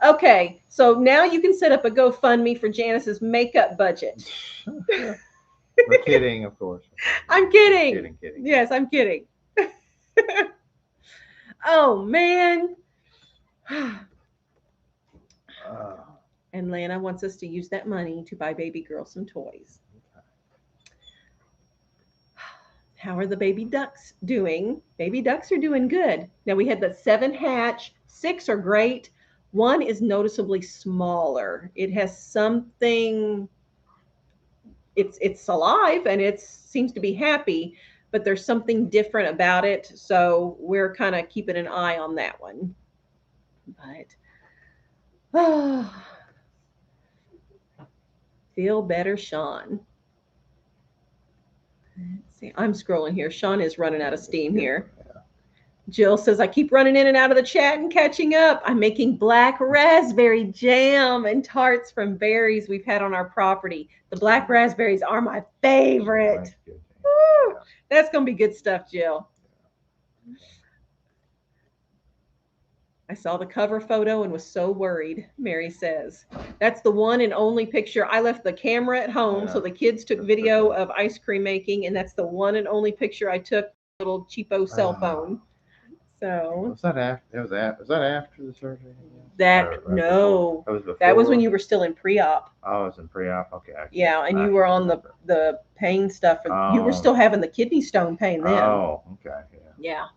Okay, so now you can set up a GoFundMe for Janice's makeup budget. We're kidding, of course. I'm kidding. Kidding. Yes, I'm kidding. Oh man. And Lana wants us to use that money to buy baby girl some toys. How are the baby ducks doing? Baby ducks are doing good. Now we had the 7 hatch, 6 are great. 1 is noticeably smaller. It has something, it's alive and it seems to be happy, but there's something different about it. So we're kind of keeping an eye on that one. But oh, feel better, Shawn. Let's see, I'm scrolling here. Shawn is running out of steam here. Jill says, I keep running in and out of the chat and catching up. I'm making black raspberry jam and tarts from berries we've had on our property. The black raspberries are my favorite. Woo! That's going to be good stuff, Jill. I saw the cover photo and was so worried, Mary says. That's the one and only picture. I left the camera at home, so the kids took video of ice cream making, and that's the one and only picture I took with a little cheapo cell phone. So was that after? Was that after the surgery? No, Before? That was when you were still in pre-op. Oh, I was in pre-op. Okay. Yeah, and you were on the pain stuff. You were still having the kidney stone pain then. Oh, okay. Yeah.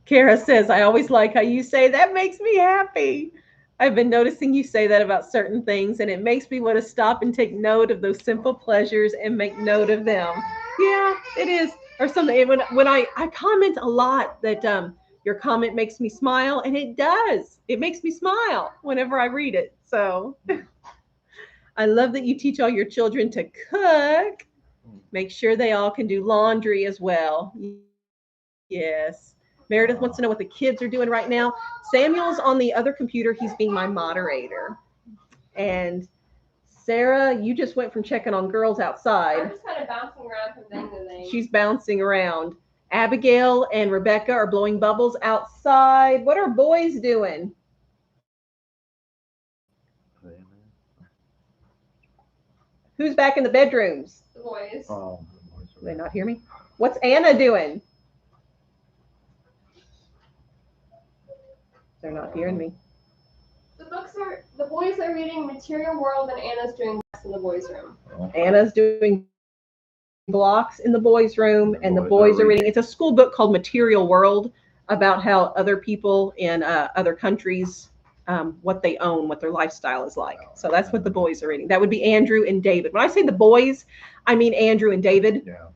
Kara says, I always like how you say that makes me happy. I've been noticing you say that about certain things, and it makes me want to stop and take note of those simple pleasures and make note of them. Yeah, it is. Or something. When I comment a lot that your comment makes me smile, and it does. It makes me smile whenever I read it. So I love that you teach all your children to cook. Make sure they all can do laundry as well. Yes. Meredith wants to know what the kids are doing right now. Samuel's on the other computer. He's being my moderator. And Sarah, you just went from checking on girls outside. I'm just kind of bouncing around from thing to thing. She's bouncing around. Abigail and Rebecca are blowing bubbles outside. What are boys doing? Who's back in the bedrooms? The boys. Oh, do they not hear me? What's Anna doing? They're not hearing me. The boys are reading Material World, and Anna's doing blocks in the boys' room. Anna's doing blocks in the boys' room, and the boys are reading. It's a school book called Material World about how other people in other countries, what they own, what their lifestyle is like. So that's what the boys are reading. That would be Andrew and David. When I say the boys, I mean Andrew and David. Yeah.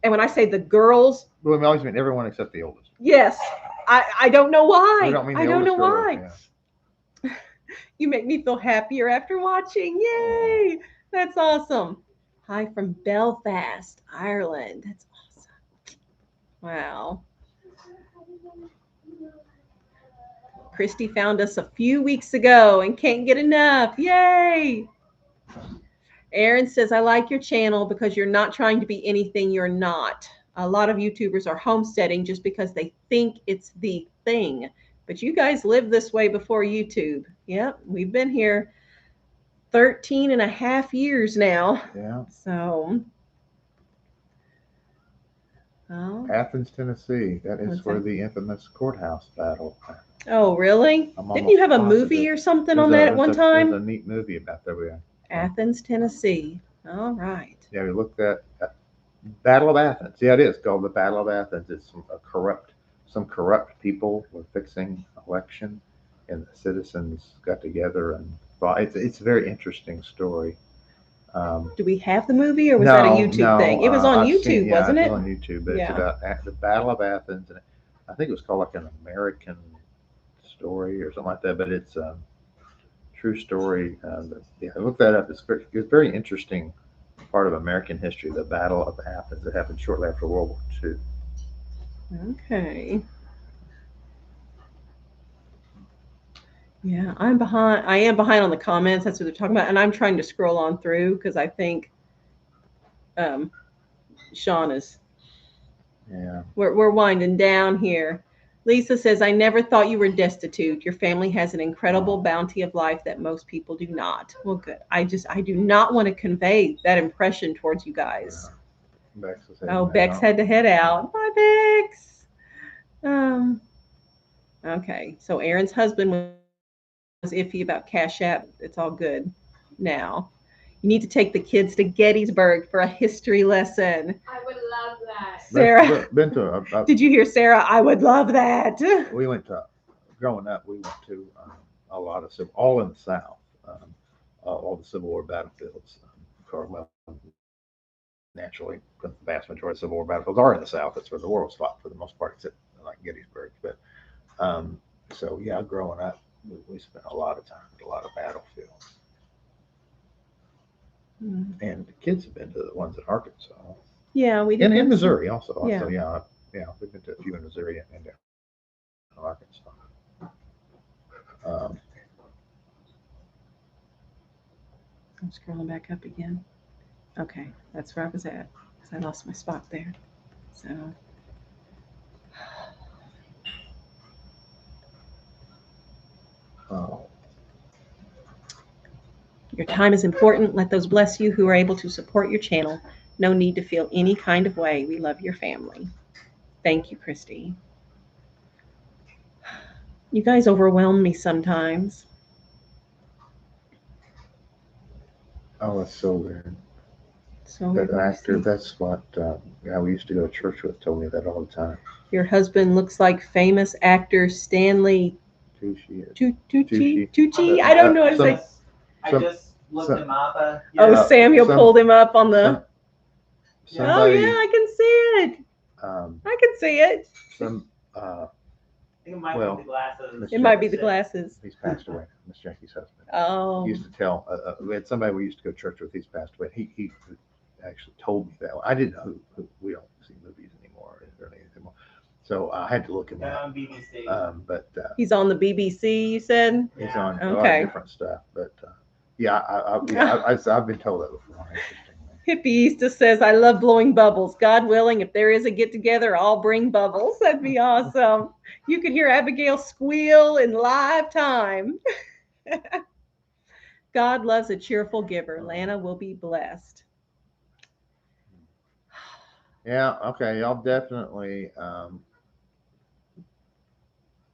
And when I say the girls, well, we always mean everyone except the oldest. Yes. I don't know why. I don't know why. Yeah. You make me feel happier after watching. Yay! That's awesome. Hi from Belfast, Ireland. That's awesome. Wow. Christy found us a few weeks ago and can't get enough. Yay! Aaron says, I like your channel because you're not trying to be anything you're not. A lot of YouTubers are homesteading just because they think it's the thing. But you guys lived this way before YouTube. Yep, we've been here 13 and a half years now. Yeah. So. Oh. Athens, Tennessee. That is where the infamous courthouse battle happened. Oh, really? Didn't you have a movie or something on that at one time? There's a neat movie about that. Athens, Tennessee. All right. Yeah, we looked at Battle of Athens. Yeah, it is called the Battle of Athens. It's some corrupt people were fixing election, and the citizens got together and fought. It's a very interesting story. Do we have the movie, or was that a YouTube thing? It was on YouTube, wasn't it? It was on YouTube, but it's about the Battle of Athens, and I think it was called like an American story or something like that. But it's a true story. Look that up. It's very interesting part of American history, the Battle of Athens. It happened shortly after World War II. Okay. Yeah, I am behind on the comments. That's what they're talking about. And I'm trying to scroll on through because I think Shawn is. Yeah. We're winding down here. Lisa says, I never thought you were destitute. Your family has an incredible bounty of life that most people do not. Well, good. I do not want to convey that impression towards you guys. Bex was Oh, heading Bex out. had to head out. Bye, Bex. Okay. So Aaron's husband was iffy about Cash App. It's all good now. You need to take the kids to Gettysburg for a history lesson. I would love that. Sarah, Been to did you hear Sarah? I would love that. we went to, growing up, we went to a lot of civil, all in the South, all the Civil War battlefields. Well, naturally, the vast majority of Civil War battlefields are in the South. That's where the war was fought for the most part, except like Gettysburg. But so yeah, growing up, we spent a lot of time at a lot of battlefields. And the kids have been to the ones in Arkansas. Yeah, we did. And in Missouri also. Yeah. So yeah, we've been to a few in Missouri and Arkansas. I'm scrolling back up again. Okay, that's where I was at because I lost my spot there. So. Oh. Your time is important. Let those bless you who are able to support your channel. No need to feel any kind of way. We love your family. Thank you, Christy. You guys overwhelm me sometimes. Oh, that's so weird. So That actor, that's what guy we used to go to church with told me that all the time. Your husband looks like famous actor Stanley Tucci. I don't know how to say. I just looked him up. Samuel pulled him up on the. Somebody, oh yeah, I can see it. I can see it. It might be the glasses. It might be the glasses. He's passed away. Miss Jackie's husband. Oh. He used to tell. We had somebody we used to go to church with. He's passed away. He actually told me that. I didn't know who. We don't see movies anymore or anything anymore. So I had to look him up. On BBC. But he's on the BBC. You said he's on a lot of different stuff. But yeah, I've been told that before. Hippie Easter says, I love blowing bubbles. God willing, if there is a get together, I'll bring bubbles. That'd be awesome. You could hear Abigail squeal in live time. God loves a cheerful giver. Lana will be blessed. Yeah, okay. I'll definitely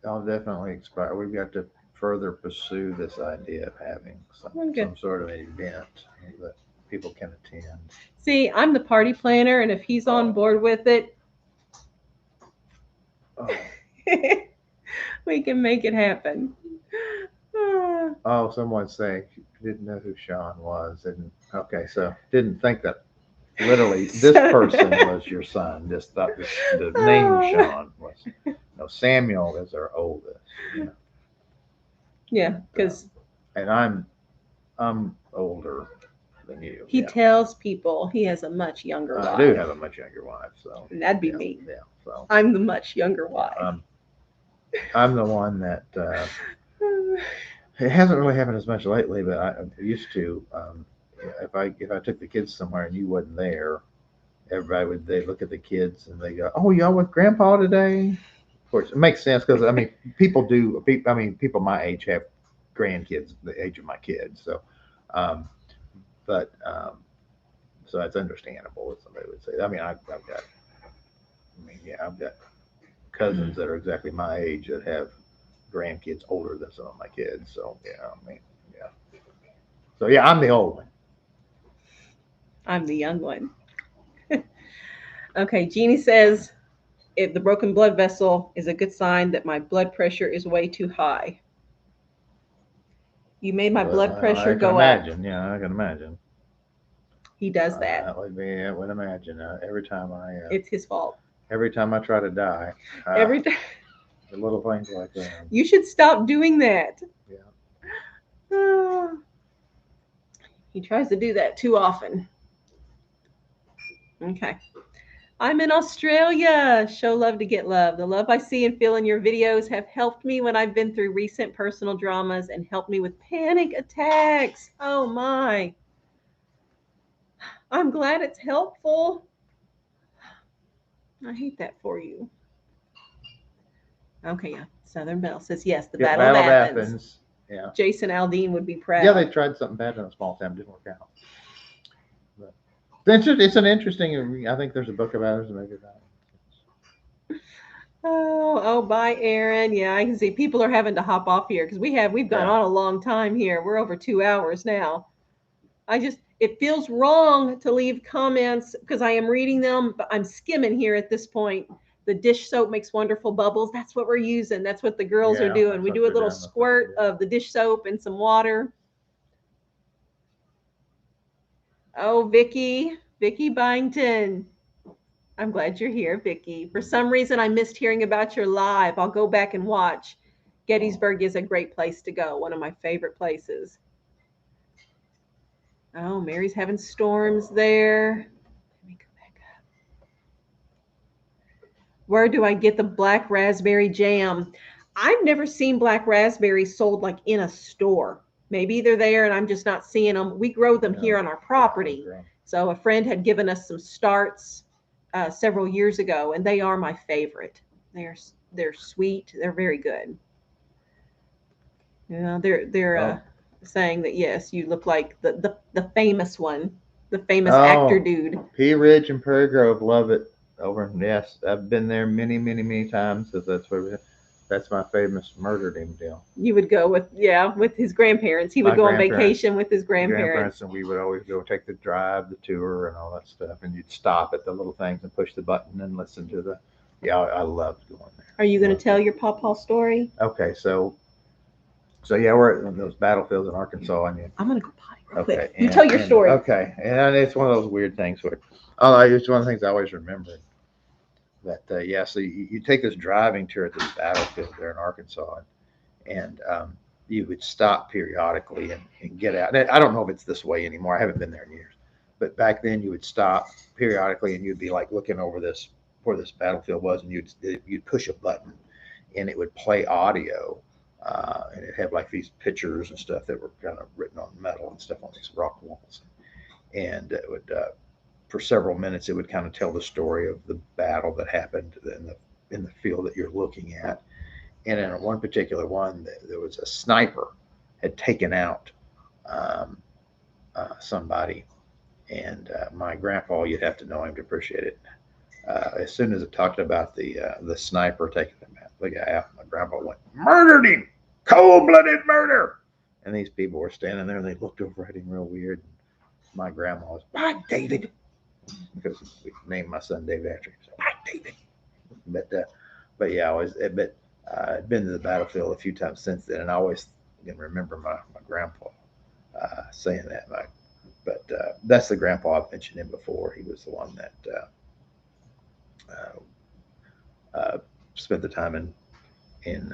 expire. We've got to further pursue this idea of having some sort of event that people can attend. See, I'm the party planner, and if he's on board with it, we can make it happen. Oh, someone's saying didn't know who Shawn was, and okay, so didn't think that literally this person was your son. Just thought the name Shawn was. No, Samuel is our oldest. Yeah, because and I'm older than you. He tells people he has a much younger wife. I do have a much younger wife, so and that'd be me. Yeah, so I'm the much younger wife. I'm the one that it hasn't really happened as much lately, but I used to. If I took the kids somewhere and you wasn't there, everybody they look at the kids and they go, "Oh, y'all with Grandpa today?" Of course, it makes sense because I mean, people my age have grandkids the age of my kids, so. So that's understandable. What somebody would say. I mean, I've got cousins that are exactly my age that have grandkids older than some of my kids. So yeah, I mean, yeah. So yeah, I'm the old one. I'm the young one. Okay, Jeannie says, if the broken blood vessel is a good sign that my blood pressure is way too high. You made my blood pressure go up. Yeah, I can imagine. He does that. I would imagine. Every time it's his fault. Every time I try to die. Every time. The little things like that. You should stop doing that. Yeah. He tries to do that too often. Okay. I'm in Australia. Show love to get love. The love I see and feel in your videos have helped me when I've been through recent personal dramas and helped me with panic attacks. Oh my. I'm glad it's helpful. I hate that for you. Okay, yeah. Southern Belle says yes. The Yeah, Battle of Athens. Yeah. Jason Aldean would be proud. Yeah, they tried something bad in a small town, didn't work out. But it's an interesting. I think there's a book about it, maybe about it. Oh, bye, Aaron. Yeah, I can see people are having to hop off here because we've gone on a long time here. We're over 2 hours now. It feels wrong to leave comments because I am reading them, but I'm skimming here at this point. The dish soap makes wonderful bubbles. That's what we're using. That's what the girls are doing. We do a little squirt of the dish soap and some water. Oh, Vicky Byington. I'm glad you're here, Vicky. For some reason, I missed hearing about your live. I'll go back and watch. Gettysburg is a great place to go. One of my favorite places. Oh, Mary's having storms there. Let me go back up. Where do I get the black raspberry jam? I've never seen black raspberries sold like in a store. Maybe they're there and I'm just not seeing them. We grow them here on our property. So a friend had given us some starts several years ago, and they are my favorite. They're sweet. They're very good. Yeah, they're saying that yes, you look like the famous one, the famous actor dude. Pea Ridge and Prairie Grove, love it. Over, yes, I've been there many times. So that's my famous murdered him deal. You would go with his grandparents. He would go on vacation with his grandparents. And we would always go take the drive, the tour, and all that stuff. And you'd stop at the little things and push the button and listen to the. Yeah, I loved going there. Are you going to tell your pawpaw story? Okay, so yeah, we're at those battlefields in Arkansas, and I'm going to go potty real quick. You tell your story. Okay, and it's one of those weird things where, it's one of the things I always remember. That so you take this driving tour at this battlefield there in Arkansas, and you would stop periodically and get out. And I don't know if it's this way anymore. I haven't been there in years, but back then you would stop periodically and you'd be like looking over this where this battlefield was, and you'd push a button, and it would play audio, and it had like these pictures and stuff that were kind of written on metal and stuff on these rock walls, and it would. For several minutes, it would kind of tell the story of the battle that happened in the field that you're looking at. And in one particular one, there was a sniper had taken out somebody, and my grandpa, you'd have to know him to appreciate it. As soon as it talked about the sniper taking the guy out, my grandpa went, "Murdered him, cold-blooded murder!" And these people were standing there, and they looked over at him real weird. My grandma was, "Why, David?" Because we named my son David after him. So, "Why, David?" But yeah, I've been to the battlefield a few times since then, and I always can remember my grandpa saying that. But that's the grandpa I've mentioned him before. He was the one that spent the time in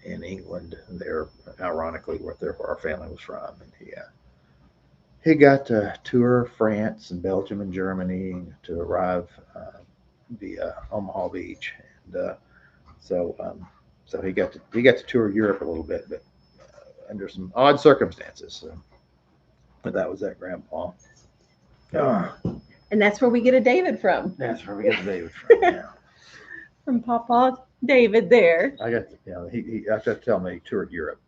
England there, ironically, where our family was from, and he got to tour France and Belgium and Germany to arrive via Omaha Beach, and so he got to tour Europe a little bit, but under some odd circumstances. So, but that was that grandpa. And that's where we get a David from. That's where we get a David from. Yeah. From Papa David there. I got he I have to tell me he toured Europe.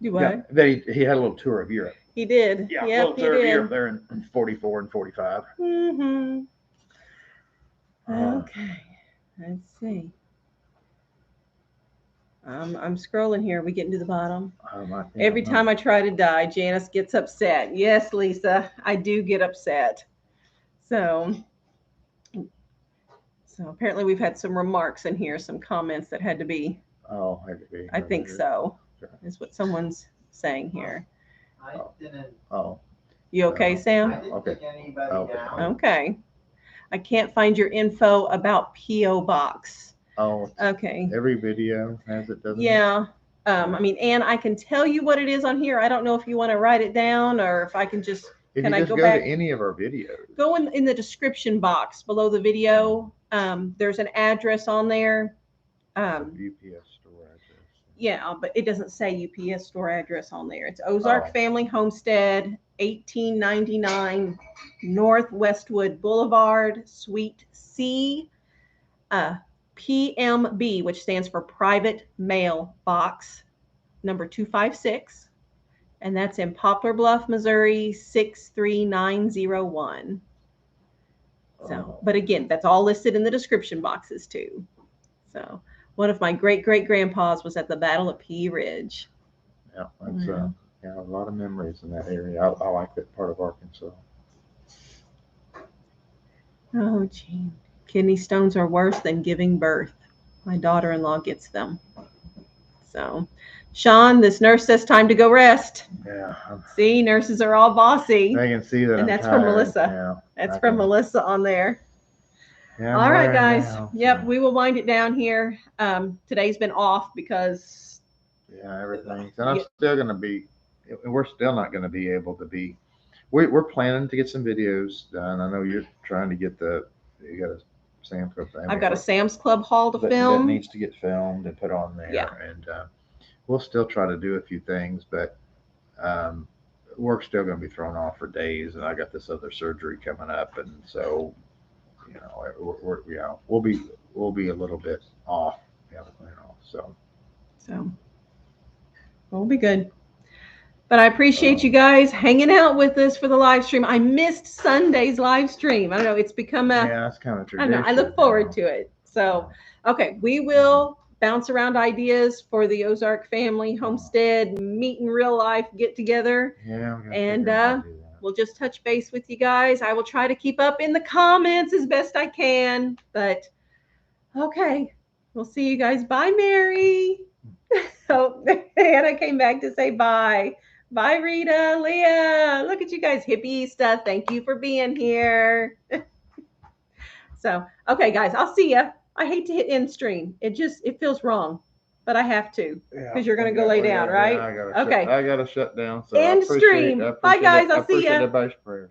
Do what? Yeah, he had a little tour of Europe. He did. Yeah, yep, a little tour of Europe there in 44 and 45. Mm-hmm. Okay. Let's see. I'm scrolling here. Are we getting to the bottom? Every time I try to die, Janice gets upset. Yes, Lisa, I do get upset. So apparently we've had some remarks in here, some comments that had to be. Oh, had to be. I think so. Sure. Is what someone's saying here. I didn't. Oh. You okay, Sam? I didn't take anybody down. Okay. I can't find your info about P.O. Box. Oh. Okay. Every video has it, doesn't it? Yeah. I mean, Ann, I can tell you what it is on here. I don't know if you want to write it down or if I can just. Can I go back to any of our videos? Go in the description box below the video. There's an address on there. UPS store address. Yeah, but it doesn't say UPS store address on there. It's Ozark Family Homestead, 1899 North Westwood Boulevard, Suite C, PMB, which stands for Private Mail Box number 256. And that's in Poplar Bluff, Missouri, 63901. So, but again, that's all listed in the description boxes too. So, one of my great-great-grandpas was at the Battle of Pea Ridge. Yeah, that's yeah, a lot of memories in that area. I like that part of Arkansas. Oh, gee. Kidney stones are worse than giving birth. My daughter-in-law gets them. So, Shawn, this nurse says time to go rest. Yeah. See, nurses are all bossy. They can see that. And I'm that's from tired. Melissa. Yeah, That's I from can- Melissa on there. Yeah, I'm All right, wearing guys. down, Yep, so, we will wind it down here. Today's been off because yeah, everything. And I'm still going to be, we're still not going to be able to be, we're planning to get some videos done. I know you're trying to get you got a Sam's Club thing. I've got a Sam's Club haul to that film. needs to get filmed and put on there. Yeah. And we'll still try to do a few things, but work's still going to be thrown off for days. And I got this other surgery coming up. And so, you know, we'll be a little bit off, you know, so we'll be good. But I appreciate you guys hanging out with us for the live stream. I missed Sunday's live stream. I don't know. It's become a, yeah, that's kind of I tradition. don't know. I look forward to it. So, okay, we will bounce around ideas for the Ozark family homestead, meet in real life, get together. Yeah. And we'll just touch base with you guys. I will try to keep up in the comments as best I can. But okay, we'll see you guys. Bye, Mary. Oh, Hannah came back to say bye. Bye, Rita, Leah. Look at you guys, hippie stuff. Thank you for being here. So, okay, guys, I'll see ya. I hate to hit end stream. It feels wrong, but I have to because you're going to go lay down, right? I gotta shut down. So End stream. Bye, guys. I'll see ya. I appreciate everybody's prayers.